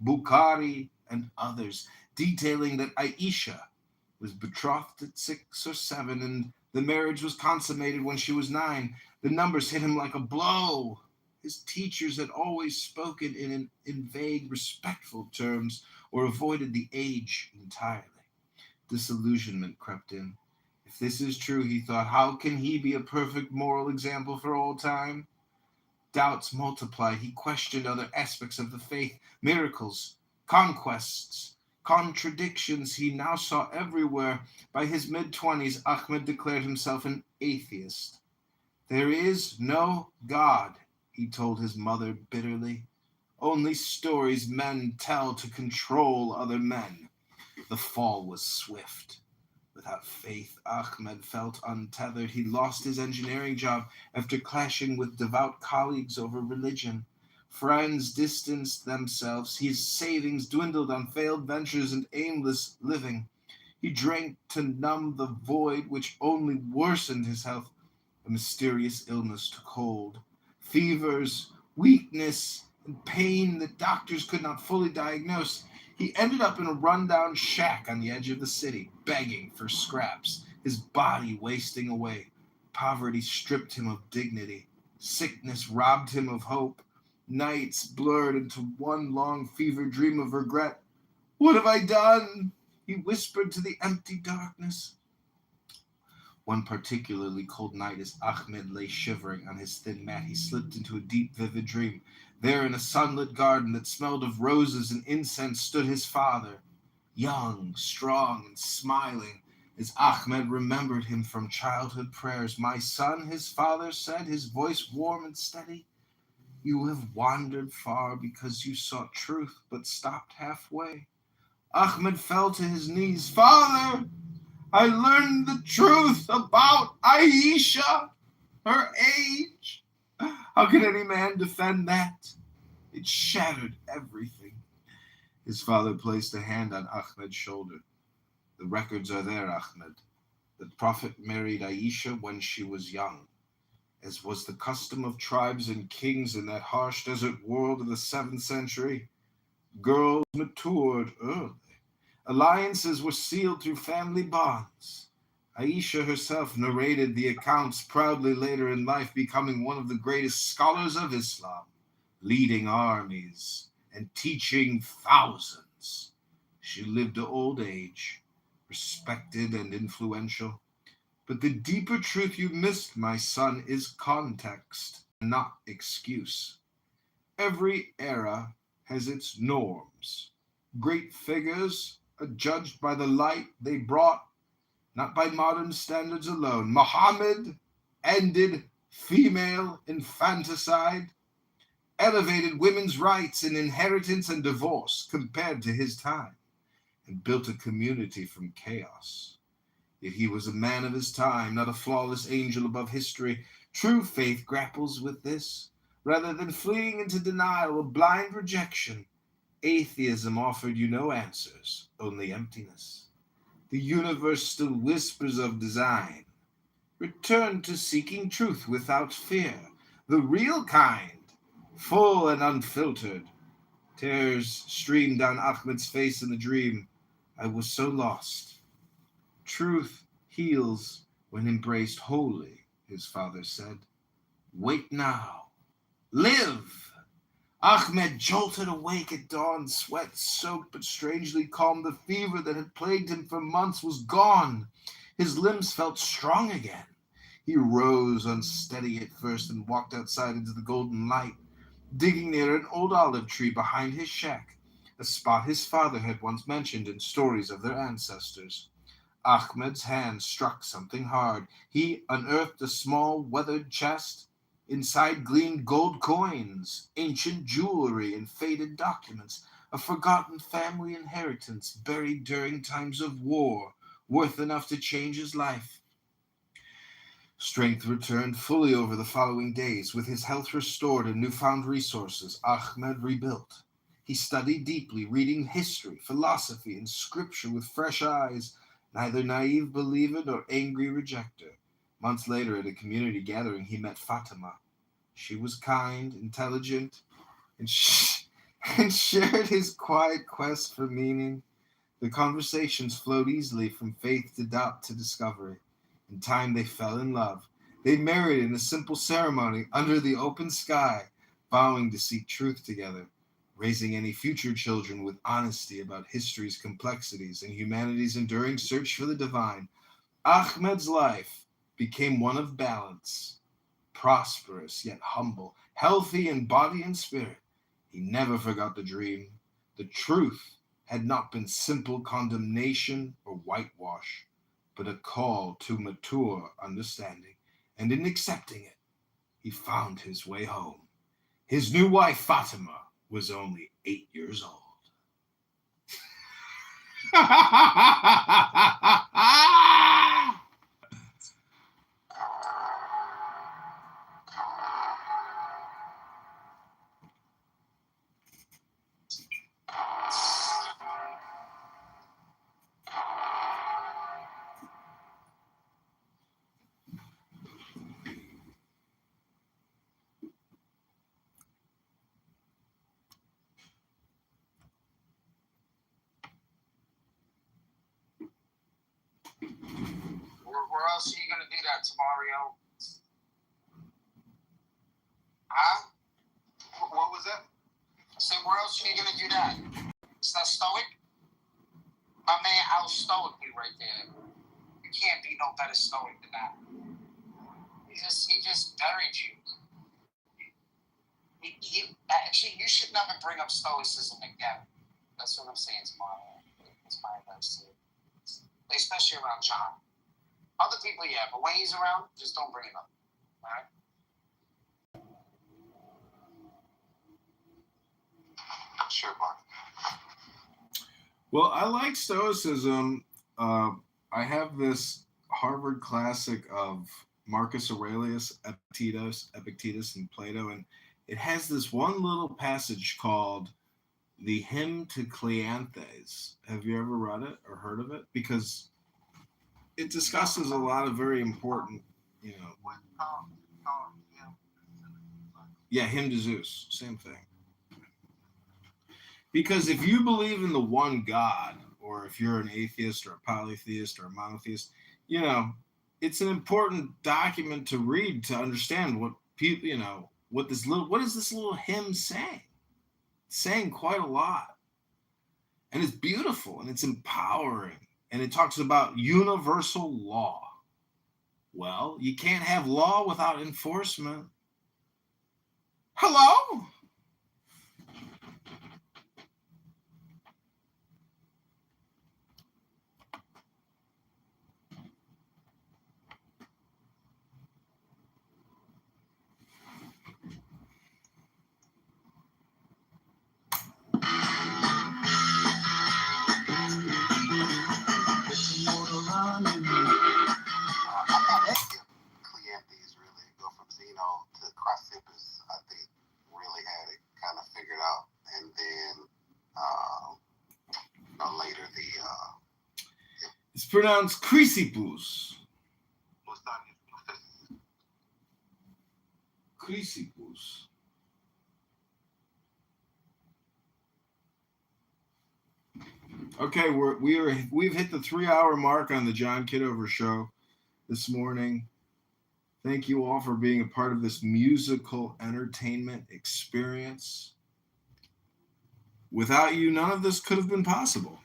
Bukhari, and others, detailing that Aisha was betrothed at 6 or 7, and the marriage was consummated when she was 9. The numbers hit him like a blow. His teachers had always spoken in vague, respectful terms, or avoided the age entirely. Disillusionment crept in. If this is true, he thought, how can he be a perfect moral example for all time? Doubts multiplied. He questioned other aspects of the faith, miracles, conquests, contradictions he now saw everywhere. By his mid-20s, Ahmed declared himself an atheist. There is no God, he told his mother bitterly. Only stories men tell to control other men. The fall was swift. Without faith, Ahmed felt untethered. He lost his engineering job after clashing with devout colleagues over religion. Friends distanced themselves. His savings dwindled on failed ventures and aimless living. He drank to numb the void, which only worsened his health. A mysterious illness took hold. Fevers, weakness, and pain that doctors could not fully diagnose. He ended up in a rundown shack on the edge of the city, begging for scraps, his body wasting away. Poverty stripped him of dignity. Sickness robbed him of hope. Nights blurred into one long fever dream of regret. What have I done? He whispered to the empty darkness. One particularly cold night, as Ahmed lay shivering on his thin mat, he slipped into a deep, vivid dream. There in a sunlit garden that smelled of roses and incense stood his father, young, strong, and smiling, as Ahmed remembered him from childhood prayers. "My son," his father said, his voice warm and steady, "you have wandered far because you sought truth but stopped halfway." Ahmed fell to his knees. "Father, I learned the truth about Aisha, her age. How can any man defend that? It shattered everything." His father placed a hand on Ahmed's shoulder. "The records are there, Ahmed. The Prophet married Aisha when she was young, as was the custom of tribes and kings in that harsh desert world of the 7th century. Girls matured early. Alliances were sealed through family bonds. Aisha herself narrated the accounts proudly later in life, becoming one of the greatest scholars of Islam, leading armies and teaching thousands. She lived to old age, respected and influential. But the deeper truth you missed, my son, is context, not excuse. Every era has its norms. Great figures are judged by the light they brought, not by modern standards alone. Muhammad ended female infanticide, elevated women's rights in inheritance and divorce compared to his time, and built a community from chaos. Yet he was a man of his time, not a flawless angel above history. True faith grapples with this. Rather than fleeing into denial or blind rejection, atheism offered you no answers, only emptiness. The universe still whispers of design. Return to seeking truth without fear, the real kind, full and unfiltered. Tears streamed down Ahmed's face in the dream. I was so lost. Truth heals when embraced wholly, his father said. Wait now. Live! Ahmed jolted awake at dawn, sweat soaked but strangely calm. The fever that had plagued him for months was gone. His limbs felt strong again. He rose, unsteady at first, and walked outside into the golden light, digging near an old olive tree behind his shack, a spot his father had once mentioned in stories of their ancestors. Ahmed's hand struck something hard. He unearthed a small, weathered chest. Inside gleamed gold coins, ancient jewelry, and faded documents, a forgotten family inheritance buried during times of war, worth enough to change his life. Strength returned fully over the following days. With his health restored and newfound resources, Ahmed rebuilt. He studied deeply, reading history, philosophy, and scripture with fresh eyes, neither naive believer nor angry rejecter. Months later, at a community gathering, he met Fatima. She was kind, intelligent, and shared his quiet quest for meaning. The conversations flowed easily from faith to doubt to discovery. In time, they fell in love. They married in a simple ceremony under the open sky, vowing to seek truth together, raising any future children with honesty about history's complexities and humanity's enduring search for the divine. Ahmed's life became one of balance, prosperous yet humble, healthy in body and spirit. He never forgot the dream. The truth had not been simple condemnation or whitewash, but a call to mature understanding. And in accepting it, he found his way home. His new wife, Fatima, was only 8 years old. Where else are you gonna do that, Tamario? Huh? What was that? I said, where else are you gonna do that? Is that stoic? My man out stoic you right there. You can't be no better stoic than that. He just buried you. You should never bring up Stoicism again. That's what I'm saying. It's my advice to you. Especially around John. Other people, yeah, but when he's around, just don't bring it up. All right? Sure, Mark. Well, I like Stoicism. I have this Harvard classic of Marcus Aurelius, Epictetus, and Plato, and it has this one little passage called the Hymn to Cleanthes. Have you ever read it or heard of it? Because it discusses a lot of very important, yeah, Hymn to Zeus, same thing. Because if you believe in the one God, or if you're an atheist or a polytheist or a monotheist, it's an important document to read to understand what people, what is this little hymn saying? It's saying quite a lot. And it's beautiful and it's empowering. And it talks about universal law. Well, you can't have law without enforcement. Hello? Cleanthes really go from Zeno to Chrysippus, I think, really had it kind of figured out. And then later It's pronounced Chrysippus. Chrysippus. Okay, we've hit the 3-hour mark on the John Kitover show this morning. Thank you all for being a part of this musical entertainment experience. Without you, none of this could have been possible.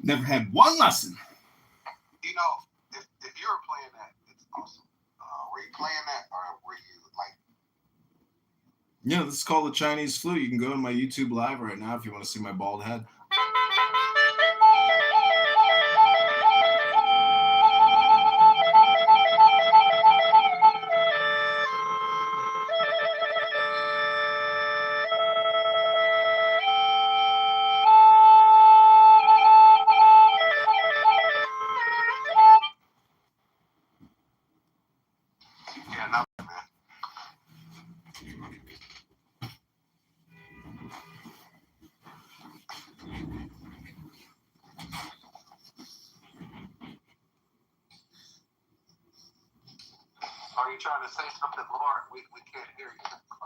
Never had one lesson. if you were playing that, it's awesome. Were you playing that, or were you like? Yeah, this is called the Chinese flute. You can go to my YouTube live right now if you want to see my bald head. Are you trying to say something, Lord? We can't hear you.